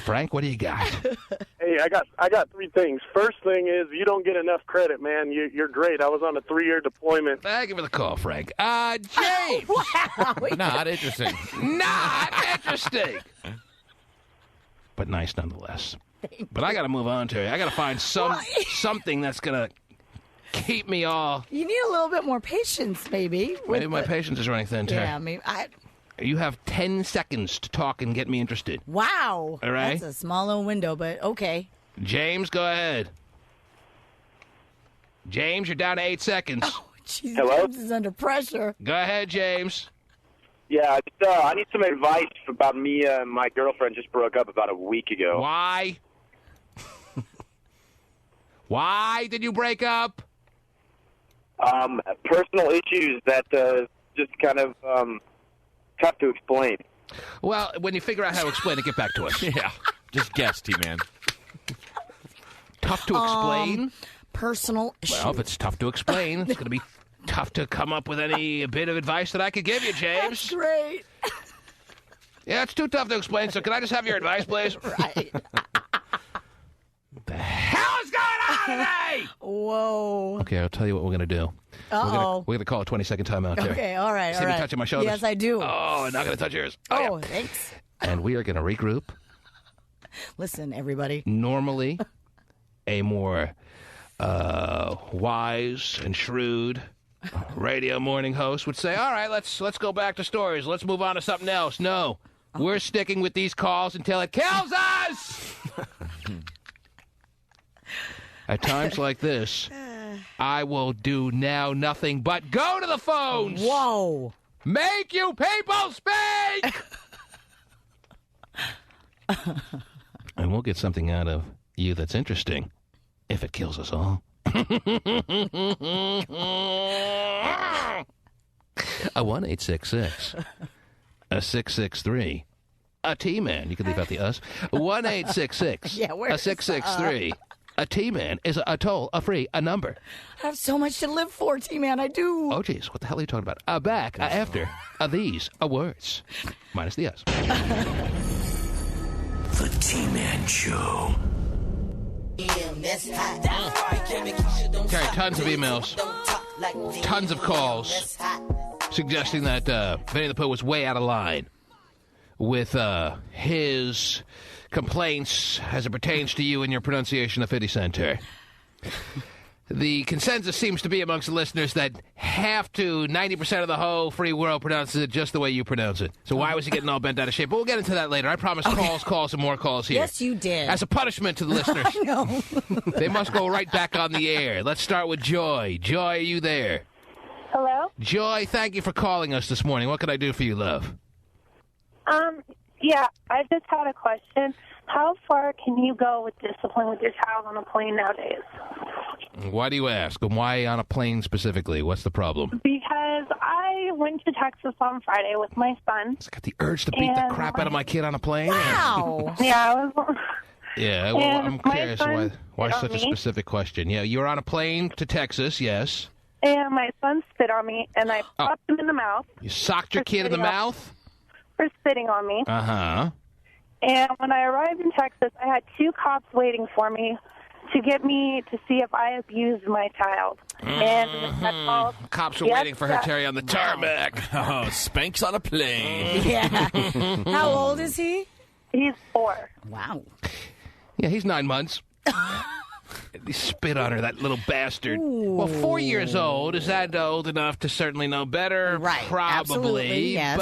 Frank, what do you got? Hey, I got three things. First thing is, you don't get enough credit, man. You're great. I was on a 3-year deployment. Thank you for the call, Frank. James. Not interesting. Not interesting. But nice nonetheless. But I got to move on, Terry. I got to find something that's going to keep me all... You need a little bit more patience, maybe. Maybe my patience is running thin, Terry. Yeah, maybe. You have 10 seconds to talk and get me interested. Wow. All right. That's a small little window, but okay. James, go ahead. James, you're down to 8 seconds. Oh, jeez. Hello? James is under pressure. Go ahead, James. Yeah, I need some advice about me and my girlfriend just broke up about a week ago. Why? Why did you break up? Personal issues that just kind of tough to explain. Well, when you figure out how to explain it, get back to us. Yeah, just guess, T-Man. Tough to explain? Personal issues. Well, if it's tough to explain, it's going to be tough to come up with any bit of advice that I could give you, James. That's great. Yeah, it's too tough to explain, so can I just have your advice, please? Right. What the hell is going on today? Whoa. Okay, I'll tell you what we're going to do. Uh-oh. We're going to call a 20-second timeout there. Okay, all right, See me touching my shoulders? Yes, I do. Oh, I'm not going to touch yours. Oh, yeah. thanks. And we are going to regroup. Listen, everybody. Normally, a more wise and shrewd radio morning host would say, all right, let's go back to stories. Let's move on to something else. No, we're sticking with these calls until it kills us. At times like this, I will do now nothing but go to the phones. Whoa. Make you people speak! And we'll get something out of you that's interesting if it kills us all. A 1-866. A 663. A T-Man. You can leave out the us. 1-866. Yeah, where's a 663. A T-Man is a toll-free number. I have so much to live for, T-Man. I do. Oh, geez. What the hell are you talking about? Back after these words. Minus the us. The T-Man Show. Terry, tons of emails, tons of calls suggesting that Vinnie the Pooh was way out of line with his complaints as it pertains to you and your pronunciation of 50 Cent, Terry. The consensus seems to be amongst the listeners that half to 90% of the whole free world pronounces it just the way you pronounce it. So why was he getting all bent out of shape? But we'll get into that later. I promise calls, and more calls here. Yes, you did. As a punishment to the listeners. I know. They must go right back on the air. Let's start with Joy. Joy, are you there? Hello? Joy, thank you for calling us this morning. What can I do for you, love? Yeah, I just had a question. How far can you go with discipline with your child on a plane nowadays? Why do you ask? And why on a plane specifically? What's the problem? Because I went to Texas on Friday with my son. I got the urge to beat the crap out of my kid on a plane. Wow. Yeah, I was... Yeah, well, And I'm my curious son why spit on such a me. specific question. Yeah, you were on a plane to Texas, yes. And my son spit on me, and I popped him in the mouth. You socked your kid in the mouth? For spitting on me. Uh-huh. And when I arrived in Texas, I had 2 cops waiting for me to get me to see if I abused my child. And that's all. Cops were waiting for her, Terry, on the tarmac. Oh, Spanx on a plane. Yeah. How old is he? He's 4. Wow. Yeah, he's 9 months. He spit on her, that little bastard. Well, 4 years old. Is that old enough to certainly know better? Right. Probably. Absolutely, yes.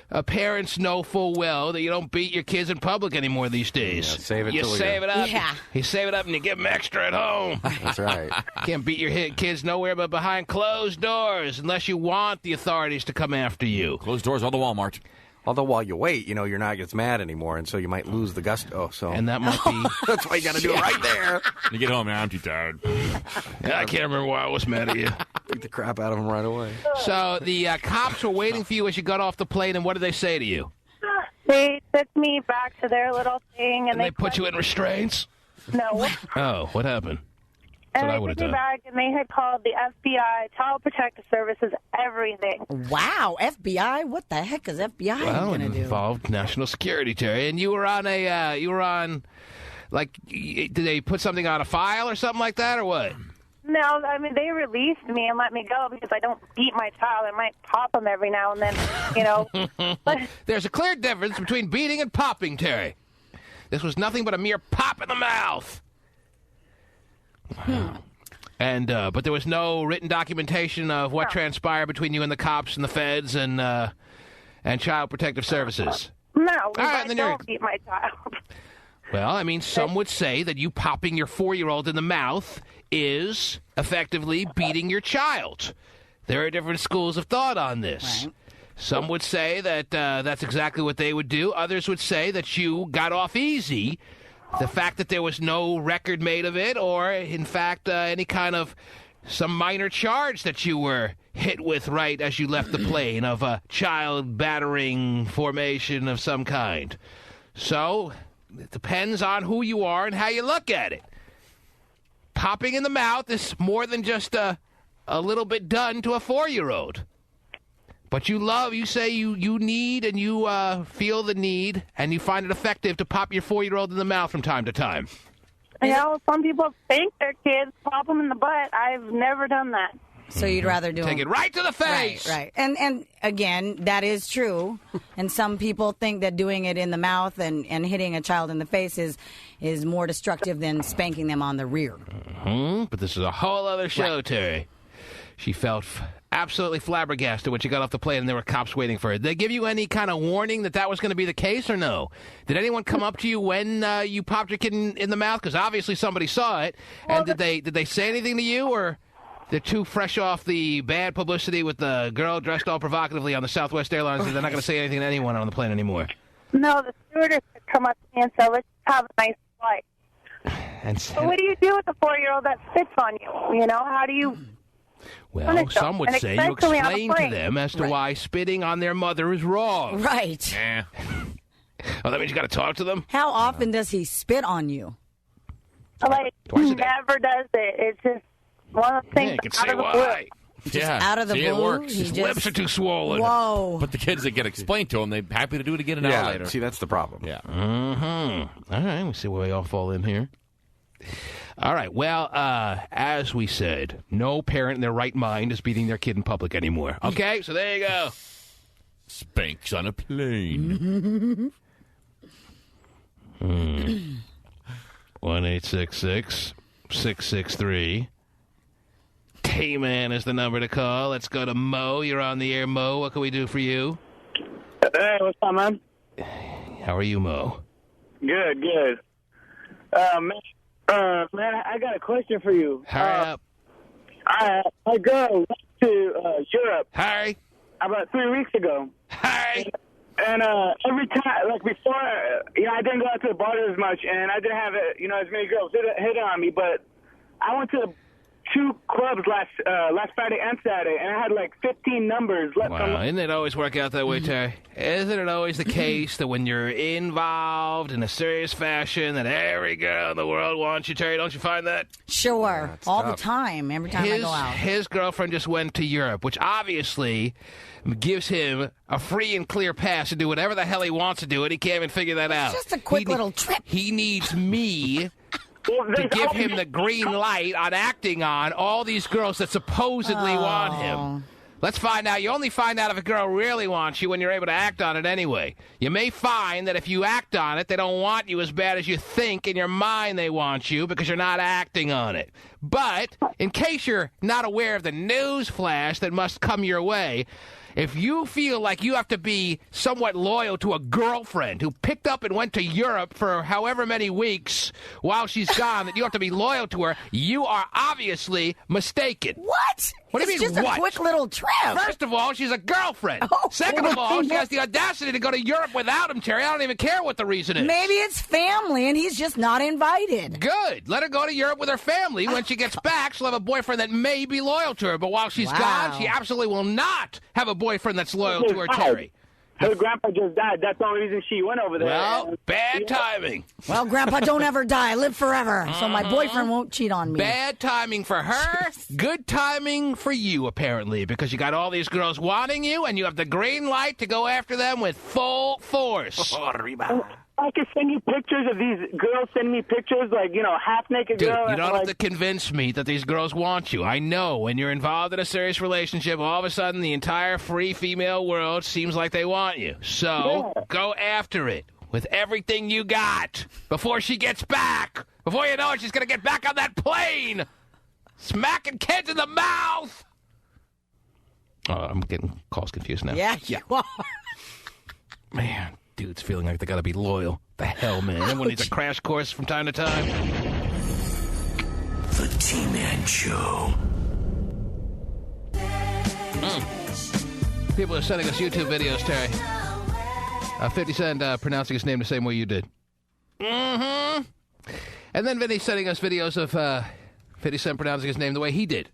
But parents know full well that you don't beat your kids in public anymore these days. Yeah, save it you till save it up. Yeah. You save it up and you give them extra at home. That's right. Can't beat your kids nowhere but behind closed doors unless you want the authorities to come after you. Closed doors on the Walmart. Although while you wait, you're not as mad anymore, and so you might lose the gusto. So And that might be... that's why you got to do it right there. You get home, man, I'm too tired. I can't remember why I was mad at you. Beat the crap out of him right away. So the cops were waiting for you as you got off the plane, and what did they say to you? They took me back to their little thing, and They put you in restraints? No. Oh, what happened? That's And what I they would have took me done. back, and they had called the FBI, Child Protective Services, everything. Wow. FBI? What the heck is FBI Well, going it to do? involved national security, Terry. And you were on did they put something on a file or something like that, or what? No, I mean, they released me and let me go because I don't beat my child. I might pop him every now and then, But There's a clear difference between beating and popping, Terry. This was nothing but a mere pop in the mouth. And but there was no written documentation of what transpired between you and the cops and the feds and Child Protective Services. no, right, I then you're- don't beat my child. Well, I mean, some would say that you popping your 4-year-old in the mouth is effectively beating your child. There are different schools of thought on this. Right. Some would say that that's exactly what they would do. Others would say that you got off easy. The fact that there was no record made of it, or in fact any kind of some minor charge that you were hit with right as you left the plane of a child battering formation of some kind. So it depends on who you are and how you look at it. Popping in the mouth is more than just a little bit done to a 4-year-old. But you say you need and you feel the need and you find it effective to pop your 4-year-old in the mouth from time to time. Some people spank their kids, pop them in the butt. I've never done that. So you'd rather do Take it right to the face. Right. And again, that is true. And some people think that doing it in the mouth and hitting a child in the face is more destructive than spanking them on the rear. But this is a whole other show, Terry. She felt absolutely flabbergasted when she got off the plane and there were cops waiting for her. Did they give you any kind of warning that was going to be the case or no? Did anyone come up to you when you popped your kid in the mouth? Because obviously somebody saw it. And did they say anything to you, or they're too fresh off the bad publicity with the girl dressed all provocatively on the Southwest Airlines and they're not going to say anything to anyone on the plane anymore? No, the stewardess had come up to me and said, let's have a nice flight. But what do you do with a 4-year-old that spits on you? You know, how do you... Well, some would say you explain to them as to why spitting on their mother is wrong. Right. Yeah. Well, that means you got to talk to them? How often does he spit on you? Like, he never does it. It's just one of the things you can out say of the why. Yeah, out of the see, blue, it works. he His lips are too swollen. Whoa. But the kids that get explained to them, they're happy to do it again an hour later. See, that's the problem. Yeah. Mm-hmm. All right, we'll see where we all fall in here. All right, well, as we said, no parent in their right mind is beating their kid in public anymore. Okay, so there you go. Spanks on a plane. 1-866-663. K-Man is the number to call. Let's go to Mo. You're on the air, Mo. What can we do for you? Hey, what's up, man? How are you, Mo? Good. Man, I got a question for you. Hurry up. My girl went to Europe. Hurry. About 3 weeks ago. Hurry. And every time, like before, I didn't go out to the bar as much, and I didn't have, as many girls hit on me. But I went to 2 clubs last Friday and Saturday, and I had like 15 numbers left. Wow, isn't it always work out that way, Terry? Isn't it always the case that when you're involved in a serious fashion that every girl in the world wants you, Terry? Don't you find that? Sure. All the time. Every time I go out. His girlfriend just went to Europe, which obviously gives him a free and clear pass to do whatever the hell he wants to do, and he can't even figure that out. It's just a quick little trip. He needs me to give him the green light on acting on all these girls that supposedly want him. Let's find out. You only find out if a girl really wants you when you're able to act on it anyway. You may find that if you act on it, they don't want you as bad as you think in your mind they want you because you're not acting on it. But in case you're not aware of the news flash that must come your way, if you feel like you have to be somewhat loyal to a girlfriend who picked up and went to Europe for however many weeks while she's gone, that you have to be loyal to her, you are obviously mistaken. What? What do you mean, It's just what? a quick little trip. First of all, she's a girlfriend. Second of all, she has the audacity to go to Europe without him, Terry. I don't even care what the reason is. Maybe it's family and he's just not invited. Good. Let her go to Europe with her family. When she gets back, she'll have a boyfriend that may be loyal to her. But while she's gone, she absolutely will not have a boyfriend that's loyal to her, Terry. Her grandpa just died. That's the only reason she went over there. Well, bad timing. Well, Grandpa, don't ever die. Live forever. So my boyfriend won't cheat on me. Bad timing for her. Good timing for you, apparently, because you got all these girls wanting you, and you have the green light to go after them with full force. I can send you pictures of these girls sending me pictures, like, half-naked Dude, girl. you don't have to convince me that these girls want you. I know when you're involved in a serious relationship, all of a sudden the entire free female world seems like they want you. So go after it with everything you got before she gets back. Before you know it, she's going to get back on that plane, smacking kids in the mouth. Oh, I'm getting calls confused now. Yeah, you are. Man. Dudes feeling like they got to be loyal. The hell, man. Everyone needs a crash course from time to time. The T-Man Show. People are sending us YouTube videos, Terry. 50 Cent pronouncing his name the same way you did. Mm-hmm. And then Vinnie sending us videos of 50 Cent pronouncing his name the way he did.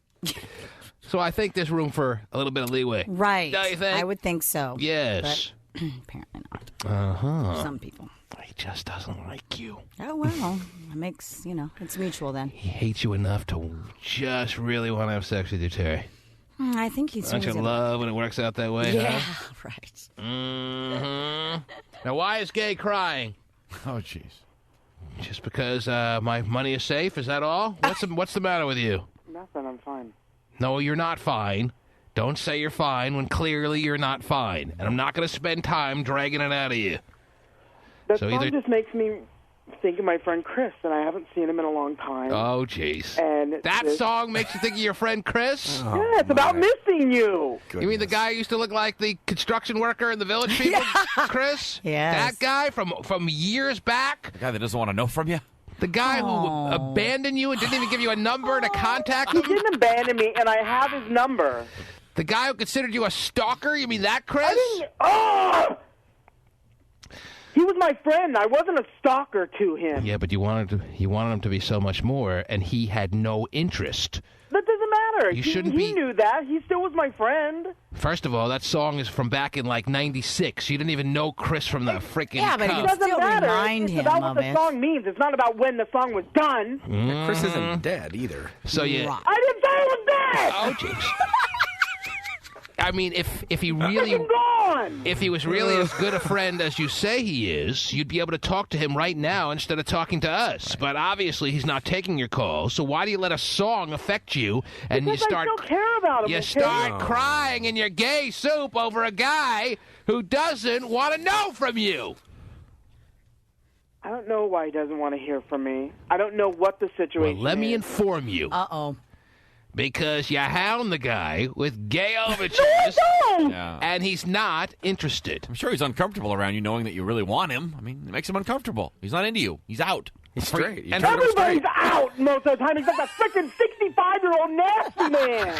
So I think there's room for a little bit of leeway. Right. Don't you think? I would think so. Yes. But apparently not. Uh-huh. Some people. He just doesn't like you. Oh, well. It makes, it's mutual then. He hates you enough to just really want to have sex with you, Terry. I think he's... Don't you love when it works out that way, Yeah, huh? right. Mm-hmm. Now, why is Gay crying? Oh, jeez. Just because my money is safe? Is that all? What's the matter with you? Nothing, I'm fine. No, you're not fine. Don't say you're fine when clearly you're not fine. And I'm not going to spend time dragging it out of you. That song just makes me think of my friend Chris, and I haven't seen him in a long time. Oh, jeez. And that song makes you think of your friend Chris? Yeah, it's about missing you. You mean the guy who used to look like the construction worker in the Village People, Chris? Yes. That guy from years back? The guy that doesn't want to know from you? The guy who abandoned you and didn't even give you a number to contact him? He didn't abandon me, and I have his number. The guy who considered you a stalker? You mean that, Chris? He was my friend. I wasn't a stalker to him. Yeah, but you wanted him to be so much more, and he had no interest. That doesn't matter. He knew that. He still was my friend. First of all, that song is from back in like '96. You didn't even know Chris from the freaking but Cubs. it doesn't matter. It's about what the song means. It's not about when the song was done. Chris isn't dead either. So you. I didn't say he was dead. Oh, jeez. I mean, if he really, if he was really as good a friend as you say he is, you'd be able to talk to him right now instead of talking to us. But obviously, he's not taking your calls. So why do you let a song affect you and Because you start? I still care about him. You okay? start crying in your gay soup over a guy who doesn't want to know from you. I don't know why he doesn't want to hear from me. I don't know what the situation Well, let me inform you. Uh-oh. Because you hound the guy with gay overtures, and he's not interested. I'm sure he's uncomfortable around you knowing that you really want him. I mean, it makes him uncomfortable. He's not into you. He's out. He's straight. And everybody's out most of the time except a freaking 65-year-old nasty man.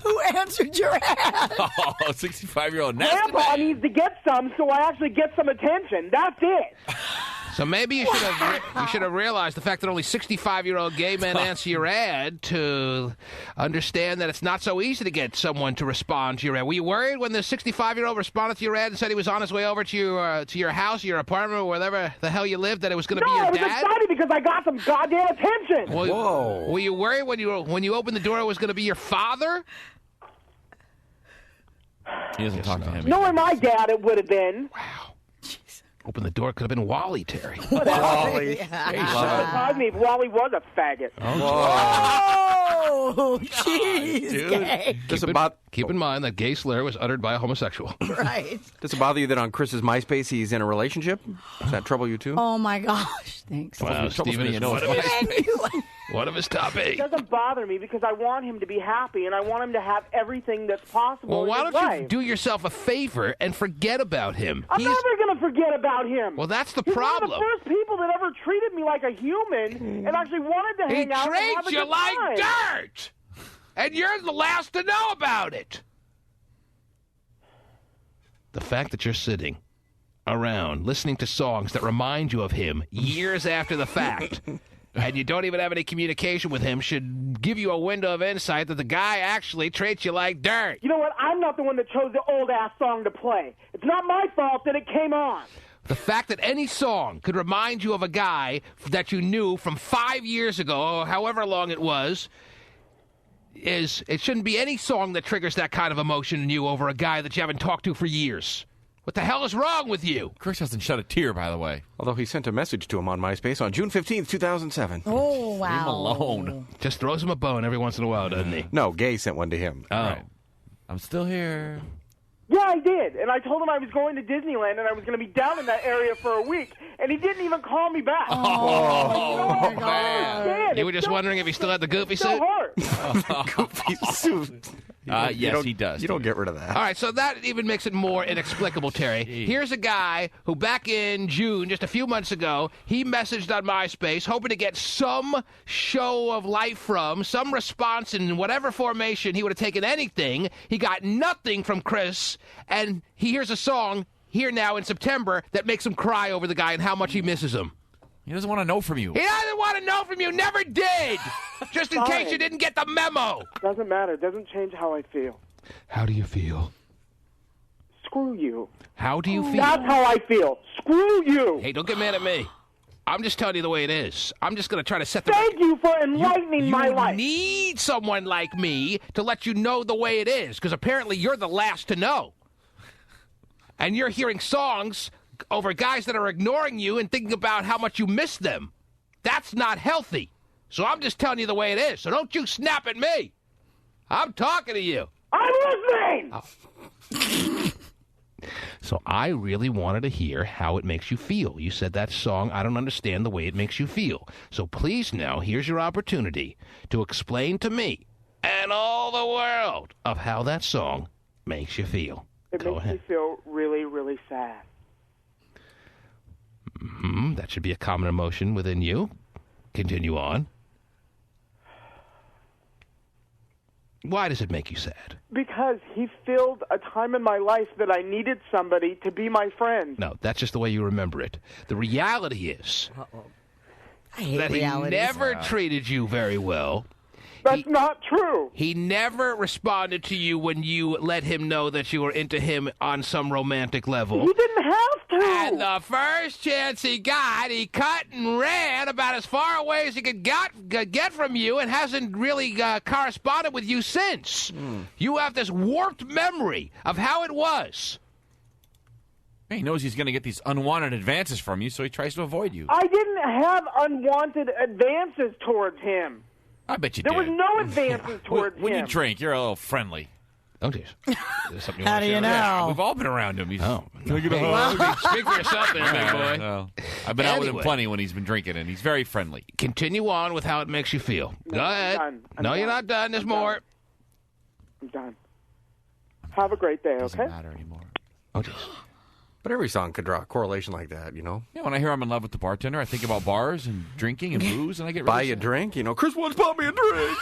Who answered your ad? Oh, 65-year-old nasty Grandpa needs to get some, so I actually get some attention. That's it. So maybe you should have realized the fact that only 65-year-old gay men answer your ad to understand that it's not so easy to get someone to respond to your ad. Were you worried when the 65-year-old responded to your ad and said he was on his way over to your house, your apartment, or wherever the hell you lived, that it was going to be your I was dad? excited because I got some goddamn attention. Well, Whoa. Were you worried when you opened the door it was going to be your father? He doesn't talk to him. Knowing my dad, it would have been. Wow. Open the door, could have been Wally, Terry. Wally. It surprised me if Wally was a faggot. Oh, jeez. Dude. Keep in mind that gay slur was uttered by a homosexual. Right. Does it bother you that on Chris's MySpace he's in a relationship? Does that trouble you too? Oh, my gosh. Thanks. Wow, Stephen is one of his top It 8. doesn't bother me because I want him to be happy and I want him to have everything that's possible Well, in why his don't life. you do yourself a favor and forget about him? I'm never going to forget about him. Well, that's the He's problem. one of the first people that ever treated me like a human and actually wanted to He hang out and have a treats you good like time. dirt, and you're the last to know about it. The fact that you're sitting around listening to songs that remind you of him years after the fact, and you don't even have any communication with him, should give you a window of insight that the guy actually treats you like dirt. You know what? I'm not the one that chose the old-ass song to play. It's not my fault that it came on. The fact that any song could remind you of a guy that you knew from 5 years ago, or however long it was, it shouldn't be any song that triggers that kind of emotion in you over a guy that you haven't talked to for years. What the hell is wrong with you? Chris hasn't shed a tear, by the way. Although he sent a message to him on MySpace on June 15th, 2007. Oh, wow. Leave him alone. Just throws him a bone every once in a while, doesn't he? No, Gay sent one to him. Oh. Right. I'm still here. Yeah, I did. And I told him I was going to Disneyland and I was going to be down in that area for a week. And he didn't even call me back. Oh, man. You were just wondering if he still had the goofy Still suit? hurt. Goofy suit. Yes, he does. You don't get rid of that. All right, so that even makes it more inexplicable, Terry. Here's a guy who back in June, just a few months ago, he messaged on MySpace hoping to get some show of life from, some response in whatever formation. He would have taken anything. He got nothing from Chris, and he hears a song here now in September that makes him cry over the guy and how much he misses him. He doesn't want to know from you. He doesn't want to know from you. Never did. Just in Fine. case you didn't get the memo. Doesn't matter. Doesn't change how I feel. How do you feel? Screw you. How do you feel? That's how I feel. Screw you. Hey, don't get mad at me. I'm just telling you the way it is. I'm just going to try to set the... Thank you for enlightening my life. You need someone like me to let you know the way it is, because apparently you're the last to know. And you're hearing songs over guys that are ignoring you and thinking about how much you miss them. That's not healthy. So I'm just telling you the way it is. So don't you snap at me. I'm talking to you. I'm listening! So I really wanted to hear how it makes you feel. You said that song, I don't understand the way it makes you feel. So please now, here's your opportunity to explain to me and all the world of how that song makes you feel. It Go makes ahead. me feel really, really sad. That should be a common emotion within you. Continue on. Why does it make you sad? Because he filled a time in my life that I needed somebody to be my friend. No, that's just the way you remember it. The reality is I hate that he realities. never treated you very well. That's not true. He never responded to you when you let him know that you were into him on some romantic level. He didn't have to. And the first chance he got, he cut and ran about as far away as he could get from you and hasn't really corresponded with you since. You have this warped memory of how it was. He knows he's going to get these unwanted advances from you, so he tries to avoid you. I didn't have unwanted advances towards him. I bet you There did. was no advances towards him. When you drink, you're a little friendly. Oh, jeez. How do you know? Yeah, we've all been around him. He's, Can I get a hug? Speak for yourself there, big boy. No. I've been out with him Anyway. plenty when he's been drinking, and he's very friendly. Continue on with how it makes you feel. Go ahead. I'm No, you're not done. There's more. I'm done. Have a great day, Doesn't okay? matter anymore. Oh, jeez. But every song could draw a correlation like that, you know? Yeah, when I hear I'm in love with the bartender, I think about bars and drinking and booze, and I get really Buy you a sad. drink, you know? Chris once bought me a drink.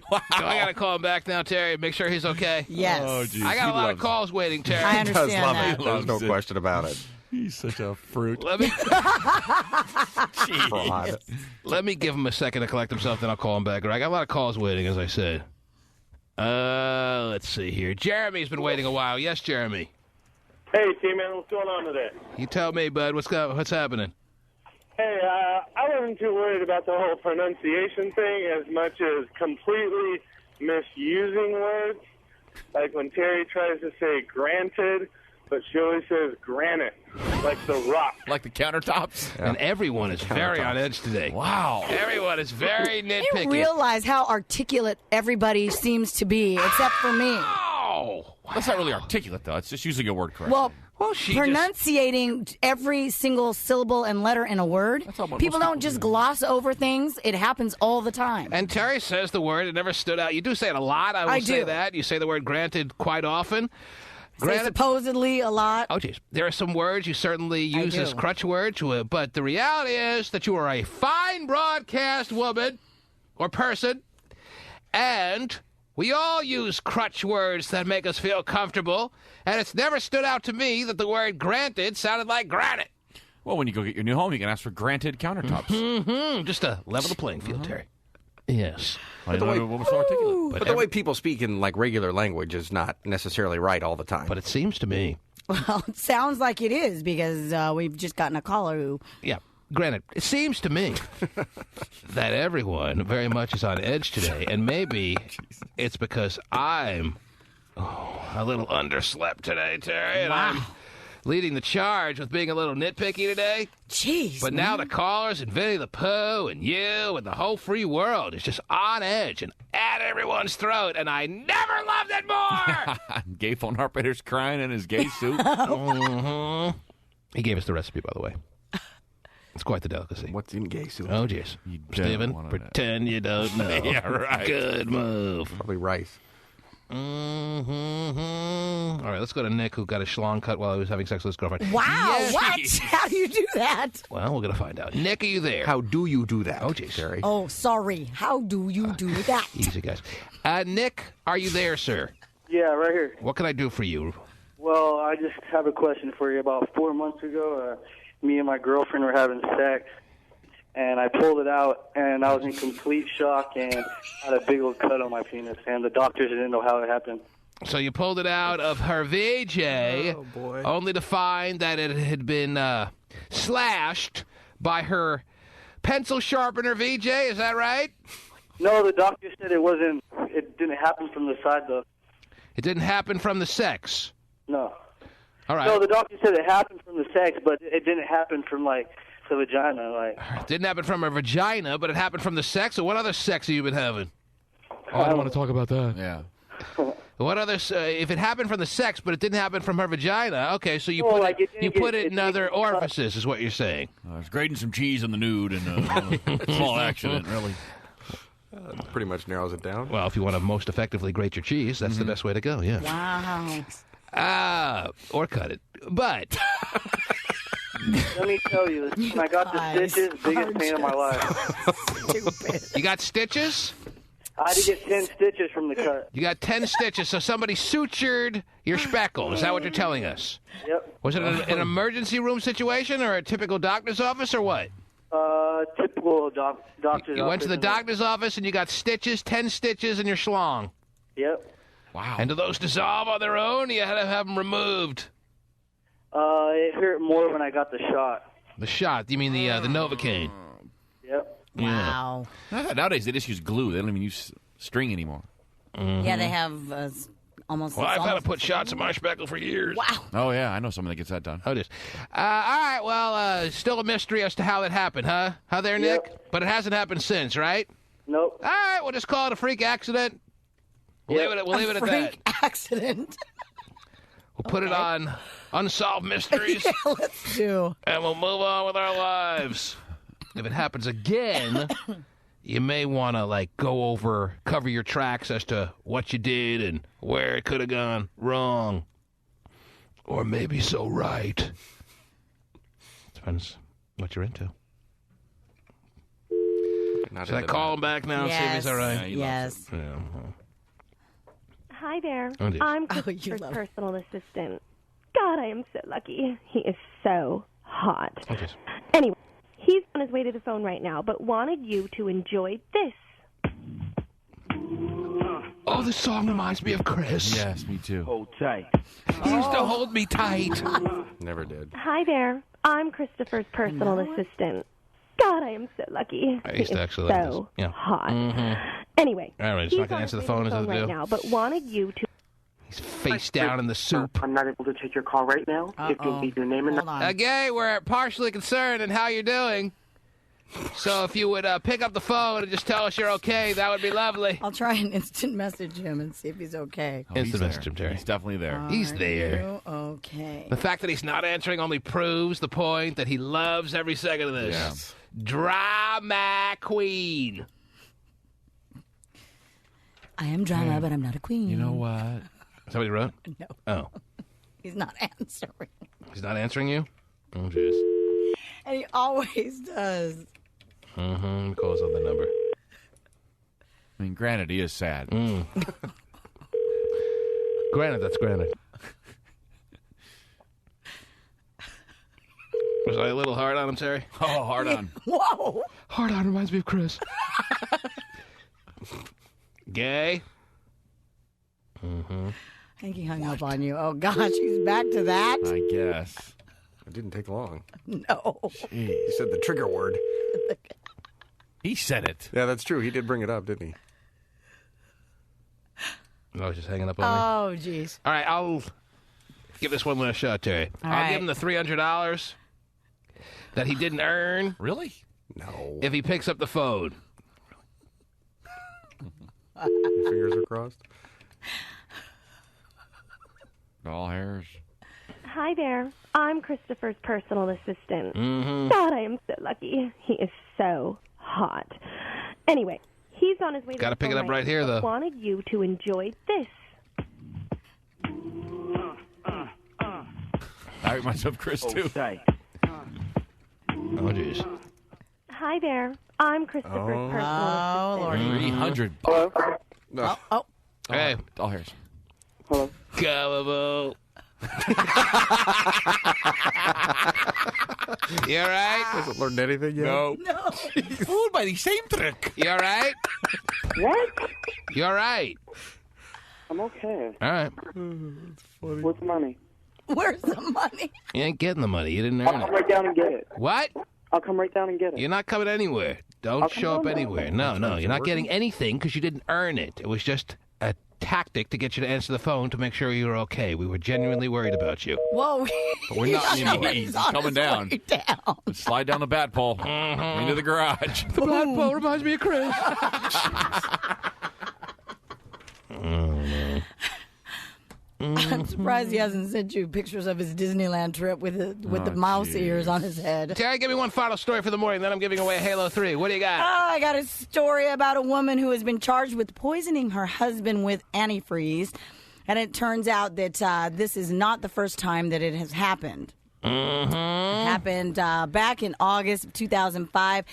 Wow. So I got to call him back now, Terry. Make sure he's okay. Yes. Oh, geez. I got He a lot of loves calls waiting, Terry. I He does understand love that. it. There's no Loves it. question about it. He's such a fruit. Let me Fraud. let me give him a second to collect himself, then I'll call him back. I got a lot of calls waiting, as I said. Let's see here. Jeremy's been waiting a while. Yes, Jeremy. Hey, T-Man, what's going on today? You tell me, bud. What's happening? Hey, I wasn't too worried about the whole pronunciation thing as much as completely misusing words. Like when Terry tries to say granted, but she always says granite, like the rock. Like the countertops? And everyone is very on edge today. Wow. Everyone is very I nitpicky. didn't realize how articulate everybody seems to be, except for me. Oh! That's not really articulate, though. It's just using a word correctly. Well, she pronunciating every single syllable and letter in a word. People don't just gloss over things. It happens all the time. And Terry says the word. It never stood out. You do say it a lot. I will I say do. that. You say the word granted quite often. Say supposedly a lot. Oh, geez. There are some words you certainly use do. as crutch words, but the reality is that you are a fine broadcast woman or person, and we all use crutch words that make us feel comfortable, and it's never stood out to me that the word granted sounded like granite. Well, when you go get your new home, you can ask for granted countertops. Just to level the playing field, Terry. Yes. But the way, what was so articulate? But the way people speak in like regular language is not necessarily right all the time. But it seems to me. Well, it sounds like it is because we've just gotten a caller who. Yeah. Granted, it seems to me that everyone very much is on edge today, and maybe it's because I'm a little underslept today, Terry, and I'm leading the charge with being a little nitpicky today. Jeez. But now the callers and Vinnie the Pooh and you and the whole free world is just on edge and at everyone's throat, and I never loved it more! Gay phone operator's crying in his gay suit. He gave us the recipe, by the way. It's quite the delicacy. What's in gay soup? Oh, jeez. Steven, pretend you don't know. Yeah, right. Good move. Probably rice. All right, let's go to Nick, who got a schlong cut while he was having sex with his girlfriend. Wow, Yes. what? How do you do that? Well, we're going to find out. Nick, are you there? How do you do that? Oh, jeez. Terry. Oh, sorry. How do you do that? Easy, guys. Nick, are you there, sir? Yeah, right here. What can I do for you? Well, I just have a question for you. About 4 months ago, me and my girlfriend were having sex, and I pulled it out, and I was in complete shock and had a big old cut on my penis, and the doctors didn't know how it happened. So you pulled it out of her VJ, only to find that it had been slashed by her pencil sharpener VJ. Is that right? No, the doctor said it didn't happen from the side, though. It didn't happen from the sex. No. All right. No, the doctor said it happened from the sex, but it didn't happen from, like, the vagina. Like, It didn't happen from her vagina, but it happened from the sex. So what other sex have you been having? Oh, I don't want to talk about that. Yeah. What other? If it happened from the sex, but it didn't happen from her vagina, okay. So you Well, put like, it, it you didn't put get- it in it other didn't- orifices, is what you're saying. I was grating some cheese in the nude and small accident, really. Pretty much narrows it down. Well, if you want to most effectively grate your cheese, that's the best way to go. Yeah. Wow. Or cut it, but. let me tell you, when I got the stitches, biggest pain of my life. You got stitches? I had to get 10 stitches from the cut. You got 10 stitches, so somebody sutured your speckle. Is that what you're telling us? Yep. Was it an emergency room situation or a typical doctor's office or what? Typical doctor's You went to the office. doctor's office and you got stitches, 10 stitches in your schlong. Yep. Wow. And do those dissolve on their own? Or you had to have them removed? It hurt more when I got the shot. The shot? You mean the Novocaine? Yep. Wow. Nowadays, they just use glue. They don't even use string anymore. Yeah, they have almost. Well, I've had to almost put the shots same. in my speckle for years. Wow. Oh, yeah. I know someone that gets that done. Oh, it is. All right, well, still a mystery as to how it happened, huh? How there, Nick? But it hasn't happened since, right? Nope. All right, we'll just call it a freak accident. We'll leave it at that. Freak accident. We'll put it on Unsolved Mysteries. Yeah, let's do. And we'll move on with our lives. If it happens again, you may want to, cover your tracks as to what you did and where it could have gone wrong. Or maybe so right. Depends what you're into. Should I call him back now and see if he's all right? Yes. Yeah. Hi there. Oh, dear. I'm Christopher's personal assistant. God, I am so lucky. He is so hot. Okay. Anyway, he's on his way to the phone right now, but wanted you to enjoy this. Oh, this song reminds me of Chris. Yes, me too. Hold tight. He used to hold me tight. Never did. Hi there. I'm Christopher's personal assistant. God, I am so lucky. I used He to is actually like so this. Yeah. hot. Mhm. Anyway, All right, he's he's not going on to answer the his way phone. to Is that the right deal? now, but wanted you to. He's face down in the soup. I'm not able to take your call right now. If you'll leave your name and Okay, we're partially concerned in how you're doing. So if you would pick up the phone and just tell us you're okay, that would be lovely. I'll try and instant message him and see if he's okay. Instant message him, Terry. He's definitely there. He's Are there. you okay? The fact that he's not answering only proves the point that he loves every second of this. Yes. Drama queen. I am drama, but I'm not a queen. You know what? Somebody wrote? No. Oh. He's not answering. He's not answering you? Oh, jeez. And he always does. Mm-hmm. Calls on the number. I mean, granted, he is sad. Granted, that's granted. Was I a little hard on him, Terry? Oh, hard on. Whoa. Hard on reminds me of Chris. Gay? Mm-hmm. I think he hung up on you. Oh, gosh, he's back to that? I guess. It didn't take long. No. He said the trigger word. He said it. Yeah, that's true. He did bring it up, didn't he? I was just hanging up on me. Oh, jeez. All right, I'll give this one last shot, Terry. All I'll right. give him the $300 that he didn't earn. Really? No. If he picks up the phone. Your fingers are crossed. All hairs. Hi there. I'm Christopher's personal assistant. Mm-hmm. God, I am so lucky. He is so hot. Anyway, he's on his way to Gotta the pick it phone up right here, now, but though. Wanted you to enjoy this. That reminds me of Chris, too. Oh, jeez. Hi there. I'm Christopher's personal assistant. $300. Oh. Hey. All hairs. Hello. Gullible. You all right? Hasn't learned anything yet. No. No. Fooled by the same trick. You all right? What? You all right? I'm okay. All right. What's the money? Where's the money? You ain't getting the money. You didn't I'll earn come it. right down and get it. What? I'll come right down and get it. You're not coming anywhere. Don't I'll come show up down. anywhere. No, you're not getting anything because you didn't earn it. It was just a tactic to get you to answer the phone to make sure you were okay. We were genuinely worried about you. Whoa. But we're not anymore. He's coming down. Slide down the bat pole into the garage. The bat pole reminds me of Chris. I'm surprised he hasn't sent you pictures of his Disneyland trip with the mouse ears on his head. Terry, give me one final story for the morning, then I'm giving away a Halo 3. What do you got? I got a story about a woman who has been charged with poisoning her husband with antifreeze. And it turns out that this is not the first time that it has happened. It happened back in August of 2005.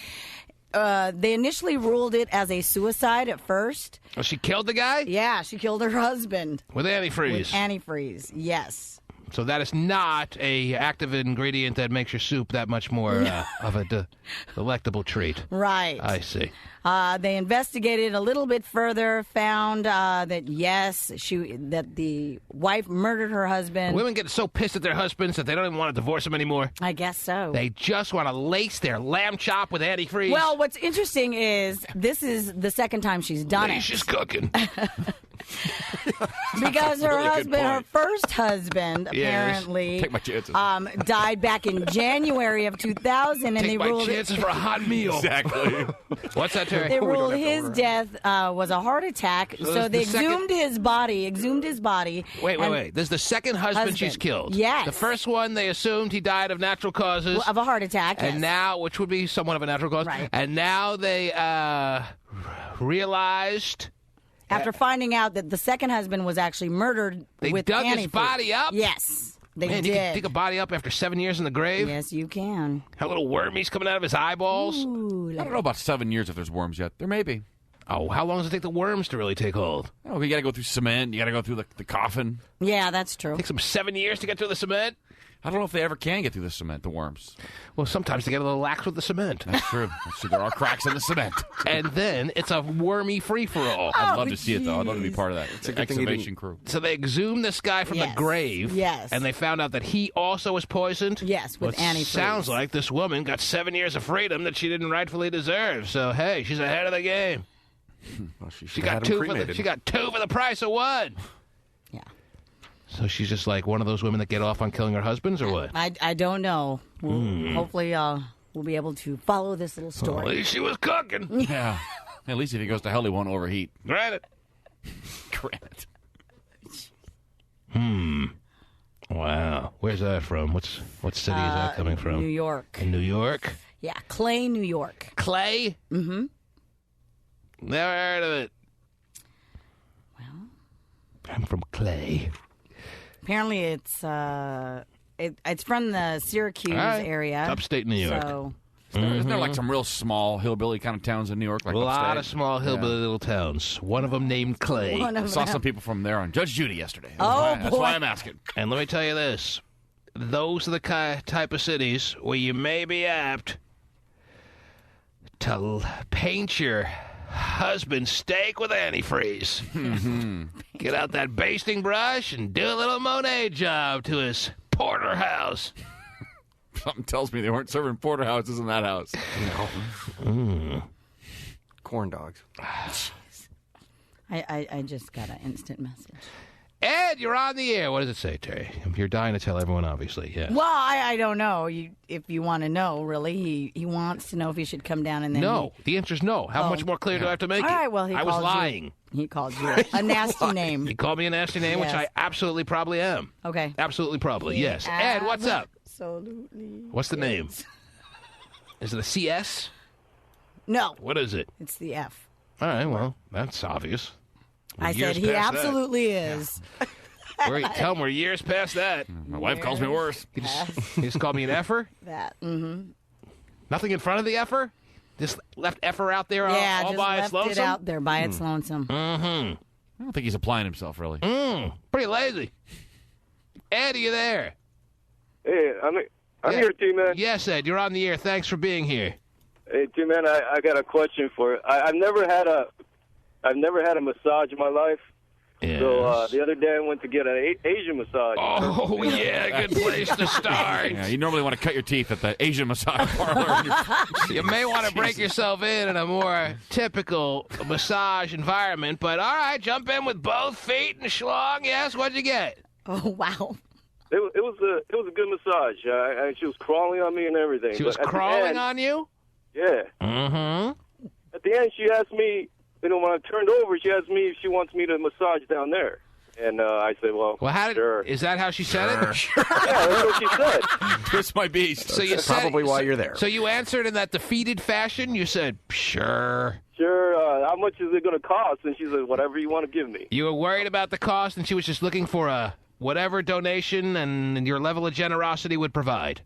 They initially ruled it as a suicide at first. Oh, she killed the guy? Yeah, she killed her husband. With antifreeze? With antifreeze, yes. So that is not a active ingredient that makes your soup that much more of a delectable treat. Right. I see. They investigated a little bit further, found that yes, that the wife murdered her husband. Women get so pissed at their husbands that they don't even want to divorce them anymore. I guess so. They just want to lace their lamb chop with antifreeze. Well, what's interesting is this is the second time she's done it. She's cooking. Because her really husband, her first husband, apparently, Take my chances. Died back in January of 2000, and Take they my ruled chances for a hot meal. Exactly. What's that, Terry? They ruled his death was a heart attack, so they exhumed his body. Wait. This is the second husband she's killed. Yes. The first one, they assumed he died of natural causes. Of a heart attack, And yes. now, which would be somewhat of a natural cause. Right. And now they realized... After finding out that the second husband was actually murdered They with dug his antifreeze. body up? Yes, they Man, did. you can dig a body up after 7 years in the grave? Yes, you can. How little wormies coming out of his eyeballs? Ooh, I don't know about 7 years if there's worms yet. There may be. Oh, how long does it take the worms to really take hold? Oh, you got to go through cement. You got to go through the coffin. Yeah, that's true. It takes them 7 years to get through the cement? I don't know if they ever can get through the cement, the worms. Well, sometimes they get a little lax with the cement. That's true. There are cracks in the cement. And then it's a wormy free-for-all. I'd love to see it, though. I'd love to be part of that. It's a good thing you excavation crew. So they exhumed this guy from the grave. Yes. And they found out that he also was poisoned. Yes, with antifreeze. Sounds like this woman got 7 years of freedom that she didn't rightfully deserve. So, hey, she's ahead of the game. Well, She got two for the price of one. Yeah. So she's just like one of those women that get off on killing her husbands, or what? I don't know. Hopefully, we'll be able to follow this little story. Well, at least she was cooking. Yeah. At least if he goes to hell, he won't overheat. Granted. Wow. Where's that from? What city is that coming from? New York. In New York? Yeah, Clay, New York. Clay? Mm-hmm. Never heard of it. Well, I'm from Clay. apparently it's from the Syracuse area. It's upstate New York. So, Isn't there like some real small hillbilly kind of towns in New York? Like A lot upstate? of small hillbilly little towns. One of them named Clay. I saw some people from there on Judge Judy yesterday. That's why I'm asking. And let me tell you this. Those are the type of cities where you may be apt to paint your husband's steak with antifreeze. Get out that basting brush and do a little Monet job to his porterhouse. Something tells me they weren't serving porterhouses in that house. No. Corn dogs. I just got an instant message. Ed, you're on the air. What does it say, Terry? You're dying to tell everyone, obviously. Yeah. Well, I don't know. If you want to know, really, he wants to know if he should come down and then. No, the answer is no. How much more clear do I have to make All it? right, well, I was lying. He called you a nasty name. He called me a nasty name, which Yes. I absolutely probably am. Okay. Absolutely probably, yes. Ed, what's up? Absolutely. What's the name? Is it a CS? No. What is it? It's the F. All right, well, that's obvious. We're I years said he past that. absolutely is. Tell him we're years past that. My wife calls me worse. He just called me an effer? That. Mm-hmm. Nothing in front of the effer? Just left effer out there all just by left its lonesome? it out there by its lonesome. Mm-hmm. I don't think he's applying himself, really. Pretty lazy. Ed, are you there? Hey, I'm here, T-Man. Yes, Ed, you're on the air. Thanks for being here. Hey, T-Man, I got a question for you. I've never had a massage in my life, Yes. So the other day I went to get an Asian massage. Oh, yeah, good place to start. Yeah, you normally want to cut your teeth at the Asian massage parlor. You may want to break yourself in a more typical massage environment, but all right, jump in with both feet and schlong. Yes, what'd you get? Oh, wow. It was a good massage. She was crawling on me and everything. She was crawling on you? Yeah. Mm-hmm. At the end, she asked me, when I turned over, she asked me if she wants me to massage down there. And I said, well, sure. Is that how she said it? Yeah, that's what she said. Twist my beast. So you said, probably why you're there. So you answered in that defeated fashion? You said, sure. Sure, how much is it going to cost? And she said, whatever you want to give me. You were worried about the cost, and she was just looking for a whatever donation and your level of generosity would provide.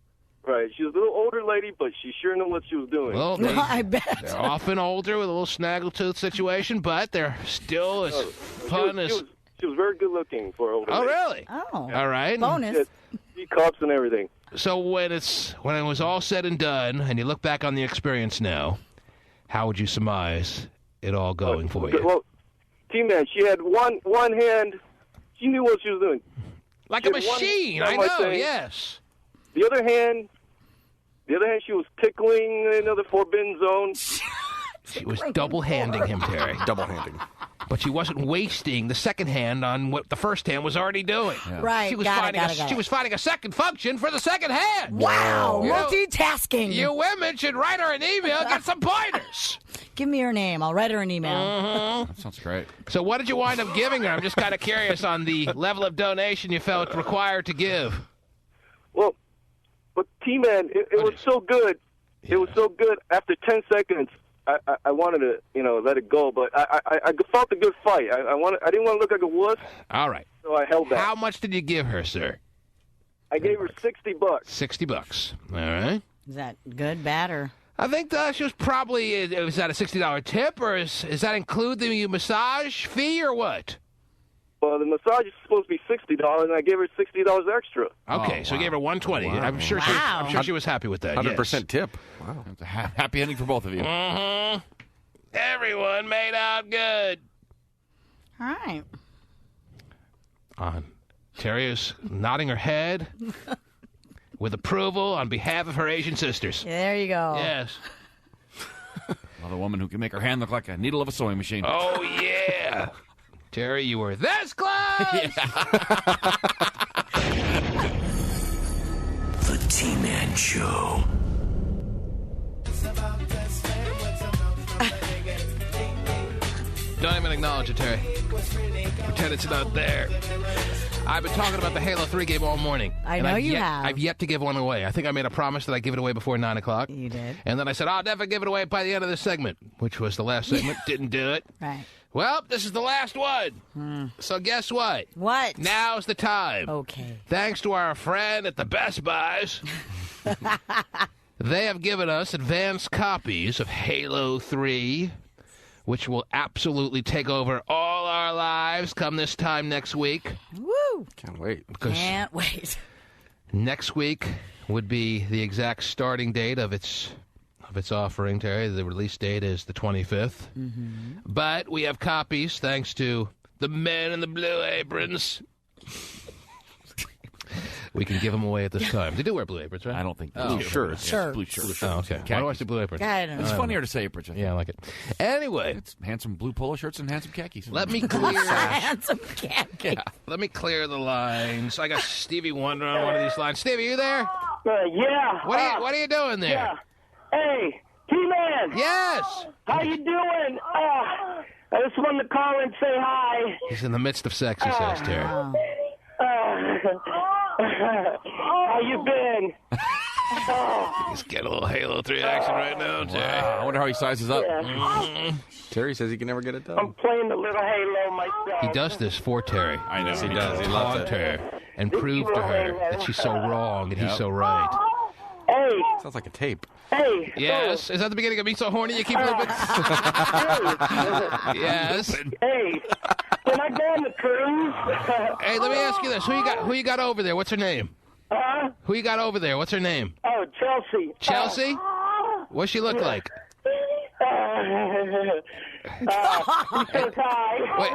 Right. She was a little older lady, but she sure knew what she was doing. Well, I bet. They're often older with a little snaggletooth situation, but they're still as fun as... She was very good looking for an older lady. Really? Oh. All right. Bonus. Cups and everything. So when it was all said and done, and you look back on the experience now, how would you surmise it all going for you? Well, T-Man, she had one hand. She knew what she was doing. Like a machine, I know, yes. The other hand, she was tickling another forbidden zone. She was double-handing him, Terry. Double-handing. But she wasn't wasting the second hand on what the first hand was already doing. Yeah. Right, She was she was finding a second function for the second hand. Wow, You know, multitasking. you women should write her an email, get some pointers. Give me her name. I'll write her an email. Mhm. That sounds great. So what did you wind up giving her? I'm just kind of curious on the level of donation you felt required to give. Well, but T-Man, it was so good. Yeah. It was so good. After 10 seconds, I wanted to, let it go, but I felt a good fight. I didn't want to look like a wuss. All right. So I held back. How much did you give her, sir? I gave her $60. $60. All right. Is that good, bad, or? I think she was probably, was that a $60 tip, or does that include the massage fee, or what? Well, the massage is supposed to be $60, and I gave her $60 extra. Okay, so you gave her $120. Wow. I'm sure she was happy with that. 100% yes. tip. Wow. It's a happy ending for both of you. Mm-hmm. Everyone made out good. All right. Terry is nodding her head with approval on behalf of her Asian sisters. There you go. Yes. Another woman who can make her hand look like a needle of a sewing machine. Oh, yeah. Terry, you were this close! The T-Man Show. Don't even acknowledge it, Terry. Pretend it's not there. I've been talking about the Halo 3 game all morning. I know you have. I've yet to give one away. I think I made a promise that I'd give it away before 9 o'clock. You did. And then I said, I'll never give it away by the end of this segment, which was the last segment. Didn't do it. Right. Well, this is the last one. So guess what? What? Now's the time. Okay. Thanks to our friend at the Best Buys, they have given us advanced copies of Halo 3, which will absolutely take over all our lives come this time next week. Woo! Can't wait. Can't wait. Next week would be the exact starting date of its offering, Terry. The release date is the 25th. Mm-hmm. But we have copies thanks to the men in the blue aprons. We can give them away at this time. They do wear blue aprons, right? I don't think they do. do. Shirts. Sure. Blue shirts. Oh, okay. Why do I say blue apron? I don't know. It's funnier to say aprons. I think. Yeah, I like it. Anyway. It's handsome blue polo shirts and handsome khakis. Let me clear. Handsome cat. Yeah. Let me clear the lines. I got Stevie Wonder on one of these lines. Stevie, you there? Yeah. What are you doing there? Yeah. Hey, T-Man. Yes. How you doing? I just wanted to call and say hi. He's in the midst of sex, he says, Terry. How you been? He's getting a little Halo 3 action right now, Terry. Wow. I wonder how he sizes up. Terry says he can never get it done. I'm playing a little Halo myself. He does this for Terry. I know. He does. He loves Taunt it. her and prove to her that she's so wrong and he's so right. Hey. Sounds like a tape. Hey. Yes. Is that the beginning of Me So Horny? You keep a little bit. Yes. Hey. Can I go on the cruise? Hey, let me ask you this: Who you got over there? What's her name? Huh? Who you got over there? What's her name? Oh, Chelsea. Chelsea? What's she look like? so tired. Wait,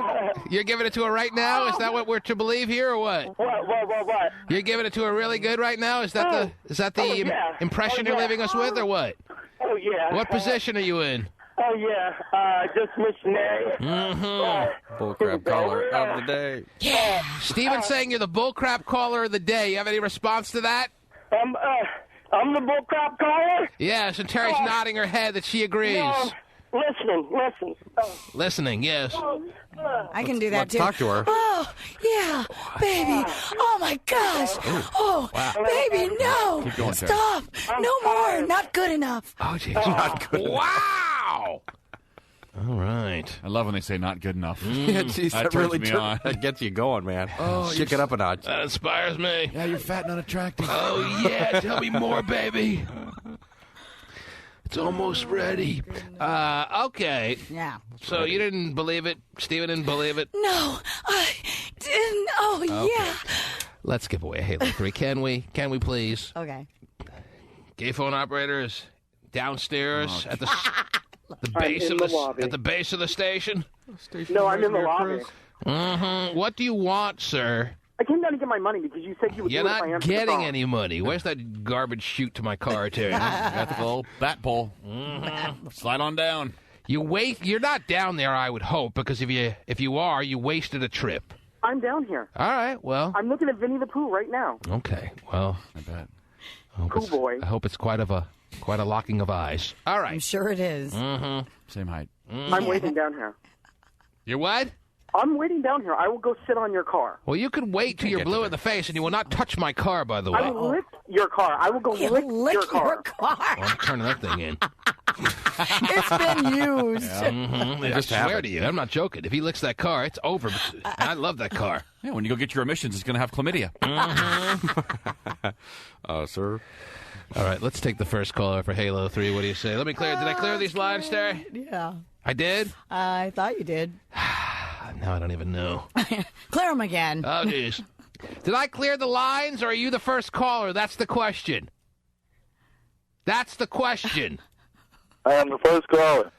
you're giving it to her right now? Is that what we're to believe here, or what? What? You're giving it to her really good right now? Is that yeah. impression you're leaving us with, or what? Oh, yeah. What position are you in? Oh, yeah. Just missionary. Mm-hmm. Bullcrap caller of the day. Yeah. Steven's saying you're the bullcrap caller of the day. You have any response to that? I'm the bullcrap caller? Yes, and Terry's nodding her head that she agrees. No, listen. Listening, yes. I can do that, let's too. talk to her. Oh, yeah, baby. Oh, my gosh. Oh, baby, no. Keep going, Terry. Stop. No more. Not good enough. Oh, jeez. Not good. Wow. All right. I love when they say not good enough. Yeah, geez, that turns really me on. that gets you going, man. Oh, Shake it up a notch. That inspires me. Yeah, you're fat and unattractive. Oh, yeah. Tell me more, baby. It's almost ready. Okay. Yeah. So you didn't believe it? Steven didn't believe it? No, I didn't. Oh, yeah. Let's give away a Halo 3. Can we? Can we please? Okay. Gay phone operators downstairs at the base in of the lobby. at the base of the station. No, I'm in the lobby. Mm-hmm. What do you want, sir? I came down to get my money because you said you would You're do it if I not answered the getting phone. any money. Where's that garbage chute to my car, Terry? Got the little bat pole. Mm-hmm. Slide on down. You're not down there, I would hope, because if you are, you wasted a trip. I'm down here. All right, well. I'm looking at Vinnie the Pooh right now. Okay, well. I bet. Pooh boy. I hope it's quite a locking of eyes. All right. I'm sure it is. Mm-hmm. Same height. I'm waiting down here. You're what? I'm waiting down here. I will go sit on your car. Well, you can wait till you're blue in the face, and you will not touch my car, by the way. I will lick your car. I will go lick your car. Well, I'm turning that thing in. It's been used. Yeah. Mm-hmm. I swear to you, I'm not joking. If he licks that car, it's over. I love that car. Yeah, when you go get your emissions, it's going to have chlamydia. Sir. All right, let's take the first caller for Halo 3. What do you say? Let me clear. Did I clear these lines, Terry? Yeah. I did? I thought you did. Now I don't even know. Clear them again. Oh, jeez. Did I clear the lines, or are you the first caller? That's the question. That's the question. I am the first caller.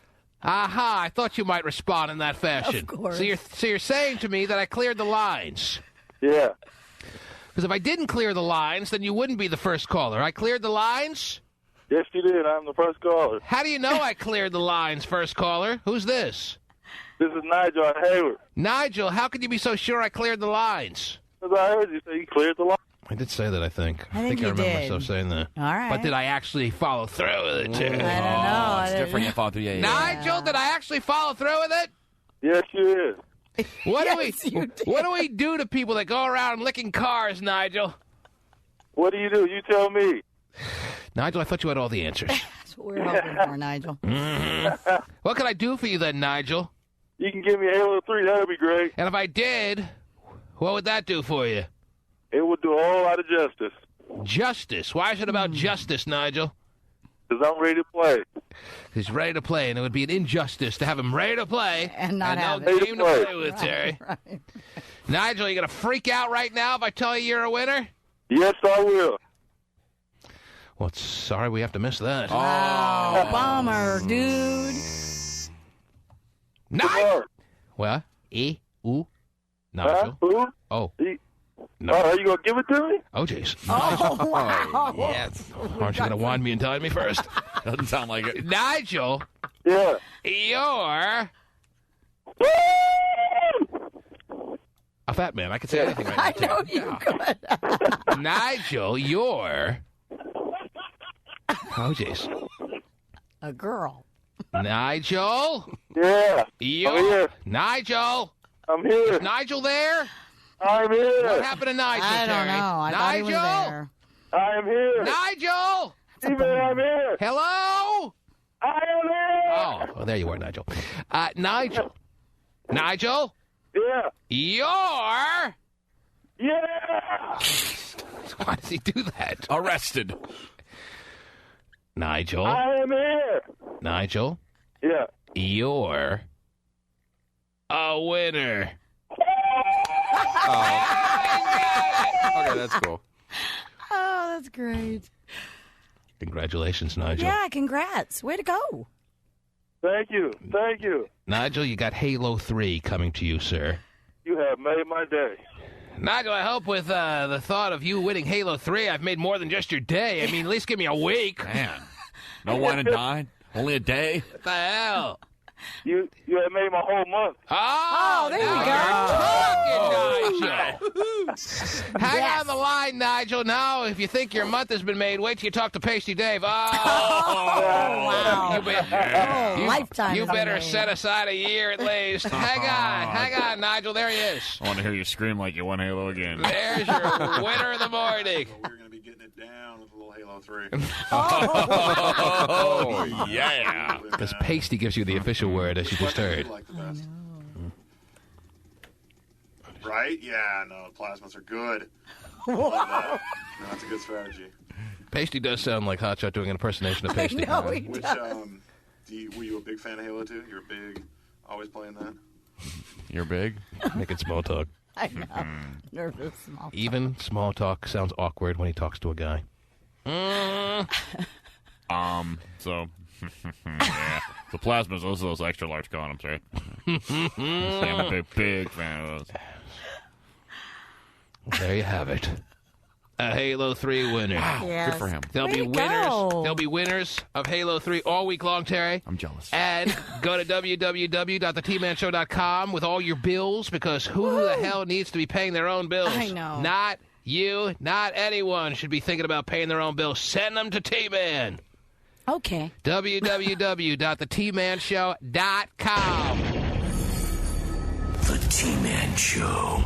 Aha, I thought you might respond in that fashion. Of course. So you're saying to me that I cleared the lines. Yeah. Because if I didn't clear the lines, then you wouldn't be the first caller. I cleared the lines? Yes, you did. I'm the first caller. How do you know I cleared the lines, first caller? Who's this? This is Nigel at Hayward. Nigel, how could you be so sure I cleared the lines? Because I heard you say you cleared the line. I did say that, I think. I think you I remember did. myself saying that. All right. But did I actually follow through with it, too? I don't know. It's different. You follow through. Yeah. Nigel, did I actually follow through with it? Yes, you did. What Yes, do we you did. What do we do to people that go around licking cars, Nigel? What do? You tell me. Nigel, I thought you had all the answers. That's what we're hoping for, Nigel. Mm-hmm. What can I do for you then, Nigel? You can give me a Halo 3. That would be great. And if I did, what would that do for you? It would do a whole lot of justice. Justice. Why is it about justice, Nigel? Because I'm ready to play. He's ready to play, and it would be an injustice to have him ready to play And not have no it. game to play with, Terry. Right. Nigel, you going to freak out right now if I tell you you're a winner? Yes, I will. Well, sorry we have to miss that. Oh, bummer, dude. Nigel! What? Nigel? Who? Oh. No. Oh, are you going to give it to me? Oh, jeez. Oh, wow. Yes. Aren't you going to wind me and tie me first? Doesn't sound like it. Nigel, Yeah. you're a fat man. I can say anything right now. I know you could. Nigel, you're... Oh, jeez. A girl. Nigel? Yeah. You're... I'm here. Nigel? I'm here. Is Nigel there? I'm here. What happened to Nigel, I don't Terry? know. I thought he was Nigel? there. I am here. Nigel? Steven, I'm here. Hello? I am here. Oh, well, there you are, Nigel. Nigel? Nigel? Yeah. You're... Yeah. Why does he do that? Arrested. Nigel? I am here. Nigel? Yeah. You're a winner. Okay, that's cool. Oh, that's great. Congratulations, Nigel. Yeah, congrats. Way to go. Thank you. Thank you. Nigel, you got Halo 3 coming to you, sir. You have made my day. Nigel, I hope with the thought of you winning Halo 3, I've made more than just your day. I mean, at least give me a week. Man. No wine and dine? Only a day? What the hell? You have made my whole month. Oh, there we go. Nigel. Hang on the line, Nigel. Now, if you think your month has been made, wait till you talk to Pasty Dave. Oh, wow. Lifetime. You is better made. set aside a year at least. Hang on, Nigel. There he is. I want to hear you scream like you won Halo again. There's your winner of the morning. We're going to be getting it down with a little Halo 3. Oh, yeah. Because Pasty gives you the official word, as you just heard. Like the best. Right? Yeah, no, plasmas are good. Love that. No, that's a good strategy. Pasty does sound like Hotshot doing an impersonation of Pasty. know he Which, does. were you a big fan of Halo 2? You're big, always playing that? You're big? Making small talk. I know. Nervous small talk. Even small talk sounds awkward when he talks to a guy. So, yeah. The plasmas, those are those extra large condoms, right? I'm a big fan of those. There you have it. A Halo 3 winner. Wow, Yes. good for him. There'll Way be to winners. go. There'll be winners of Halo 3 all week long, Terry. I'm jealous. And go to www.thetmanshow.com with all your bills, because who the hell needs to be paying their own bills? I know. Not you, not anyone should be thinking about paying their own bills. Send them to T-Man. Okay. www.thetmanshow.com. The T-Man Show.